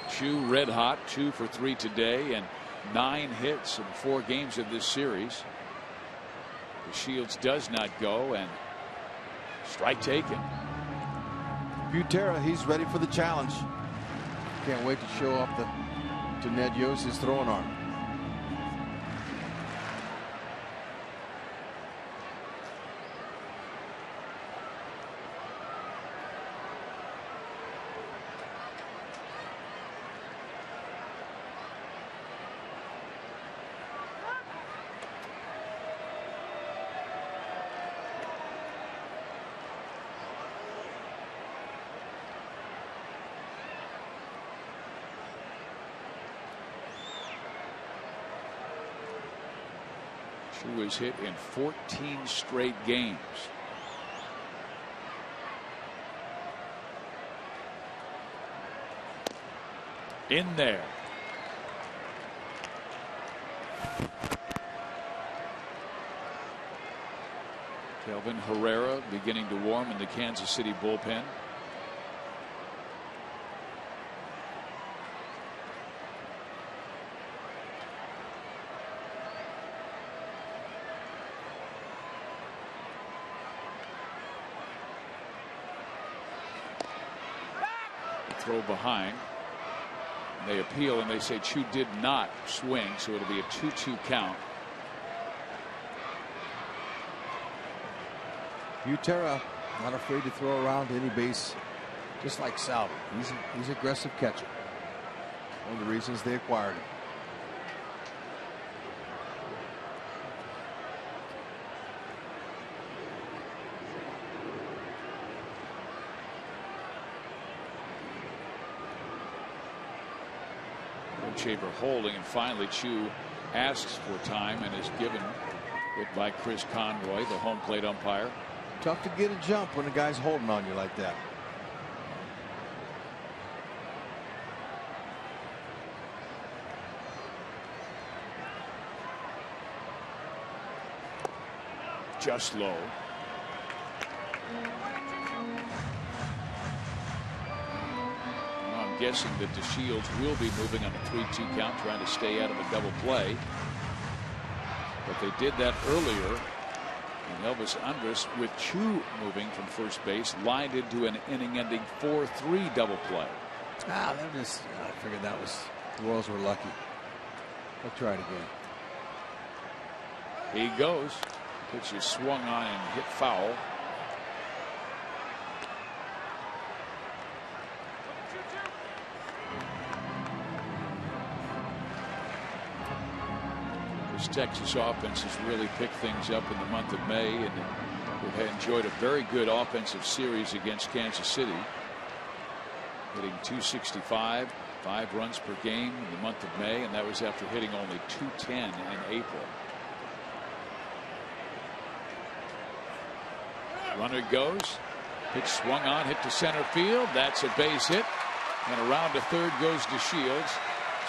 Chu red hot, 2 for 3 today, and 9 hits in 4 games of this series. DeShields does not go, and strike taken. Butera, he's ready for the challenge. Can't wait to show up to Ned Yost's throwing arm. Who was hit in 14 straight games. In there. Kelvin Herrera beginning to warm in the Kansas City bullpen. Throw behind. They appeal and they say Chu did not swing, so it'll be a 2-2 count. Butera not afraid to throw around any base, just like Salvi. He's an aggressive catcher. One of the reasons they acquired him. Shaver holding, and finally Chu asks for time and is given it by Chris Conroy, the home plate umpire. Tough to get a jump when a guy's holding on you like that. Just low. I'm guessing that DeShields will be moving on a 3-2 count, trying to stay out of a double play. But they did that earlier. And Elvis Andrus, with Chu moving from first base, lined into an inning-ending 4-3 double play. I figured that was, the Royals were lucky. I'll try it again. He goes. Pitch is swung on and hit foul. This Texas offense has really picked things up in the month of May, and we've enjoyed a very good offensive series against Kansas City, hitting .265, 5 runs per game in the month of May, and that was after hitting only .210 in April. Runner goes. Pitch swung on, hit to center field. That's a base hit. And around to third goes DeShields.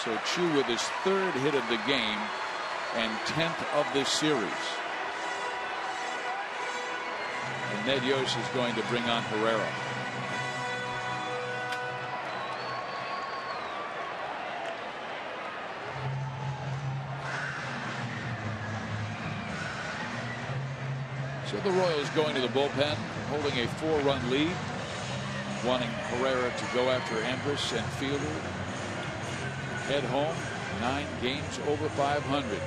So Chu with his 3rd hit of the game and 10th of this series. And Ned Yost is going to bring on Herrera. So the Royals going to the bullpen, holding a 4-run lead, wanting Herrera to go after Andrus and Fielder. Head home, 9 games over 500.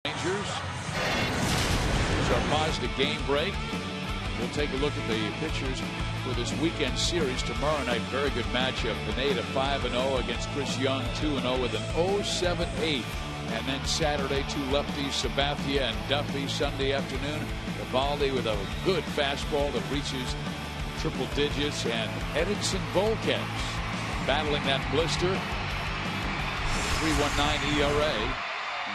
Rangers. Here's our positive game break. We'll take a look at the pitchers for this weekend series tomorrow night. Very good matchup. Pineda 5-0 against Chris Young, 2-0 with an 0.78. And then Saturday, 2 lefties, Sabathia and Duffy. Sunday afternoon, Eovaldi with a good fastball that reaches triple digits, and Edinson Volquez battling that blister. 3.19 ERA.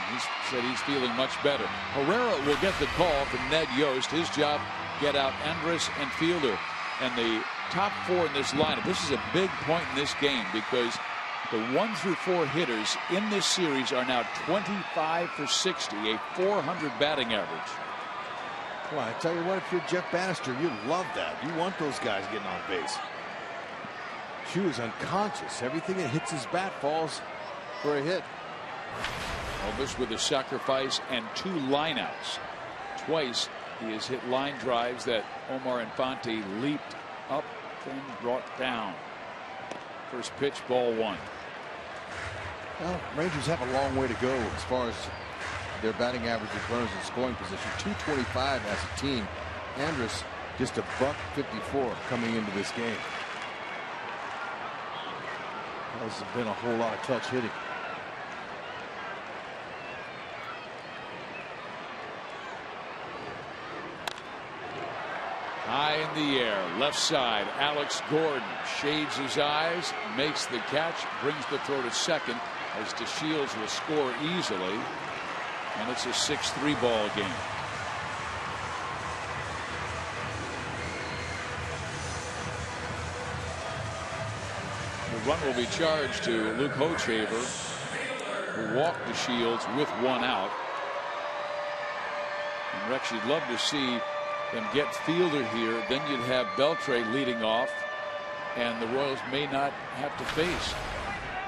He said he's feeling much better. Herrera will get the call from Ned Yost. His job, get out Andrus and Fielder. And the top 4 in this lineup. This is a big point in this game because the 1 through 4 hitters in this series are now 25 for 60, a 400 batting average. Well, I tell you what, if you're Jeff Bannister, you love that. You want those guys getting on base. Chu is unconscious. Everything that hits his bat falls for a hit. Elvis with a sacrifice and 2 lineouts. Twice he has hit line drives that Omar Infante leaped up and brought down. First pitch, ball 1. Well, Rangers have a long way to go as far as their batting average with runners in scoring position. 225 as a team. Andrus just a $154 coming into this game. There's been a whole lot of clutch hitting. High in the air, left side, Alex Gordon shades his eyes, makes the catch, brings the throw to second as DeShields will score easily, and it's a 6-3 ball game. The run will be charged to Luke Hochevar, who walked DeShields with 1 out. And Rex, you'd love to see them get Fielder here. Then you'd have Beltre leading off, and the Royals may not have to face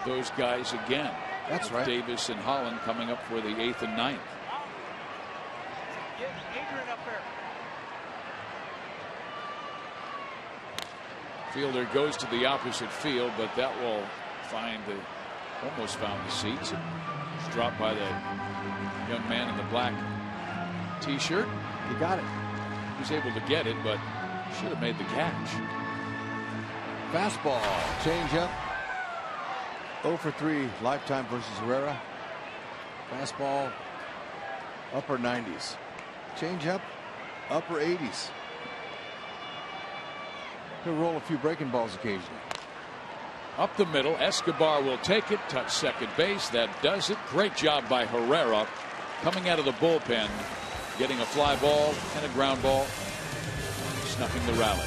those guys again. That's right. Davis and Holland coming up for the 8th and 9th. Get Adrian up there. Fielder goes to the opposite field, but that will almost found the seats. It's dropped by the young man in the black t-shirt. He got it. He was able to get it, but should have made the catch. Fastball, change up. 0 for 3 lifetime versus Herrera. Fastball, upper 90s. Changeup, upper 80s. He'll roll a few breaking balls occasionally. Up the middle, Escobar will take it, touch second base. That does it. Great job by Herrera coming out of the bullpen, getting a fly ball and a ground ball, snuffing the rally.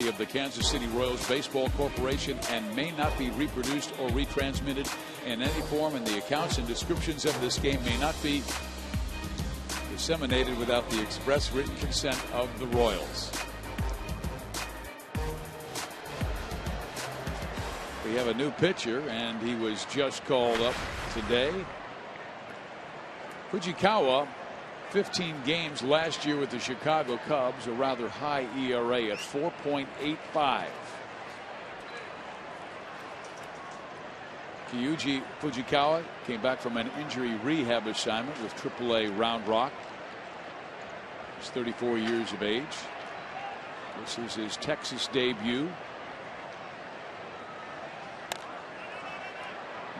Of the Kansas City Royals Baseball Corporation and may not be reproduced or retransmitted in any form, and the accounts and descriptions of this game may not be disseminated without the express written consent of the Royals. We have a new pitcher, and he was just called up today. Fujikawa, 15 games last year with the Chicago Cubs, a rather high ERA at 4.85. Kyuji Fujikawa came back from an injury rehab assignment with AAA Round Rock. He's 34 years of age. This is his Texas debut.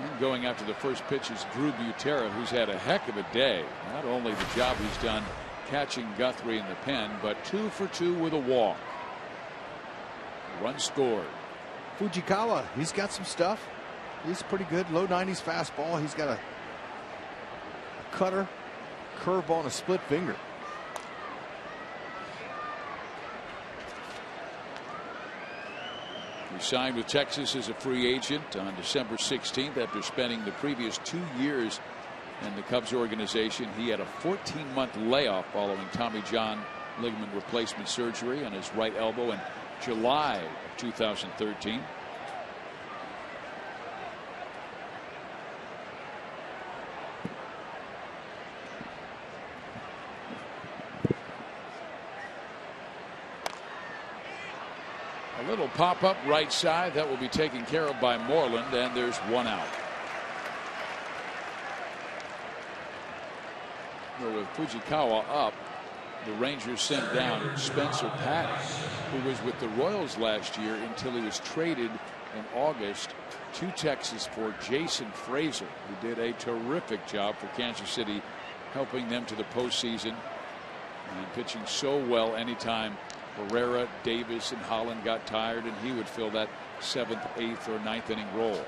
And going after the first pitch is Drew Butera, who's had a heck of a day. Not only the job he's done catching Guthrie in the pen, but 2 for 2 with a walk. Run scored. Fujikawa, he's got some stuff. He's pretty good. Low 90s fastball. He's got a cutter, curveball, and a split finger. He signed with Texas as a free agent on December 16th after spending the previous 2 years in the Cubs organization. He had a 14-month layoff following Tommy John ligament replacement surgery on his right elbow in July of 2013. A little pop-up right side that will be taken care of by Moreland, and there's one out. Well, with Fujikawa up, the Rangers sent down Spencer Patton, who was with the Royals last year until he was traded in August to Texas for Jason Frazier, who did a terrific job for Kansas City, helping them to the postseason and pitching so well anytime Herrera, Davis, and Holland got tired, and he would fill that 7th, 8th, or 9th inning role.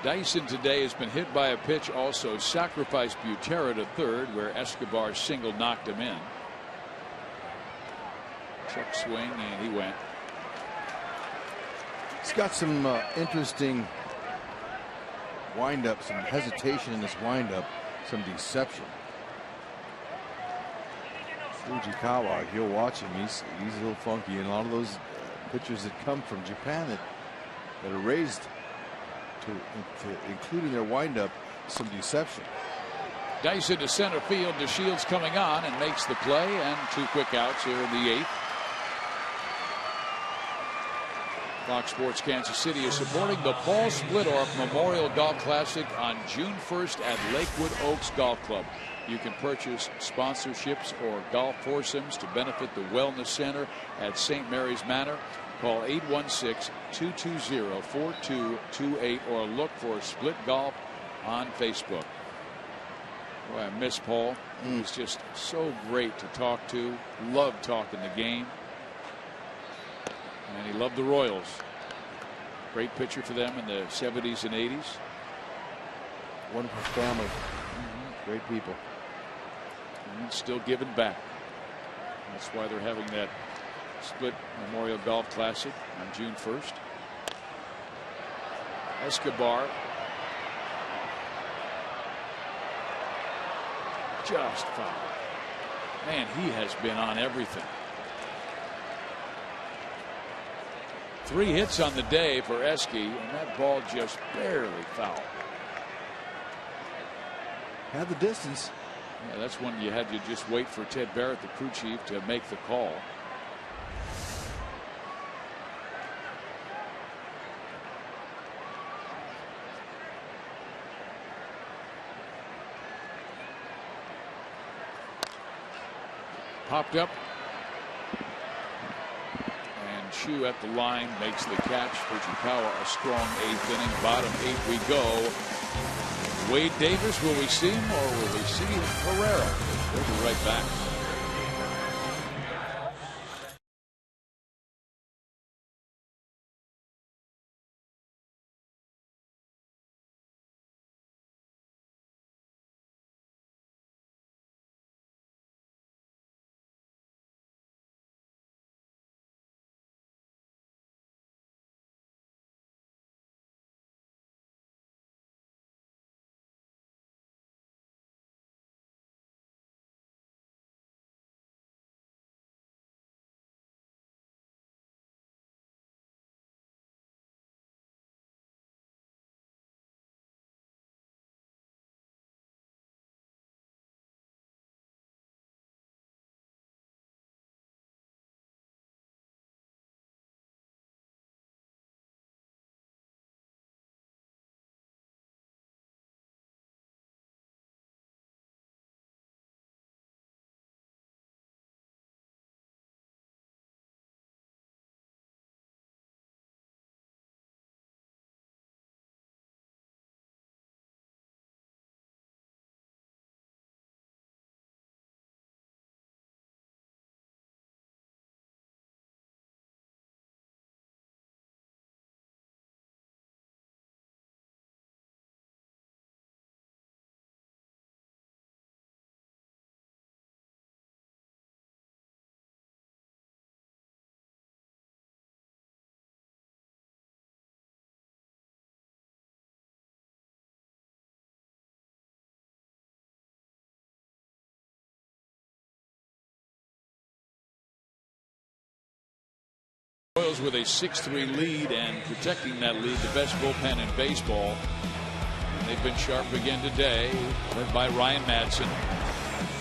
Dyson today has been hit by a pitch, also sacrificed Butera to third, where Escobar single knocked him in. Check swing, and he went. He's got some interesting windup, some hesitation in this windup, some deception. Fujikawa, you'll watch him, he's a little funky, and a lot of those pitchers that come from Japan that are raised to to including their windup some deception. Dice into center field. DeShields coming on and makes the play, and 2 quick outs here in the 8th. Fox Sports Kansas City is supporting the Paul Splittorff Memorial Golf Classic on June 1st at Lakewood Oaks Golf Club. You can purchase sponsorships or golf foursomes to benefit the Wellness Center at St. Mary's Manor. Call 816-220-4228 or look for Split Golf on Facebook. Boy, I miss Paul. He was just so great to talk to. Loved talking the game. And he loved the Royals. Great pitcher for them in the 70s and 80s. Wonderful family. Great people. And still giving back. That's why they're having that Split Memorial Golf Classic on June 1st. Escobar. Just foul. Man, he has been on everything. 3 hits on the day for Esky, and that ball just barely fouled. Had the distance. Yeah, that's when you had to just wait for Ted Barrett, the crew chief, to make the call. Popped up. And Chu at the line makes the catch. Fujikawa a strong 8th inning. Bottom 8 we go. Wade Davis, will we see him or will we see Herrera? We'll be right back. Royals with a 6-3 lead and protecting that lead, the best bullpen in baseball. And they've been sharp again today, led by Ryan Madsen,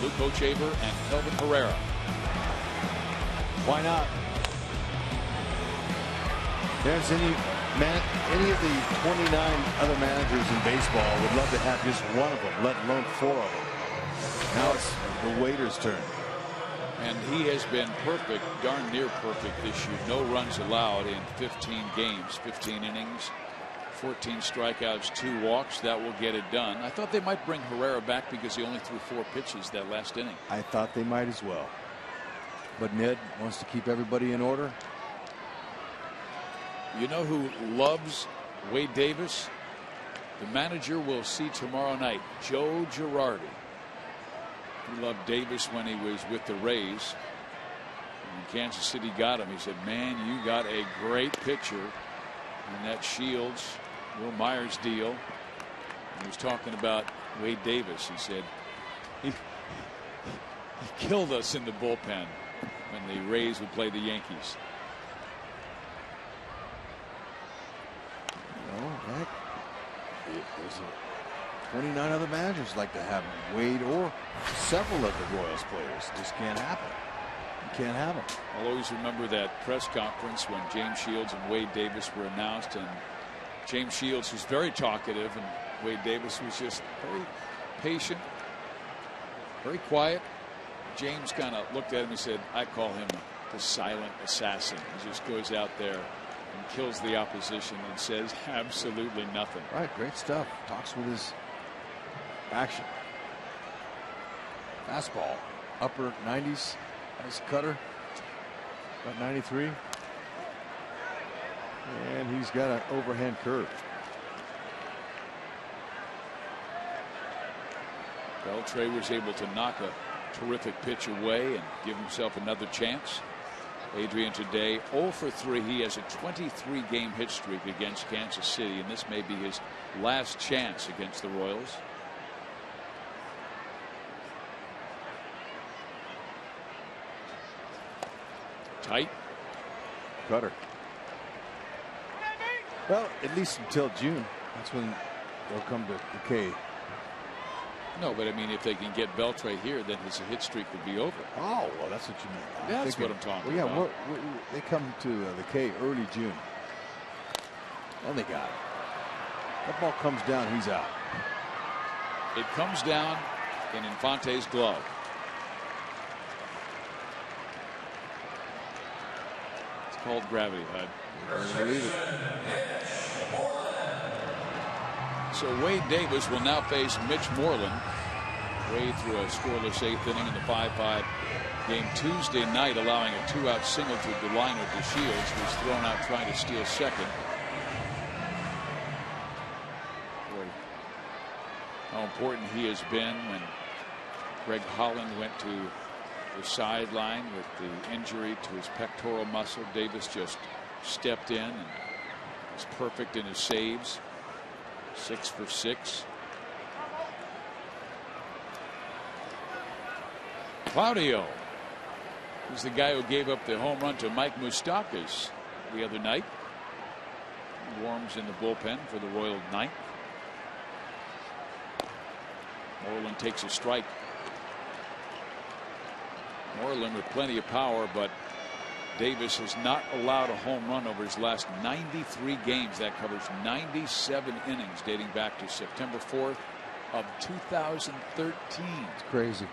Luke Hochevar, and Kelvin Herrera. Why not? There's any of the 29 other managers in baseball would love to have just one of them, let alone 4 of them. Now it's the waiter's turn. And he has been perfect, darn near perfect this year. No runs allowed in 15 games, 15 innings, 14 strikeouts, 2 walks. That will get it done. I thought they might bring Herrera back because he only threw 4 pitches that last inning. I thought they might as well. But Ned wants to keep everybody in order. You know who loves Wade Davis? The manager we'll see tomorrow night, Joe Girardi. He loved Davis when he was with the Rays. When Kansas City got him, he said, man, you got a great pitcher. And that Shields, Will Myers deal. He was talking about Wade Davis. He said, he killed us in the bullpen when the Rays would play the Yankees. Well, There's 29 other managers like to have Wade or several of the Royals players. Just can't happen. You can't have them. I'll always remember that press conference when James Shields and Wade Davis were announced, and James Shields was very talkative and Wade Davis was just very patient, very quiet. James kind of looked at him and said, I call him the silent assassin. He just goes out there and kills the opposition and says absolutely nothing. Right, great stuff. Talks with his action. Fastball, upper 90s. Nice cutter. About 93. And he's got an overhand curve. Beltre was able to knock a terrific pitch away and give himself another chance. Adrian today 0 for 3. He has a 23 game hit streak against Kansas City, and this may be his last chance against the Royals. Tight. Cutter. Well, at least until June. That's when they'll come to decay. No, but I mean, if they can get Beltre here, then his hit streak would be over. Oh, well, that's what you mean. That's what I'm talking about. Well, yeah, they come to decay early June. And they got it. That ball comes down, he's out. It comes down in Infante's glove. It's called gravity, Hud. I believe it. So Wade Davis will now face Mitch Moreland. Wade threw a scoreless 8th inning in the 5-5 game Tuesday night, allowing a 2-out single to Delino to Shields, who was thrown out trying to steal second. Boy, how important he has been when Greg Holland went to the sideline with the injury to his pectoral muscle. Davis just stepped in and was perfect in his saves. 6 for 6. Claudio is the guy who gave up the home run to Mike Moustakas the other night. Warms in the bullpen for the Royal ninth. Moreland takes a strike. Moreland with plenty of power, but Davis has not allowed a home run over his last 93 games. That covers 97 innings dating back to September 4th of 2013. It's crazy.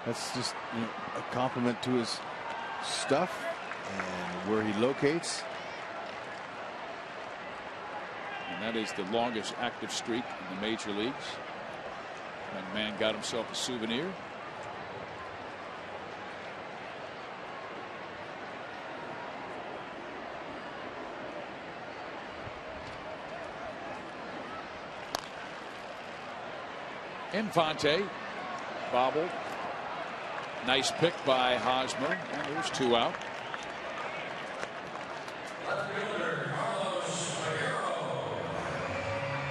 That's just a compliment to his stuff and where he locates. And that is the longest active streak in the major leagues. Young man got himself a souvenir. Infante bobbled. Nice pick by Hosmer, and there's 2 out.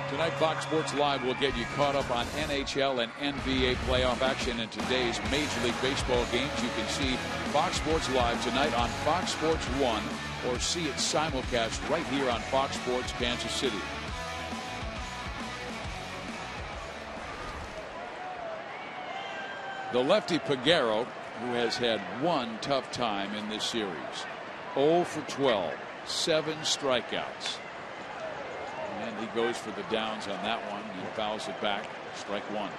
Tonight, Fox Sports Live will get you caught up on NHL and NBA playoff action in today's Major League Baseball games. You can see Fox Sports Live tonight on Fox Sports 1 or see it simulcast right here on Fox Sports Kansas City. The lefty Peguero, who has had one tough time in this series. 0 for 12, 7 strikeouts. And he goes for the downs on that one. He fouls it back. Strike 1.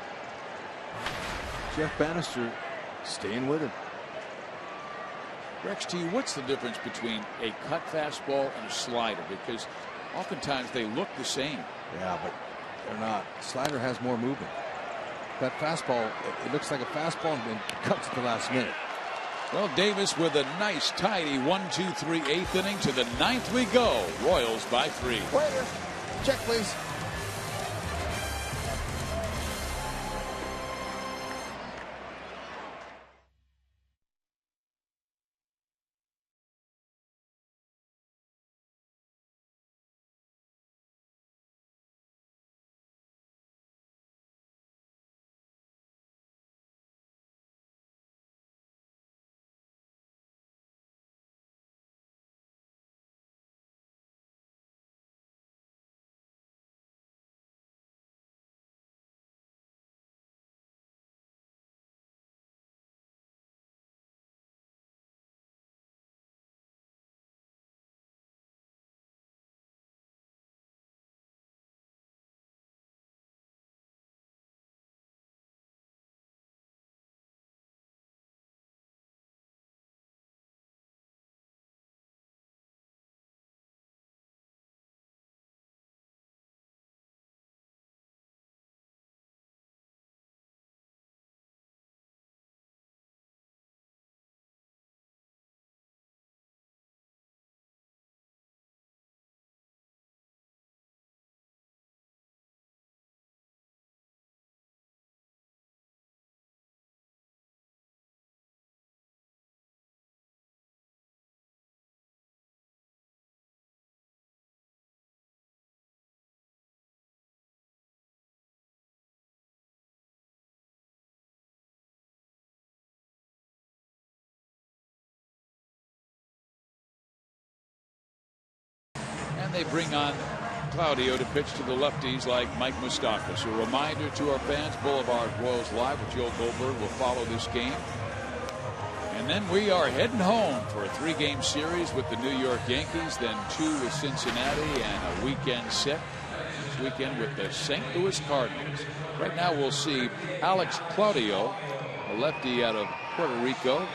Jeff Bannister staying with him. Rex, to you, what's the difference between a cut fastball and a slider? Because oftentimes they look the same. Yeah, but they're not. Slider has more movement. That fastball, it looks like a fastball and cuts at the last minute. Well, Davis with a nice tidy 1-2-3 8th inning. To the 9th we go. Royals by 3. Waiter, check please. they bring on Claudio to pitch to the lefties like Mike Moustakas. A reminder to our fans, Boulevard Royals Live with Joe Goldberg will follow this game. And then we are heading home for a 3-game series with the New York Yankees, then 2 with Cincinnati, and a weekend set this weekend with the St. Louis Cardinals. Right now we'll see Alex Claudio, a lefty out of Puerto Rico.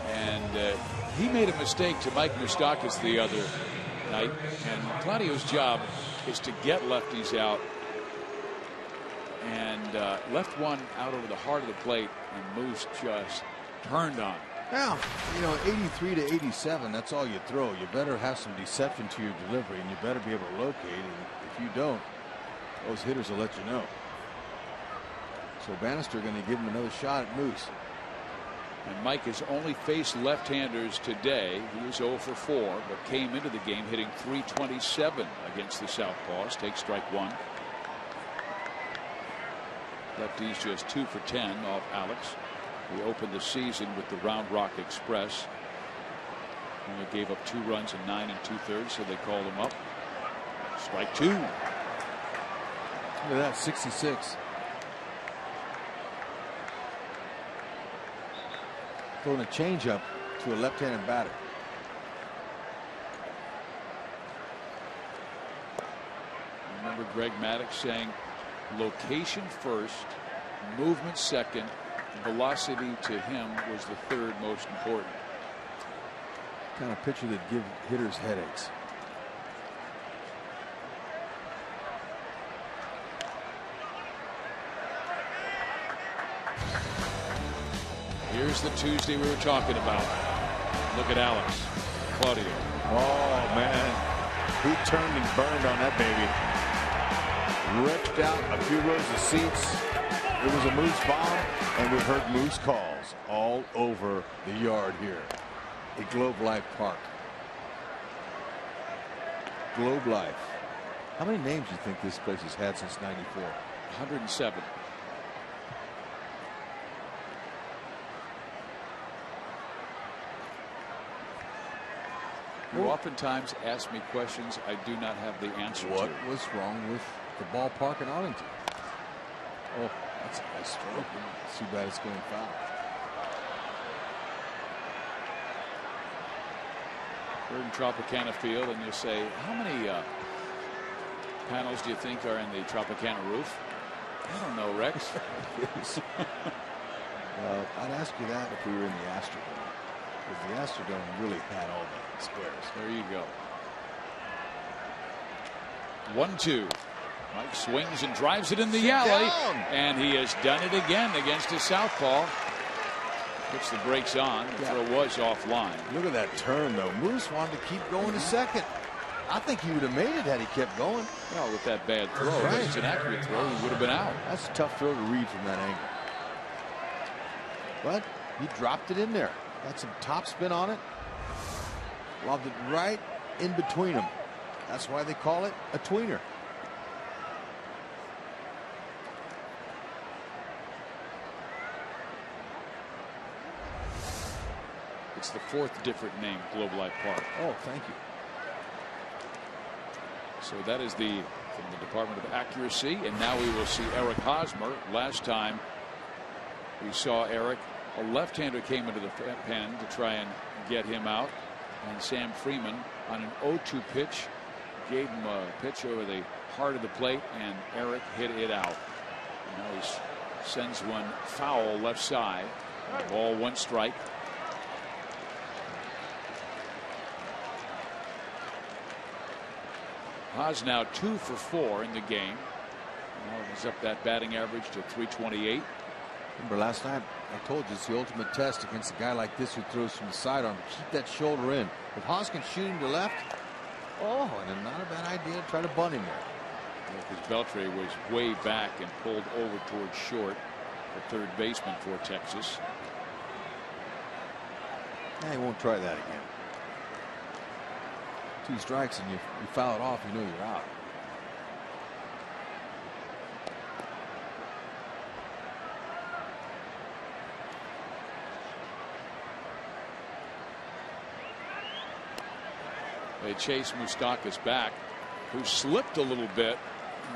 And he made a mistake to Mike Moustakas the other night, and Claudio's job is to get lefties out, and left one out over the heart of the plate, and Moose just turned on. Now, you know, 83 to 87, that's all you throw. You better have some deception to your delivery, and you better be able to locate, and if you don't, those hitters will let you know. So Bannister going to give him another shot at Moose. And Mike has only faced left-handers today. He was 0 for 4, but came into the game hitting .327 against the Southpaws. Takes strike 1. Lefties just 2 for 10 off Alex. He opened the season with the Round Rock Express. Only gave up 2 runs in 9 2/3, so they called him up. Strike 2. Look at that, 66. Throwing a changeup to a left-handed batter. Remember Greg Maddux saying location first, movement second, velocity to him was the 3rd most important. Kind of pitcher that give hitters headaches. Here's the Tuesday we were talking about. Look at Alex Claudio. Oh man, he turned and burned on that baby. Ripped out a few rows of seats. It was a Moose bomb, and we've heard Moose calls all over the yard here at Globe Life Park. Globe Life. How many names do you think this place has had since '94? 107. You oftentimes ask me questions I do not have the answer to. What was wrong with the ballpark in Arlington? Oh, that's a nice stroke. It's too bad it's going foul. We're in Tropicana Field, and you'll say, how many panels do you think are in the Tropicana roof? I don't know, Rex. I'd ask you that if we were in the Astrodome, because the Astrodome really had all the squares. There you go. 1-2. Mike swings and drives it in the alley, and he has done it again against his southpaw. Puts the brakes on. The throw was offline. Look at that turn, though. Moose wanted to keep going to second. I think he would have made it had he kept going. Well, with that bad throw, if it's an accurate throw, he would have been out. That's a tough throw to read from that angle. But he dropped it in there. Got some top spin on it. Lobbed it right in between them. That's why they call it a tweener. It's the 4th different name, Globe Life Park. Oh, thank you. So that is from the Department of Accuracy, and now we will see Eric Hosmer. Last time we saw Eric, a left-hander came into the pen to try and get him out, and Sam Freeman on an 0-2 pitch gave him a pitch over the heart of the plate, and Eric hit it out. Now he sends one foul left side. Ball 1 strike. Haas now 2 for 4 in the game. Now he's up that batting average to .328. Remember last night I told you it's the ultimate test against a guy like this who throws from the sidearm. Keep that shoulder in. If Haas can shoot him to left, and then not a bad idea to try to bunt him there. Because Beltre was way back and pulled over towards short, the third baseman for Texas. Yeah, he won't try that again. 2 strikes and you foul it off, you know you're out. They chase Moustakas back, who slipped a little bit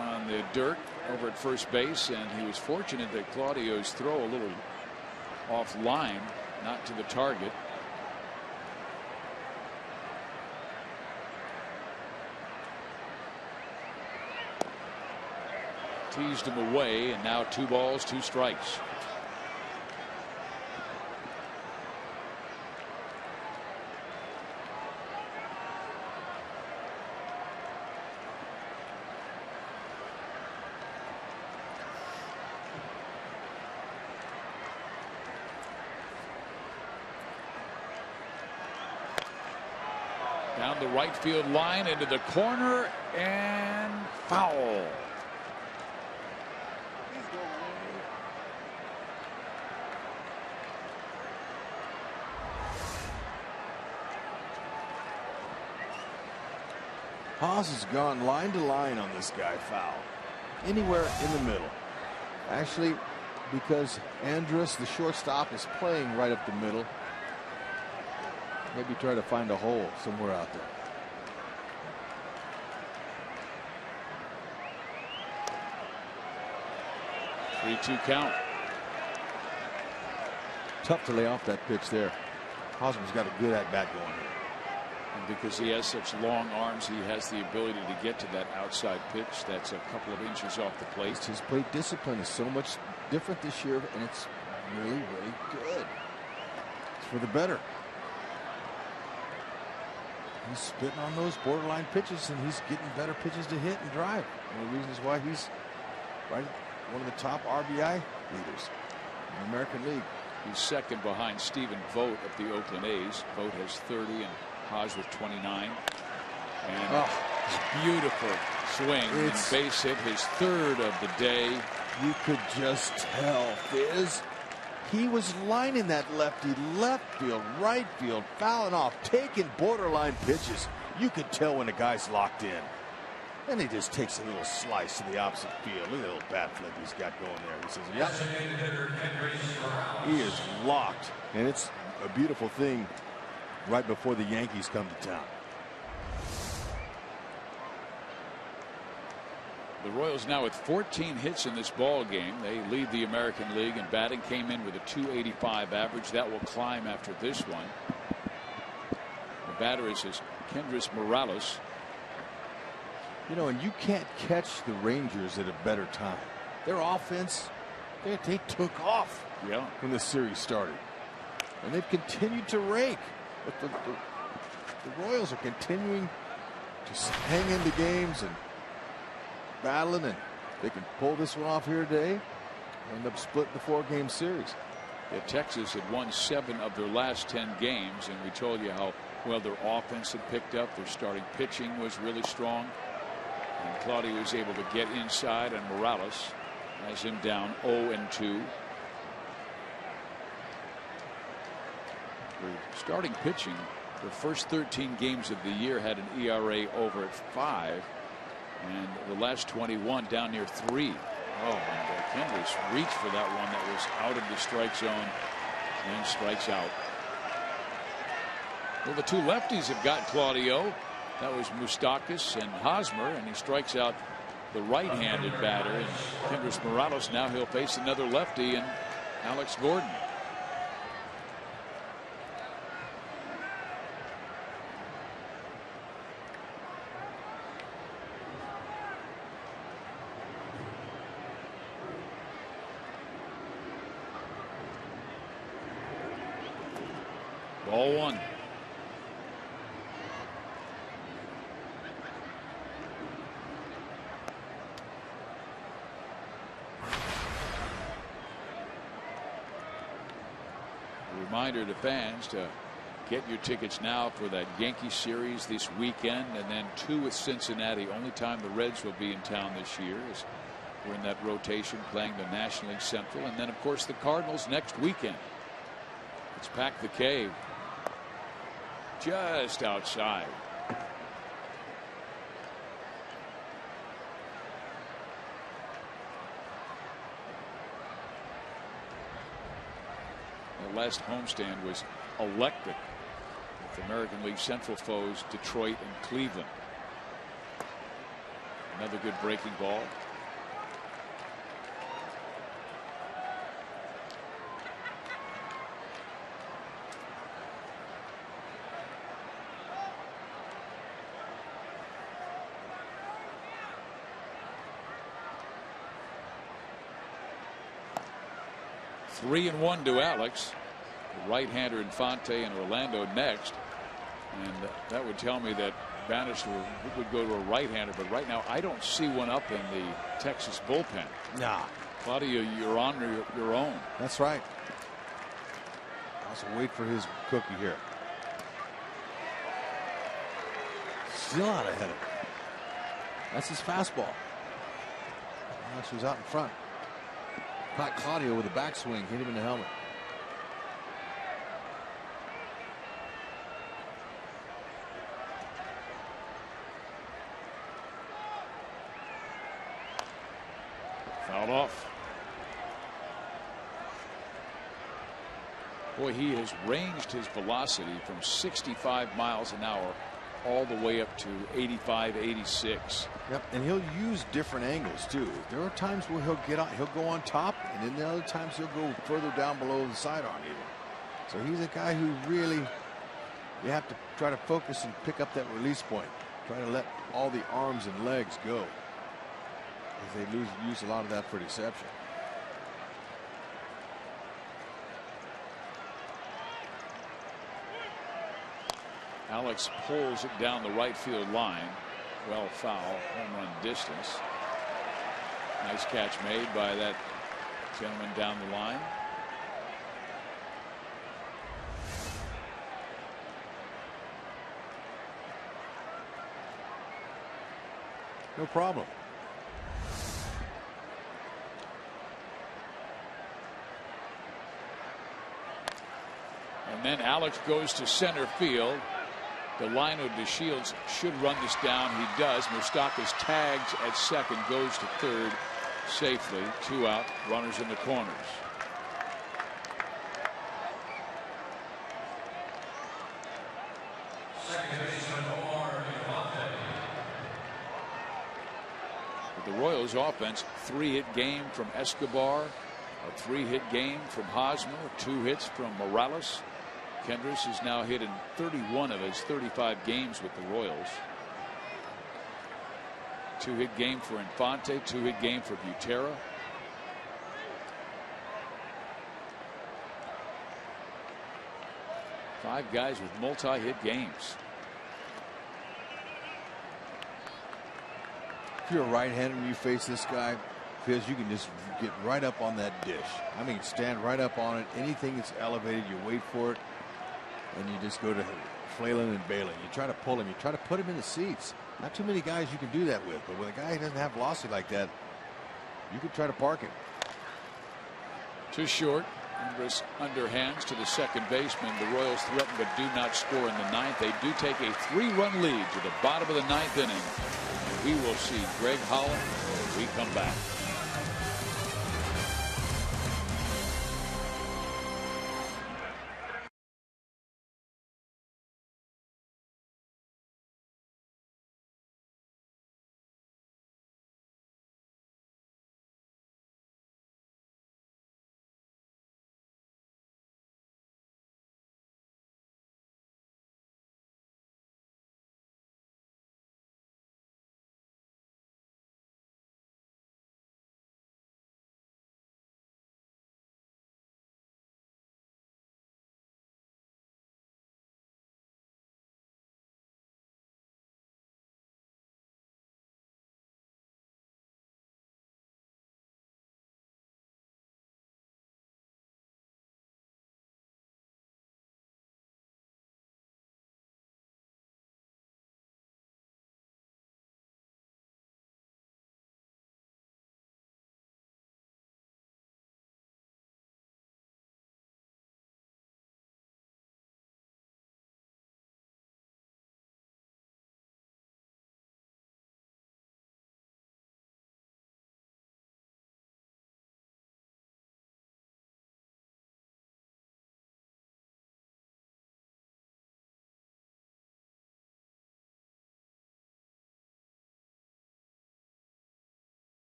on the dirt over at first base, and he was fortunate that Claudio's throw a little off line, not to the target. Teased him away, and now 2 balls, 2 strikes. Down the right field line into the corner, and foul. Haas has gone line to line on this guy. Foul. Anywhere in the middle. Actually, because Andrus, the shortstop, is playing right up the middle. Maybe try to find a hole somewhere out there. Three-two count. Tough to lay off that pitch there. Hosmer's got a good at-bat going here. And because he has such long arms, he has the ability to get to that outside pitch that's a couple of inches off the plate. His plate discipline is so much different this year, and it's really, really good. It's for the better. He's spitting on those borderline pitches, and he's getting better pitches to hit and drive. One of the reasons why he's right one of the top RBI leaders in the American League. He's second behind Stephen Vogt of the Oakland A's. Vogt has 30 and Haas with 29. And beautiful swing and base hit, his 3rd of the day. You could just tell, Fizz. He was lining that lefty left field, right field, fouling off, taking borderline pitches. You could tell when the guy's locked in. And he just takes a little slice to the opposite field. Look at the little bat flip he's got going there. He says, yep. He is locked. And it's a beautiful thing right before the Yankees come to town. The Royals now with 14 hits in this ball game. They lead the American League in batting. Came in with a .285 average. That will climb after this one. The batter is Kendrys Morales. You know, and you can't catch the Rangers at a better time. Their offense, they took off when the series started. And they've continued to rake. But the Royals are continuing to hang into games and battling, and they can pull this one off here today. End up splitting the 4-game series. Yeah, Texas had won 7 of their last 10 games, and we told you how well their offense had picked up. Their starting pitching was really strong. And Claudio was able to get inside, and Morales has him down 0-2. The starting pitching, the first 13 games of the year had an ERA over at 5, and the last 21 down near 3. Oh, and Kendrys reached for that one that was out of the strike zone and strikes out. Well, the 2 lefties have got Claudio. That was Moustakas and Hosmer, and he strikes out the right-handed batter. And Kendrys Morales, now he'll face another lefty, and Alex Gordon. Ball 1. Reminder to fans to get your tickets now for that Yankee series this weekend, and then 2 with Cincinnati. Only time the Reds will be in town this year is we're in that rotation playing the National League Central, and then of course the Cardinals next weekend. Let's pack the cave just outside. The last homestand was electric. with American League Central foes Detroit and Cleveland. Another good breaking ball. Three and one to Alex. The right-hander Infante and Orlando next. And that would tell me that Bannister would go to a right-hander, but right now I don't see one up in the Texas bullpen. Nah. Claudia, you're on your own. That's right. Also wait for his cookie here. Still out ahead of him. That's his fastball. Alex was out in front. Caught Claudio with a backswing, hit him in the helmet. Fouled off. Boy, he has ranged his velocity from 65 miles an hour all the way up to 85, 86. Yep, and he'll use different angles too. There are times where he'll go on top, and then the other times he'll go further down below the sidearm even. So he's a guy who really, you have to try to focus and pick up that release point. Try to let all the arms and legs go. If they use a lot of that for deception. Alex pulls it down the right field line. Well foul, home run distance. Nice catch made by that gentleman down the line. No problem. And then Alex goes to center field. Delino DeShields should run this down. He does. Moustakas tags at second, goes to third safely. 2 out, runners in the corners. With the Royals offense, 3-hit game from Escobar, a 3-hit game from Hosmer, 2 hits from Morales. Kendris has now hit in 31 of his 35 games with the Royals. 2-hit game for Infante, 2-hit game for Butera. Five guys with multi-hit games. If you're a right-hander and you face this guy, Fizz, you can just get right up on that dish. I mean, stand right up on it. Anything that's elevated, you wait for it. And you just go to flailing and bailing. You try to pull him. You try to put him in the seats. Not too many guys you can do that with. But when a guy doesn't have velocity like that, you can try to park him. Too short. Underhands to the second baseman. The Royals threaten but do not score in the ninth. They do take a 3-run lead to the bottom of the ninth inning. And we will see Greg Holland when we come back.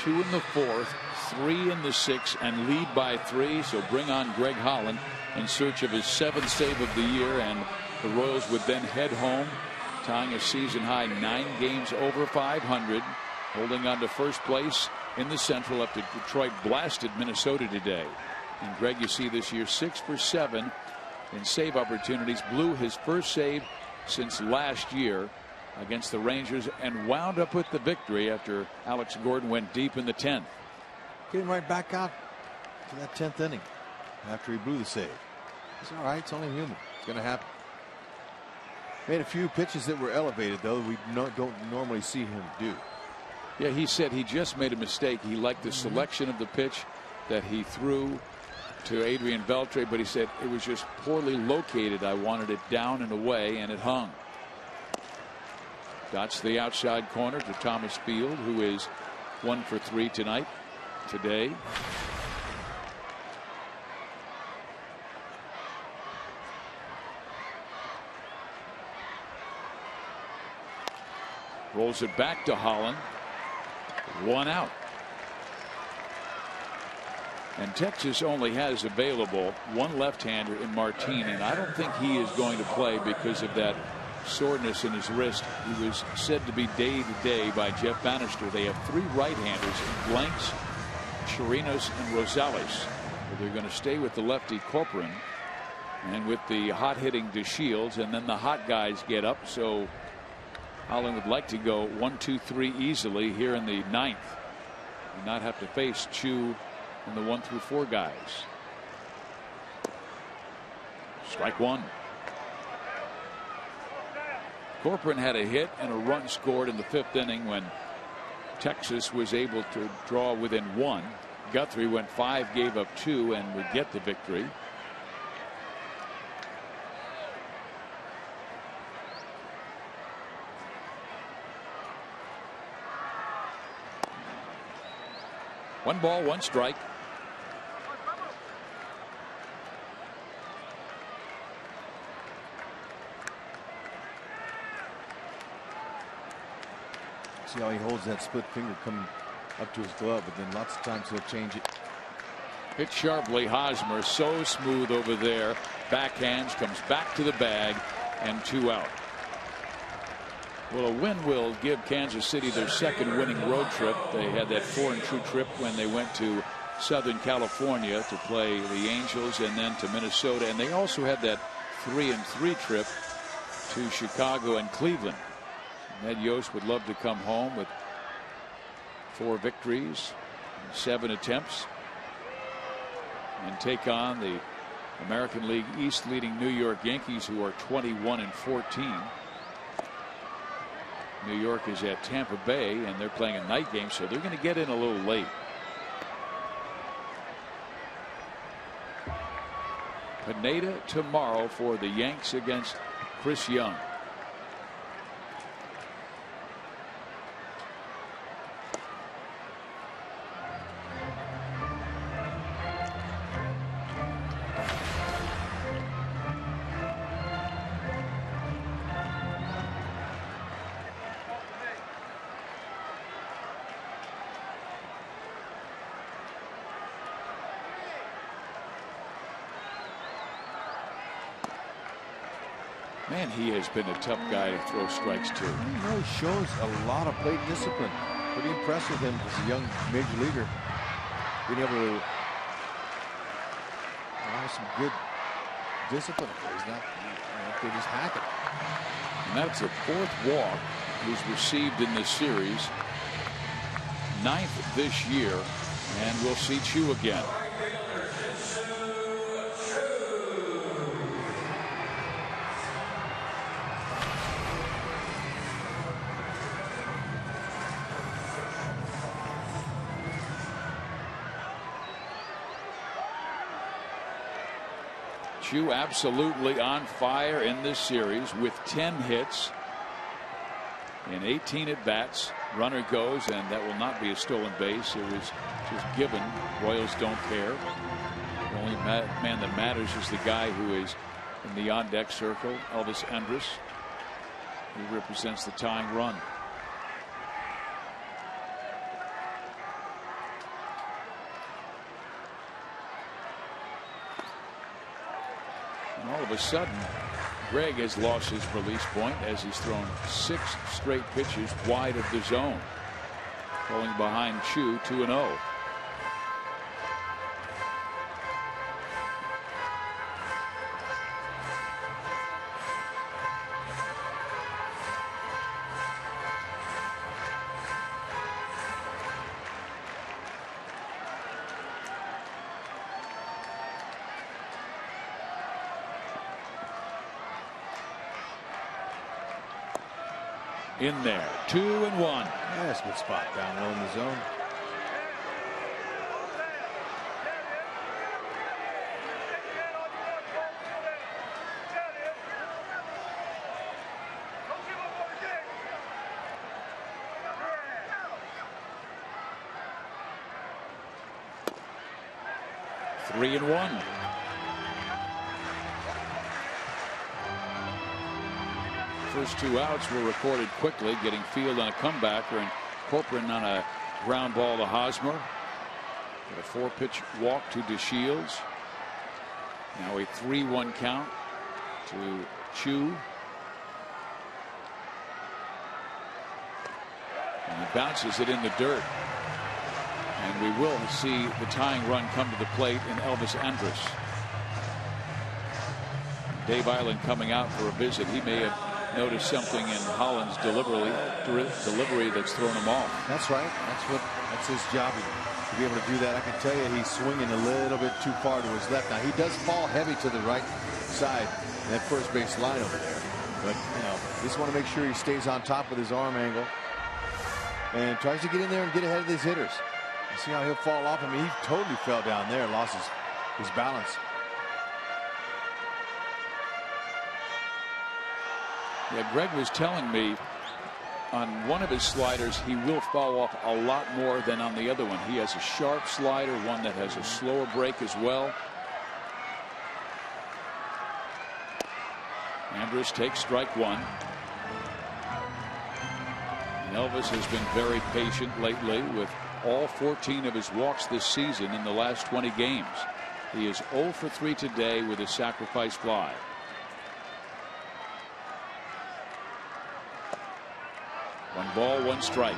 2 in the 4th, 3 in the 6th, and lead by 3. So bring on Greg Holland in search of his 7th save of the year, and the Royals would then head home, tying a season high 9 games over 500, holding on to first place in the Central after Detroit blasted Minnesota today. And Greg, you see this year 6 for 7 in save opportunities, blew his first save since last year against the Rangers, and wound up with the victory after Alex Gordon went deep in the 10th. Getting right back out to that 10th inning after he blew the save. It's all right. It's only human. It's going to happen. Made a few pitches that were elevated, though, we don't normally see him do. Yeah, he said he just made a mistake. He liked the selection of the pitch that he threw to Adrian Beltre, but he said it was just poorly located. I wanted it down and away, and it hung. Dots the outside corner to Thomas Field, who is 1 for 3 today. Rolls it back to Holland. 1 out. And Texas only has available one left-hander in Martin, and I don't think he is going to play because of that soreness in his wrist. He was said to be day-to-day by Jeff Bannister. They have 3 right-handers in Blanks, Chirinos, and Rosales. But they're going to stay with the lefty Corcoran and with the hot-hitting DeShields, and then the hot guys get up. So Holland would like to go 1, 2, 3 easily here in the 9th and not have to face Chu and the 1 through 4 guys. Strike 1. Corcoran had a hit and a run scored in the 5th inning when Texas was able to draw within 1. Guthrie went 5, gave up 2, and would get the victory. One ball, 1 strike. See how he holds that split finger coming up to his glove, but then lots of times he'll change it. Hit sharply. Hosmer so smooth over there. Backhands, comes back to the bag, and 2 out. Well, a win will give Kansas City their 2nd winning road trip. They had that 4-2 trip when they went to Southern California to play the Angels and then to Minnesota. And they also had that 3-3 trip to Chicago and Cleveland. Ned Yost would love to come home with 4 victories, 7 attempts, and take on the American League East leading New York Yankees, who are 21-14. New York is at Tampa Bay, and they're playing a night game, so they're going to get in a little late. Pineda tomorrow for the Yanks against Chris Young. Man, he has been a tough guy to throw strikes to. He shows a lot of plate discipline. Pretty impressed with him as a young major leaguer. Being able to have some good discipline. He's not, they just hack it. And that's the 4th walk he's received in this series. 9th this year, and we'll see Chu again. Chu absolutely on fire in this series with 10 hits in 18 at bats. Runner goes, and that will not be a stolen base. It was just given. Royals don't care. The only man that matters is the guy who is in the on deck circle, Elvis Andrus. He represents the tying run. All of a sudden, Greg has lost his release point as he's thrown 6 straight pitches wide of the zone. Falling behind Chu 2-0. In there, 2-1. Yeah, that's a good spot down low in the zone. Three and one. First 2 outs were recorded quickly, getting Field on a comebacker and Corcoran on a ground ball to Hosmer. Got a 4-pitch walk to DeShields. Now a 3-1 count to Chu. And he bounces it in the dirt. And we will see the tying run come to the plate in Elvis Andrus. Dave Island coming out for a visit. He may have noticed something in Holland's delivery that's thrown him off. That's right. That's his job to be able to do that. I can tell you he's swinging a little bit too far to his left. Now he does fall heavy to the right side in that first base line over there. But you know, just want to make sure he stays on top with his arm angle and tries to get in there and get ahead of these hitters. You see how he'll fall off. I mean, he totally fell down there, lost his balance. Yeah, Greg was telling me on one of his sliders he will fall off a lot more than on the other one. He has a sharp slider, one that has a slower break as well. Andrus takes strike 1. And Elvis has been very patient lately with all 14 of his walks this season in the last 20 games. He is 0 for 3 today with a sacrifice fly. One ball, one strike.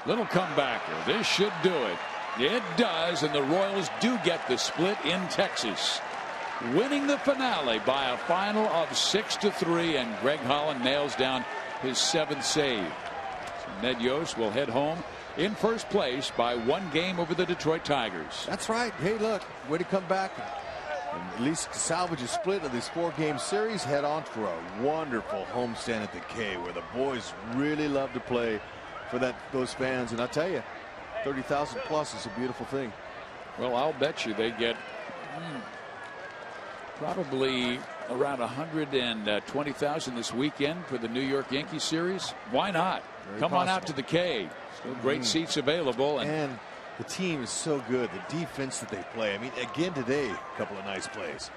Little comebacker. This should do it. It does, and the Royals do get the split in Texas, winning the finale by a final of 6-3, and Greg Holland nails down his 7th save. So Ned Yost will head home in first place by 1 game over the Detroit Tigers. That's right. Hey, look, way to come back and at least salvage a split of this 4-game series. Head on for a wonderful homestand at the K, where the boys really love to play for those fans. And I tell you, 30,000 plus is a beautiful thing. Well, I'll bet you they get probably around 120,000 this weekend for the New York Yankees series. Why not? Come on out to the K. Still great seats available. And the team is so good. The defense that they play. I mean, again today, a couple of nice plays.